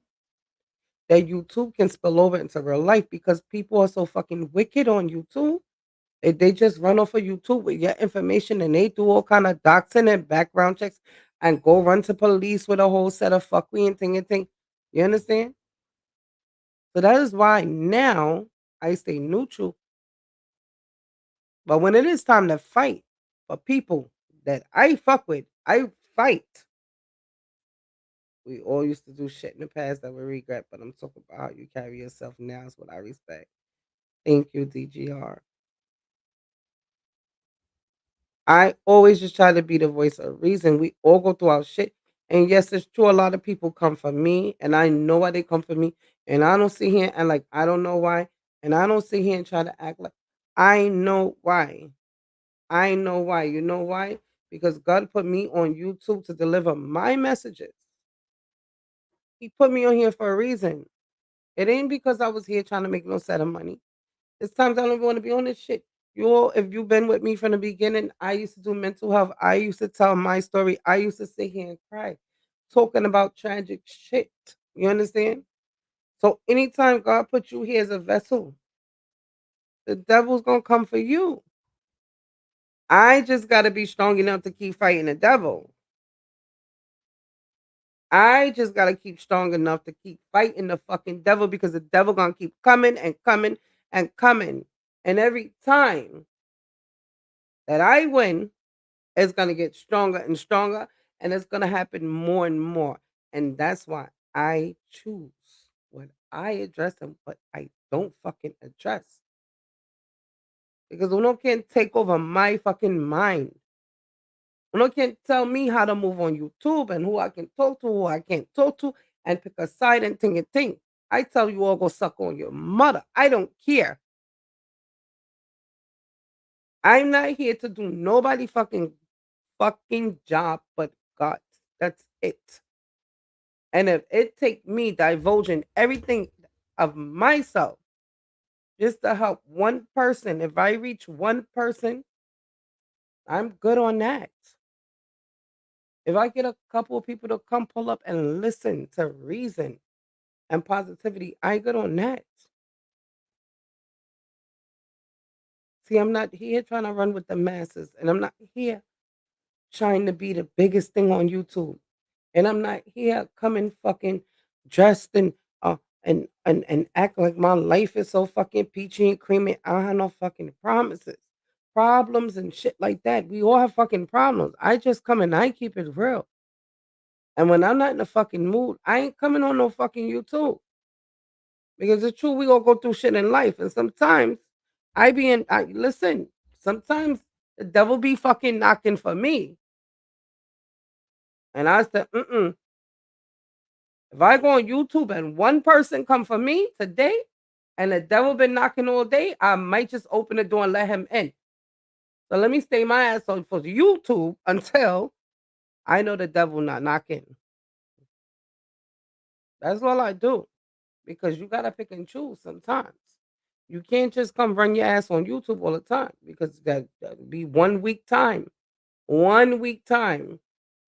that YouTube can spill over into real life because people are so fucking wicked on YouTube. They just run off of YouTube with your information and they do all kind of doxing and background checks and go run to police with a whole set of fuckery and thing and thing. You understand? So that is why now I stay neutral. But when it is time to fight for people that I fuck with, I fight. We all used to do shit in the past that we regret, but I'm talking about how you carry yourself now is what I respect. Thank you, DGR. I always just try to be the voice of reason. We all go through our shit. And yes, it's true. A lot of people come for me, and I know why they come for me. And I don't sit here and like I don't know why. And I don't sit here and try to act like I know why. I know why. You know why? Because God put me on YouTube to deliver my messages. He put me on here for a reason. It ain't because I was here trying to make no set of money. It's times I don't even want to be on this shit. You all, if you've been with me from the beginning, I used to do mental health. I used to tell my story. I used to sit here and cry, talking about tragic shit. You understand? So anytime God put you here as a vessel, the devil's gonna come for you. I just gotta be strong enough to keep fighting the devil. I just gotta keep strong enough to keep fighting the fucking devil because the devil gonna keep coming and coming and coming. And every time that I win, it's gonna get stronger and stronger, and it's gonna happen more and more. And that's why I choose what I address and what I don't fucking address. Because uno can't take over my fucking mind. Uno can't tell me how to move on YouTube and who I can talk to, who I can't talk to, and pick a side and ting and ting. I tell you all go suck on your mother. I don't care. I'm not here to do nobody fucking job but God. That's it. And if it take me divulging everything of myself just to help one person, if I reach one person, I'm good on that. If I get a couple of people to come pull up and listen to reason and positivity, I good on that. See, I'm not here trying to run with the masses, and I'm not here trying to be the biggest thing on YouTube. And I'm not here coming fucking dressed and act like my life is so fucking peachy and creamy. I don't have no fucking problems and shit like that. We all have fucking problems. I just come and I keep it real. And when I'm not in the fucking mood, I ain't coming on no fucking YouTube. Because it's true, we all go through shit in life. And sometimes listen, sometimes the devil be fucking knocking for me. And I said, if I go on YouTube and one person come for me today and the devil been knocking all day, I might just open the door and let him in. So let me stay my ass on for YouTube until I know the devil not knocking. That's all I do. Because you gotta pick and choose sometimes. You can't just come run your ass on YouTube all the time because that'd be 1 week time. 1 week time.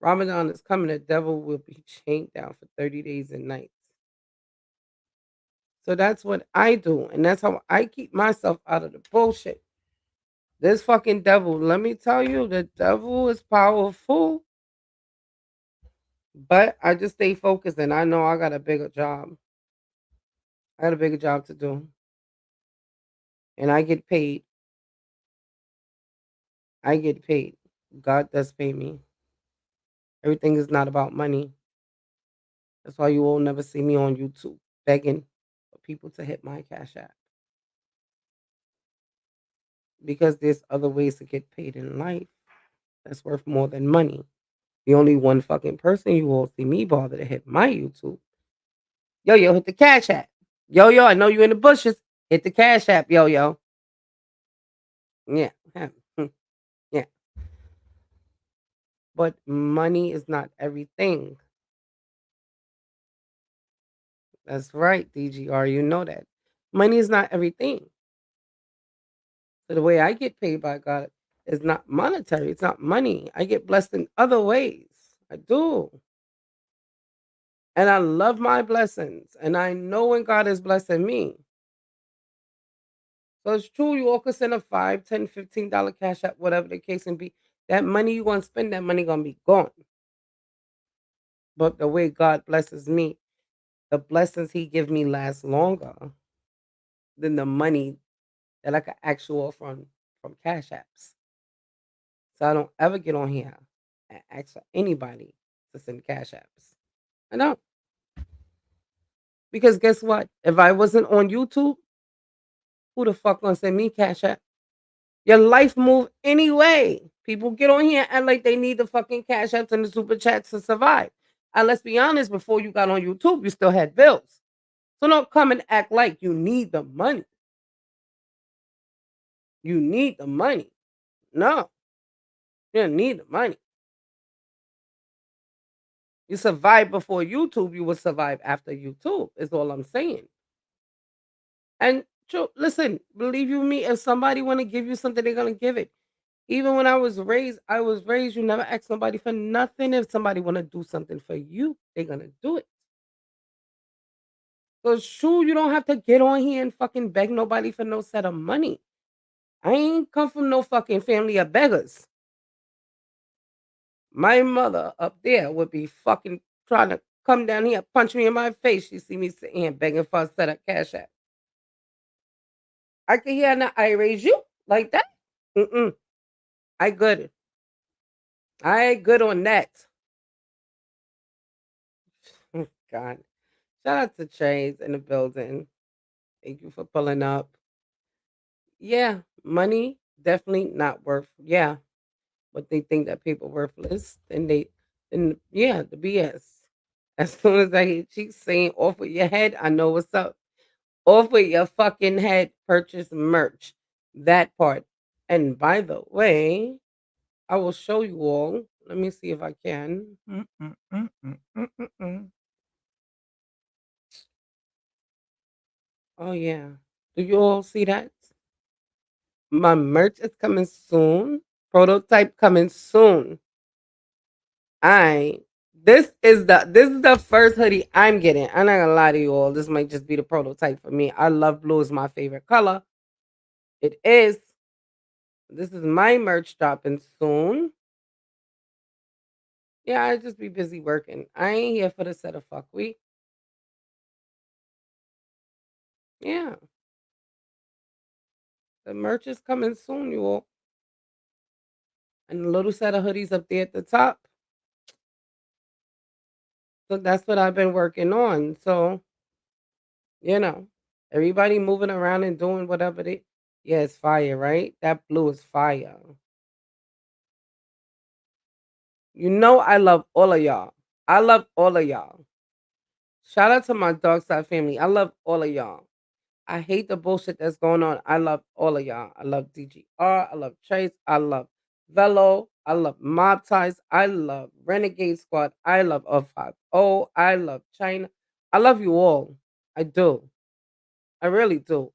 Ramadan is coming, the devil will be chained down for 30 days and nights. So that's what I do. And that's how I keep myself out of the bullshit. This fucking devil, let me tell you, the devil is powerful. But I just stay focused and I know I got a bigger job. I got a bigger job to do. And I get paid. I get paid. God does pay me. Everything is not about money. That's why you will never see me on YouTube begging for people to hit my Cash App. because there's other ways to get paid in life that's worth more than money. The only one fucking person you will see me bother to hit my YouTube. Yo, hit the Cash App. Yo, I know you in the bushes. Hit the Cash App, yo. Yeah. Yeah. But money is not everything. That's right, DGR. You know that. Money is not everything. So the way I get paid by God is not monetary. It's not money. I get blessed in other ways. I do. And I love my blessings. And I know when God is blessing me. So it's true, you all could send a $5, $10, $15 Cash App, whatever the case may be. That money you gonna spend, that money gonna be gone. But the way God blesses me, the blessings He give me last longer than the money that I could ask you all from Cash Apps. So I don't ever get on here and ask for anybody to send Cash Apps. I don't. Because guess what? If I wasn't on YouTube, who the fuck gonna send me Cash App? Your life move anyway. People get on here and like they need the fucking Cash Apps and the Super Chats to survive. And let's be honest, before you got on YouTube, you still had bills. So don't come and act like you need the money. You need the money. No. You don't need the money. You survived before YouTube, you will survive after YouTube, is all I'm saying. And listen, believe you me, if somebody want to give you something, they're gonna give it. Even when I was raised, you never ask somebody for nothing. If somebody want to do something for you, they're gonna do it. So it's true, you don't have to get on here and fucking beg nobody for no set of money. I ain't come from no fucking family of beggars. My mother up there would be fucking trying to come down here, punch me in my face. She see me sitting here begging for a set of Cash App. I can hear now. I raise you like that. I good. I good on that. God. Shout out to Trades in the building. Thank you for pulling up. Yeah, money definitely not worth. Yeah, but they think that people worthless, and yeah, the BS. As soon as I hear Cheeks saying off with your head, I know what's up. Off with your fucking head, purchase merch. That part. And by the way, I will show you all. Let me see if I can. Oh yeah. Do you all see that? My merch is coming soon. Prototype coming soon. I this is the first hoodie I'm getting. I'm not gonna lie to you all. This might just be the prototype for me. I love blue, is my favorite color. It is. This is my merch dropping soon. Yeah, I just be busy working. I ain't here for the set of fuck week. Yeah. The merch is coming soon, you all. And a little set of hoodies up there at the top. So that's what I've been working on. So, everybody moving around and doing whatever they. Yeah, it's fire, right? That blue is fire. I love all of y'all. I love all of y'all. Shout out to my dog side family. I love all of y'all. I hate the bullshit that's going on. I love all of y'all. I love DGR. I love Chase. I love Velo. I love Mob Ties. I love Renegade Squad. I love 050. I love China. I love you all. I do. I really do.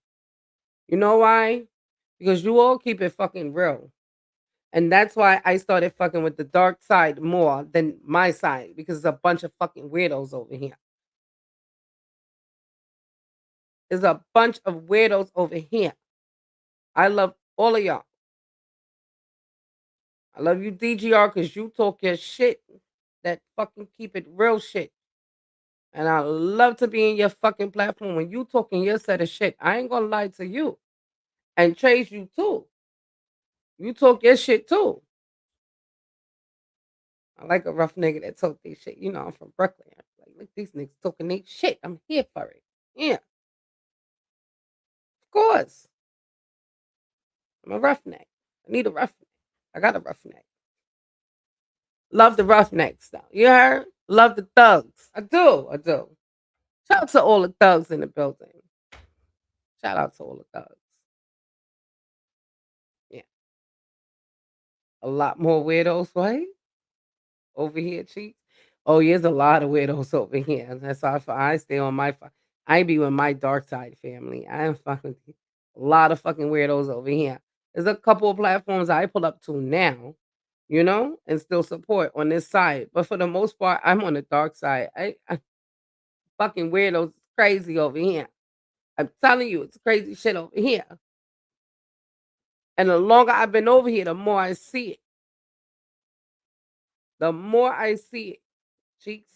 You know why? Because you all keep it fucking real. And that's why I started fucking with the dark side more than my side. Because there's a bunch of fucking weirdos over here. There's a bunch of weirdos over here. I love all of y'all. I love you, DGR, because you talk your shit. That fucking keep it real shit. And I love to be in your fucking platform when you talking your set of shit. I ain't gonna lie to you. And Trace, you too. You talk your shit too. I like a rough nigga that talk their shit. I'm from Brooklyn. I'm like, look, these niggas talking their shit. I'm here for it. Yeah. Of course. I'm a roughneck. I need a roughneck. I got a roughneck. Love the roughnecks though. You heard? Love the thugs. I do. I do. Shout out to all the thugs in the building. Shout out to all the thugs. Yeah. A lot more weirdos, right? Over here, Cheeks. Oh, there's a lot of weirdos over here. That's why I stay on my. I be with my dark side family. I am fucking a lot of fucking weirdos over here. There's a couple of platforms I pull up to now, and still support on this side. But for the most part, I'm on the dark side. I fucking weirdos is crazy over here. I'm telling you, it's crazy shit over here. And the longer I've been over here, the more I see it. The more I see it, Cheeks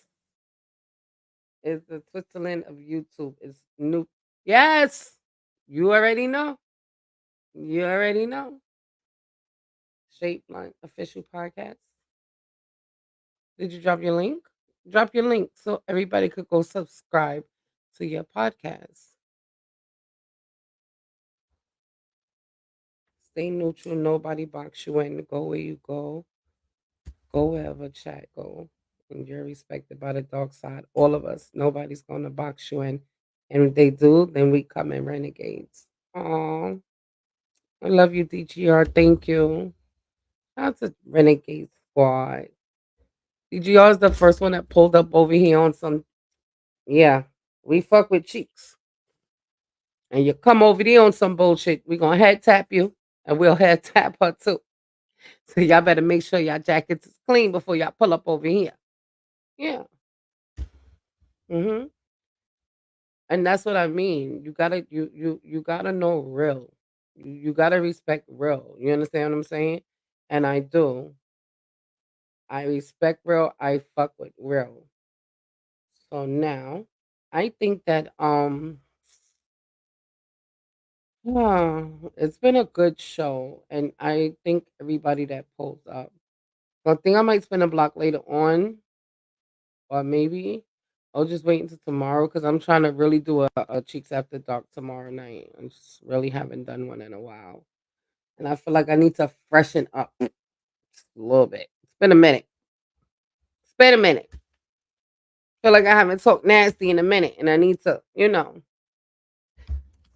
is the Switzerland of YouTube. It's new. Yes, you already know. You already know. Shape Blunt official podcast. Did you drop your link? Drop your link so everybody could go subscribe to your podcast. Stay neutral. Nobody box you in. Go where you go. Go wherever chat go. And you're respected by the dark side. All of us. Nobody's going to box you in. And if they do, then we come in renegades. Aw. I love you, DGR. Thank you. Shout out to Renegade Squad. DGR is the first one that pulled up over here on some. Yeah, we fuck with Cheeks. And you come over there on some bullshit, we gonna head tap you, and we'll head tap her too. So y'all better make sure y'all jackets is clean before y'all pull up over here. Yeah. Mm-hmm. And that's what I mean. You gotta know real. You gotta respect real. You understand what I'm saying? And I do. I respect real. I fuck with real. So now, I think that it's been a good show, and I think everybody that pulls up. So I think I might spin a block later on, or maybe I'll just wait until tomorrow because I'm trying to really do a Cheeks After Dark tomorrow night. I just really haven't done one in a while, and I feel like I need to freshen up just a little bit. It's been a minute. It's been a minute. Feel like I haven't talked nasty in a minute, and I need to.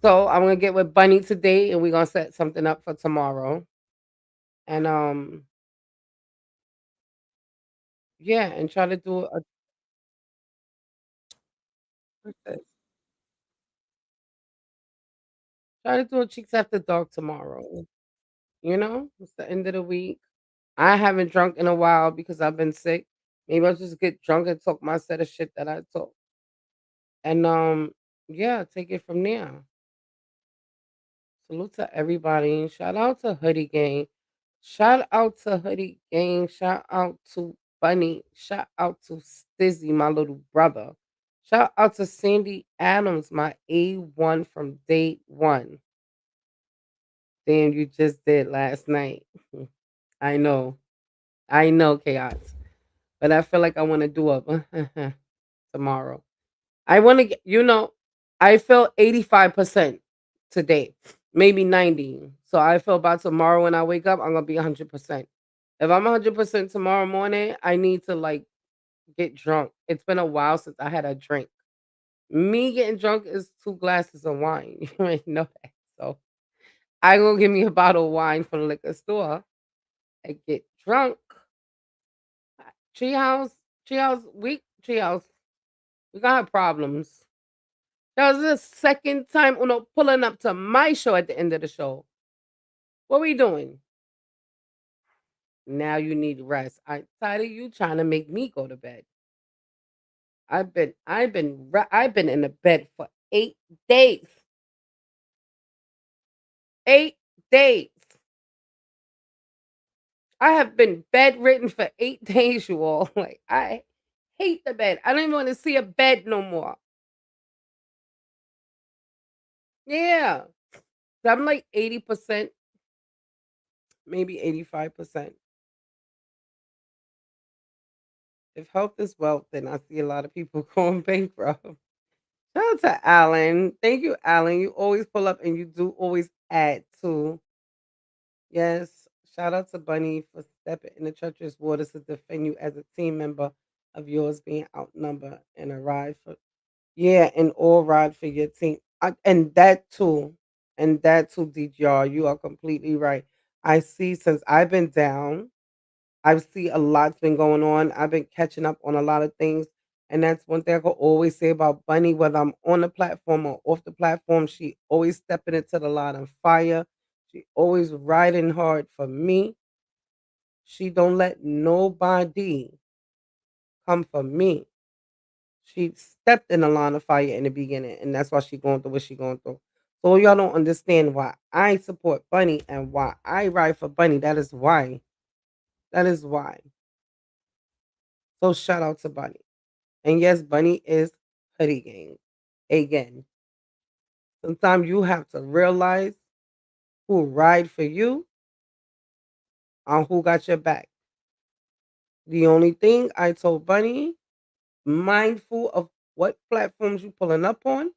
So I'm gonna get with Bunny today, and we're gonna set something up for tomorrow. And yeah, and try to do a what's this? Try to do a Cheeks After Dark tomorrow. It's the end of the week. I haven't drunk in a while because I've been sick. Maybe I'll just get drunk and talk my set of shit that I talk. And yeah, take it from there. Salute to everybody. Shout out to Hoodie Gang. Shout out to Hoodie Gang. Shout out to Bunny. Shout out to Stizzy, my little brother. Shout out to Sandy Adams, my A1 from day one. Damn, you just did last night. I know. I know, Chaos. But I feel like I want to do a tomorrow. I want to I feel 85% today, maybe 90. So I feel about tomorrow when I wake up, I'm going to be 100%. If I'm 100% tomorrow morning, I need to like get drunk. It's been a while since I had a drink. Me getting drunk is 2 glasses of wine. You already know that. So I go give me a bottle of wine from the liquor store and get drunk. Treehouse, Treehouse, we gonna have problems. That was the second time Uno pulling up to my show at the end of the show. What we doing? Now you need rest. I'm tired of you trying to make me go to bed. I've been in the bed for 8 days. 8 days. I have been bedridden for 8 days, you all. Like I hate the bed. I don't even want to see a bed no more. Yeah. So I'm like 80%, maybe 85%. If health is wealth, then I see a lot of people going bankrupt. Shout out to Alan. Thank you, Alan. You always pull up and you do always add to Yes. Shout out to Bunny for stepping in the church's waters to defend you as a team member of yours being outnumbered and a ride for yeah, and all ride for your team. And that too. And that too, DGR. You are completely right. I see since I've been down. I see a lot's been going on. I've been catching up on a lot of things. And that's one thing I could always say about Bunny, whether I'm on the platform or off the platform. She always stepping into the line of fire. She always riding hard for me. She don't let nobody come for me. She stepped in the line of fire in the beginning, and that's why she going through what she going through. So y'all don't understand why I support Bunny and why I ride for Bunny. That is why. That is why. So shout out to Bunny. And yes, Bunny is hoodie gang. Again, sometimes you have to realize who ride for you and who got your back. The only thing I told Bunny, mindful of what platforms you pulling up on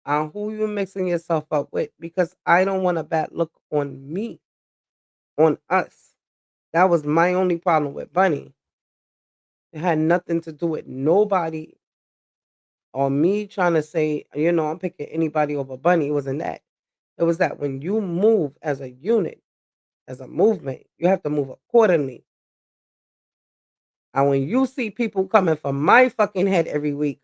and who you mixing yourself up with, because I don't want a bad look on me, on us. That was my only problem with Bunny. It had nothing to do with nobody or me trying to say, I'm picking anybody over Bunny. It wasn't that. It was that when you move as a unit, as a movement, you have to move accordingly. And when you see people coming for my fucking head every week,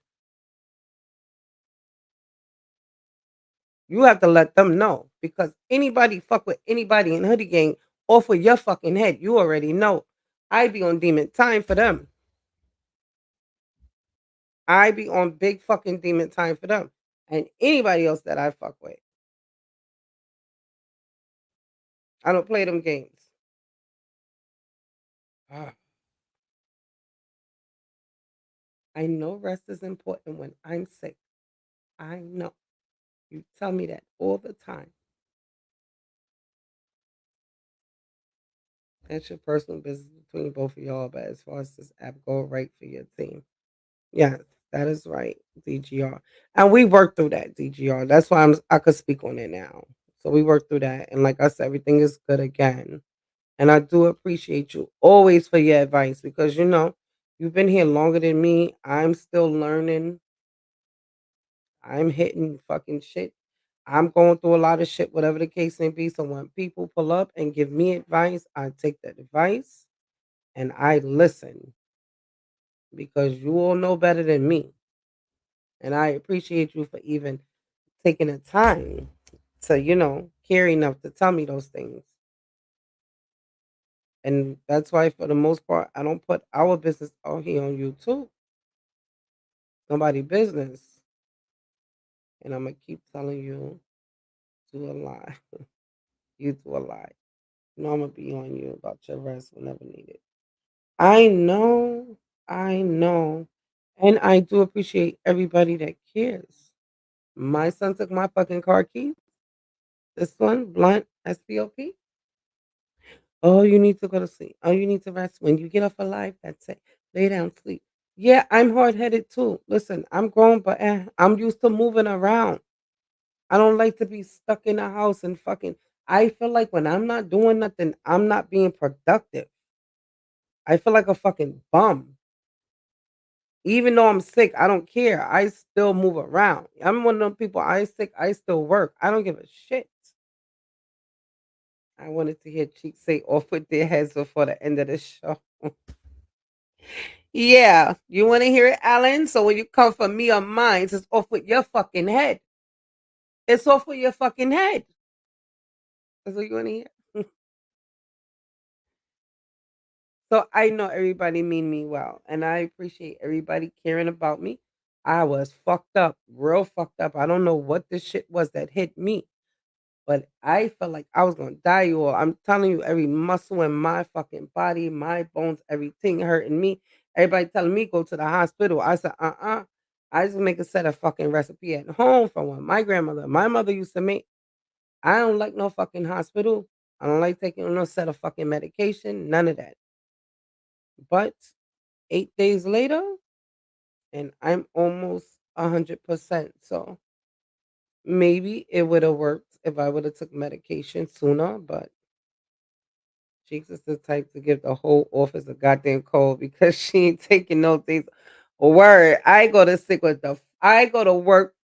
you have to let them know, because anybody fuck with anybody in Hoodie Gang off of your fucking head, you already know. I be on demon time for them. I be on big fucking demon time for them. And anybody else that I fuck with. I don't play them games. Ah. I know rest is important when I'm sick. I know. You tell me that all the time. That's your personal business between both of y'all. But as far as this app go, right for your team. Yes, that is right, DGR. And we worked through that, DGR. That's why I could speak on it now. So we worked through that. And like I said, everything is good again. And I do appreciate you always for your advice, because you've been here longer than me. I'm still learning. I'm hitting fucking shit. I'm going through a lot of shit, whatever the case may be. So when people pull up and give me advice, I take that advice and I listen, because you all know better than me. And I appreciate you for even taking the time to, care enough to tell me those things. And that's why, for the most part, I don't put our business out here on YouTube. Nobody business. And I'm going to keep telling you to a lie. You do a lie. I'm going to be on you about your rest whenever needed. I know. I know. And I do appreciate everybody that cares. My son took my fucking car keys. This one, blunt, SPOP. Oh, you need to go to sleep. Oh, you need to rest. When you get off alive, that's it. Lay down, sleep. Yeah, I'm hard headed too. Listen, I'm grown, but I'm used to moving around. I don't like to be stuck in a house and fucking. I feel like when I'm not doing nothing, I'm not being productive. I feel like a fucking bum. Even though I'm sick, I don't care. I still move around. I'm one of them people. I sick, I still work. I don't give a shit. I wanted to hear Cheeks say off with their heads before the end of the show. Yeah, you want to hear it, Alan? So when you come for me or mine, it's off with your fucking head. It's off with your fucking head. That's what you want to hear. So I know everybody mean me well, and I appreciate everybody caring about me. I was fucked up, real fucked up. I don't know what this shit was that hit me, but I felt like I was gonna die. You all, I'm telling you, every muscle in my fucking body, my bones, everything hurting me. Everybody telling me go to the hospital. I said, I just make a set of fucking recipe at home from what my mother used to make. I don't like no fucking hospital. I don't like taking no set of fucking medication. None of that. But 8 days later, and I'm almost 100%. So maybe it would have worked if I would have took medication sooner, but Cheeks is the type to give the whole office a goddamn cold because she ain't taking no things. Word. I go to work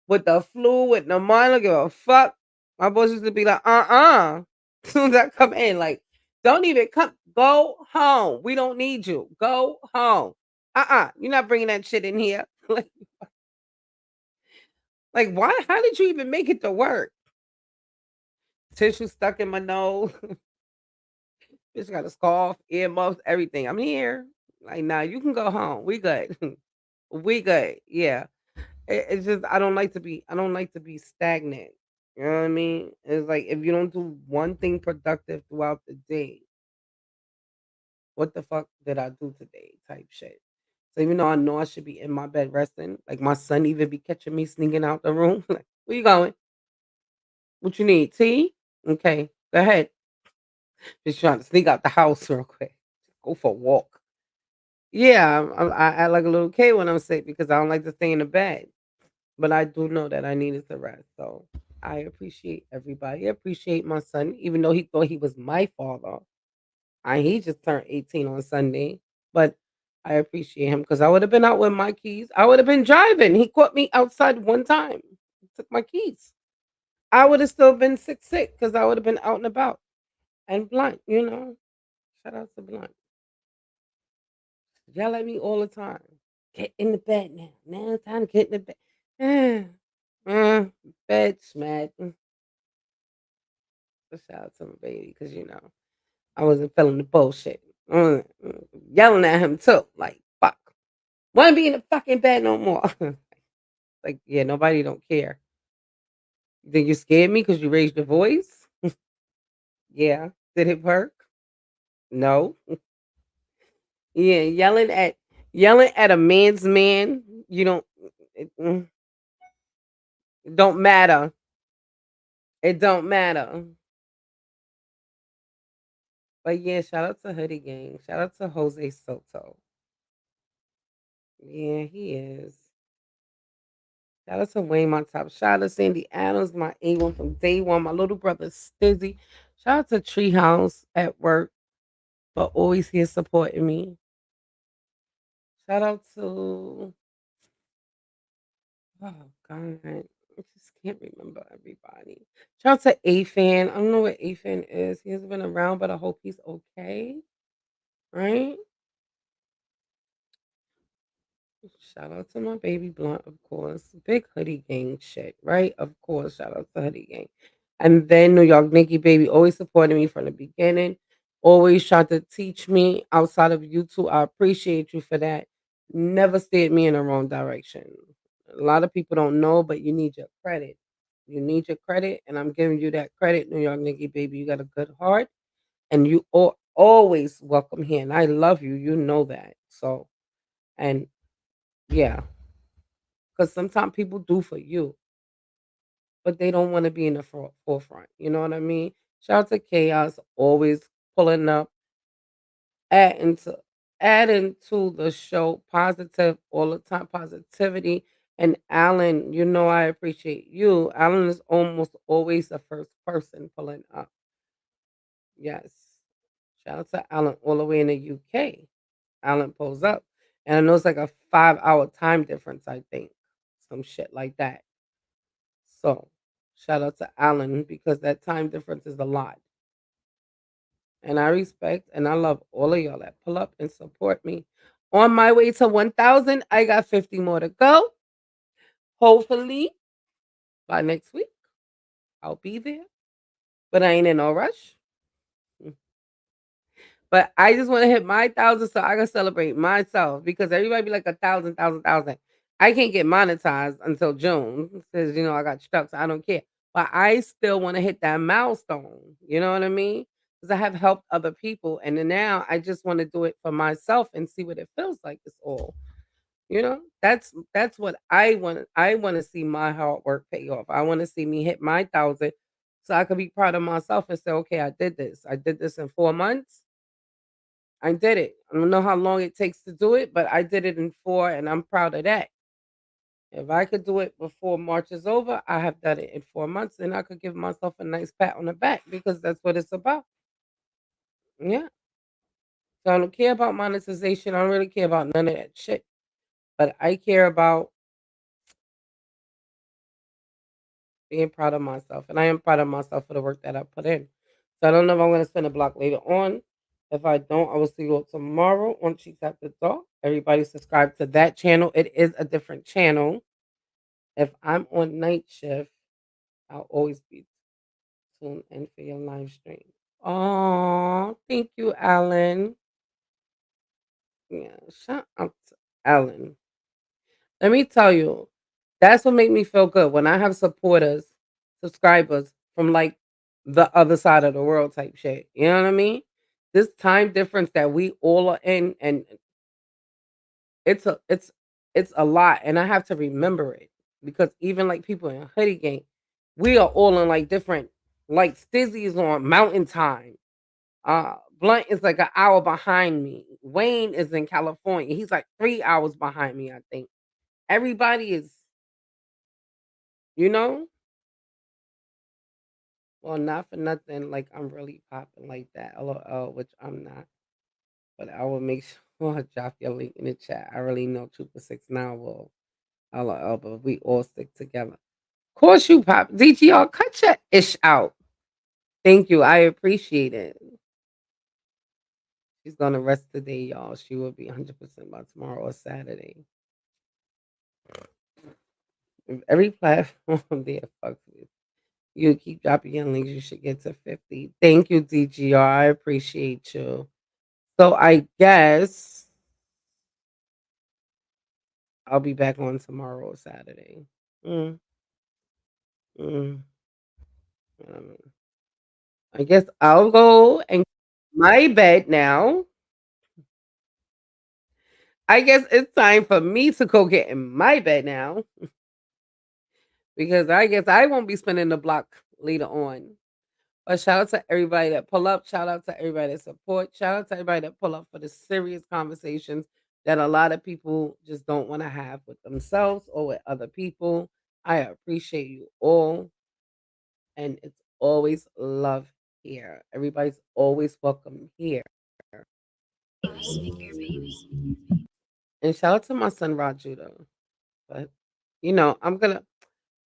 with the flu, with pneumonia, I don't give a fuck. My boss used to be like, As soon as I come in, like, don't even come. Go home. We don't need you. Go home. You're not bringing that shit in here. Like, why? How did you even make it to work? Tissue stuck in my nose. Bitch got a scarf, earmuffs, everything. I'm here. Like, nah, you can go home. We good. We good. Yeah. It's just I don't like to be stagnant. You know what I mean? It's like if you don't do one thing productive throughout the day, what the fuck did I do today? Type shit. So even though I know I should be in my bed resting, like my son even be catching me sneaking out the room. Like, where you going? What you need? Tea? Okay, go ahead. Just trying to sneak out the house real quick. Go for a walk. Yeah, I act like a little kid when I'm sick because I don't like to stay in the bed. But I do know that I needed to rest. So I appreciate everybody. I appreciate my son, even though he thought he was my father. He just turned 18 on Sunday. But I appreciate him because I would have been out with my keys. I would have been driving. He caught me outside one time. He took my keys. I would have still been sick because I would have been out and about. And Blunt. Shout out to Blunt. Yell at me all the time. Get in the bed now. Now it's time to get in the bed. Bed smack. Shout out to my baby because I wasn't feeling the bullshit. Yelling at him too, like fuck. Want to be in the fucking bed no more? Like yeah, nobody don't care. You think you scared me because you raised your voice? Yeah. Did it work? No. Yeah, yelling at a man's man. You don't. It don't matter. It don't matter. But yeah, shout out to Hoodie Gang. Shout out to Jose Soto. Yeah, he is. Shout out to Wayne, my top. Shout out to Sandy Adams, my A1 from day one. My little brother Stizzy. Shout out to Treehouse at work for always here supporting me. Shout out to oh God, I just can't remember everybody. Shout out to A-Fan. I don't know what A-Fan is. He hasn't been around, but I hope he's okay. Right? Shout out to my baby Blunt, of course. Big Hoodie Gang shit, right? Of course, shout out to Hoodie Gang. And then New York Nikki Baby always supported me from the beginning. Always tried to teach me outside of YouTube. I appreciate you for that. Never steered me in the wrong direction. A lot of people don't know, but you need your credit. You need your credit, and I'm giving you that credit, New York Nikki Baby. You got a good heart, and you always welcome here. And I love you. You know that. So, and yeah, because sometimes people do for you, but they don't want to be in the forefront. You know what I mean? Shout out to Chaos, always pulling up, adding to adding to the show, positive all the time, positivity. And Alan, I appreciate you. Alan is almost always the first person pulling up. Yes. Shout out to Alan all the way in the UK. Alan pulls up. And I know it's like a 5-hour time difference, I think. Some shit like that. So shout out to Alan because that time difference is a lot. And I respect and I love all of y'all that pull up and support me. On my way to 1,000, I got 50 more to go. Hopefully by next week, I'll be there. But I ain't in no rush. But I just want to hit my 1,000 so I can celebrate myself because everybody be like 1,000, 1,000, 1,000. I can't get monetized until June because I got stuck, so I don't care. But I still want to hit that milestone. You know what I mean? Because I have helped other people, and then now I just want to do it for myself and see what it feels like. It's all. That's what I want. I want to see my hard work pay off. I want to see me hit my 1,000, so I could be proud of myself and say, okay, I did this. I did this in 4 months. I did it. I don't know how long it takes to do it, but I did it in 4, and I'm proud of that. If I could do it before March is over, I have done it in 4 months, and I could give myself a nice pat on the back because that's what it's about. Yeah. So I don't care about monetization. I don't really care about none of that shit. But I care about being proud of myself. And I am proud of myself for the work that I put in. So I don't know if I'm going to spin a block later on. If I don't, I will see you all tomorrow on Cheeks After Dark. Everybody subscribe to that channel. It is a different channel. If I'm on night shift, I'll always be tuned in for your live stream. Oh, thank you, Alan. Yeah, shout out to Alan. Let me tell you, that's what make me feel good when I have supporters, subscribers from like the other side of the world type shit. You know what I mean? This time difference that we all are in, and it's a lot, and I have to remember it because even like people in Hoodie Gang, we are all in like different, like Stizzy's on Mountain Time. Blunt is like an hour behind me. Wayne is in California. He's like 3 hours behind me, I think. Everybody is, you know, well, not for nothing. Like I'm really popping like that, LOL, which I'm not. But I will make sure I drop your link in the chat. I really know 2 for 6 now will LOL, but we all stick together. Of course you pop. DGR, cut your ish out. Thank you. I appreciate it. She's gonna rest today, y'all. She will be 100% by tomorrow or Saturday. If every platform there fucks with you, keep dropping your links. You should get to 50. Thank you, DGR. I appreciate you. So I guess I'll be back on tomorrow or Saturday. I guess I'll go and my bed now. I guess it's time for me to go get in my bed now. Because I guess I won't be spinning the block later on. But shout out to everybody that pull up. Shout out to everybody that support. Shout out to everybody that pull up for the serious conversations that a lot of people just don't want to have with themselves or with other people. I appreciate you all. And it's always love here. Everybody's always welcome here. And shout out to my son Rajuda. But you know,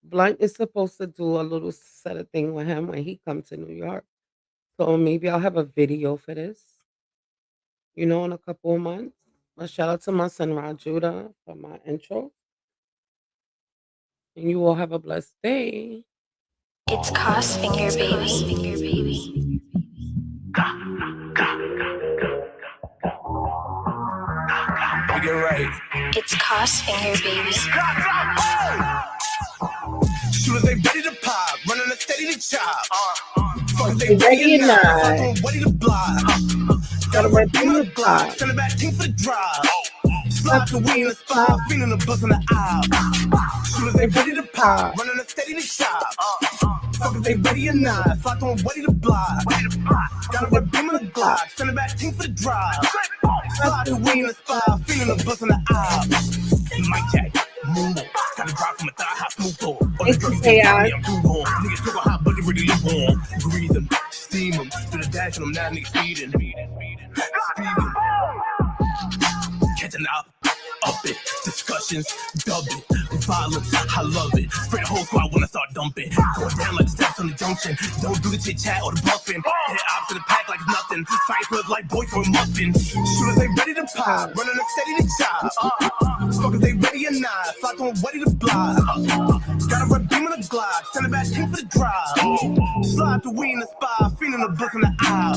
Blunt is supposed to do a little set of thing with him when he comes to New York. So maybe I'll have a video for this, you know, in a couple of months. But shout out to my son Rajuda for my intro. And you all have a blessed day. It's Cos Finger Baby. Get right. It's Cos Finger Baby. Soon as they ready to pop, running a steady to chop. They ready or not? Ready to block. Gotta run through the block. Send it back, team for the drive. Slap the wheel in the spot, feeling the buzz on the aisle. Soon as they ready to pop, running a steady to chop. Fuck if they ready or not, flock on ready to block. Got a red beam in the Glock, send it back, team for the drive. Slap the wheel in the spot, feeling the buzz on the aisle. Mic check, move on. Gotta drop from a thigh high smooth door. I'm too warm. Niggas super hot, but they really warm. Breathe them, steam them, do the dash on them now, niggas feeding. Catching up it, discussions, dub it, violence, I love it. Spray the whole squad when I start dumping. Going down like the steps on the junction. Don't do the chit chat or the bluffing. Hit ops to the pack like it's nothing. Fight club like boys for a muffin. Soon as they ready to pop, running a steady to chop. Fuck if they ready or not, flock on ready to block. Got a red beam in the Glock, send it back team for the drive. Slide the weed in the spot, feeling the book in the aisle.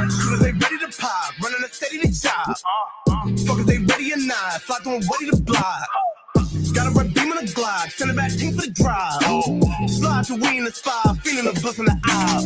Soon as they ready to pop, running a steady to chop. Fuck if they ready or not, flock on ready to block. Got a red beam in the Glock, send it back team for the drive. Slide the weed in the spot, feeling the book in the aisle.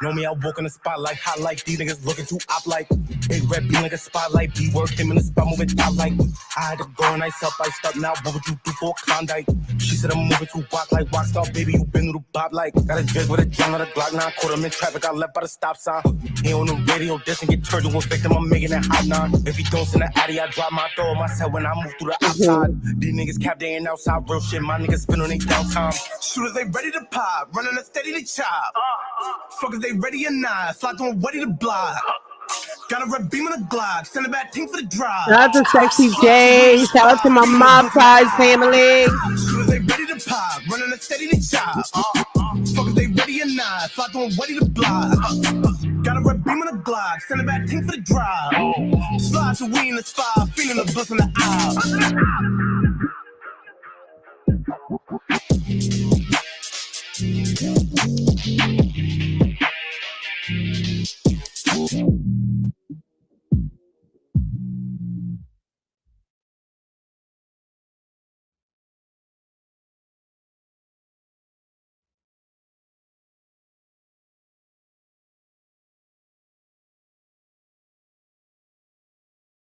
Know me, I walk in the spotlight, hot like these niggas looking too op like. Big red beam like a spotlight, B work him in the spot moving top like. I had to go and ice up now. What would you do for a Klondike? She said I'm moving too rock like rockstar, baby. You been through the bob like. Got a drink with a drum on a Glock 9, caught him in traffic. I left by the stop sign. He on the radio, this and get turned to a victim. I'm making it hot now. If he don't send an addy, I drop my door myself when I move through the outside. These niggas cap, they ain't outside. Real shit, my niggas spin on they downtime. Soon as they ready to pop, running a steady to chop. Fuckers, they ready or not? Flock on ready to block. Got a red beam on the Glock. Send it back, think for the drive. Shout out to Sexy J. Shout out to my mob size family. Fuckers, they ready to pop. Running a steady to chop. Fuckers, they ready or not? Flock on ready to block. Got a red beam on the Glock. Send it back, think for the drive. Slide to we in the spot. Feeling the bus in the eye.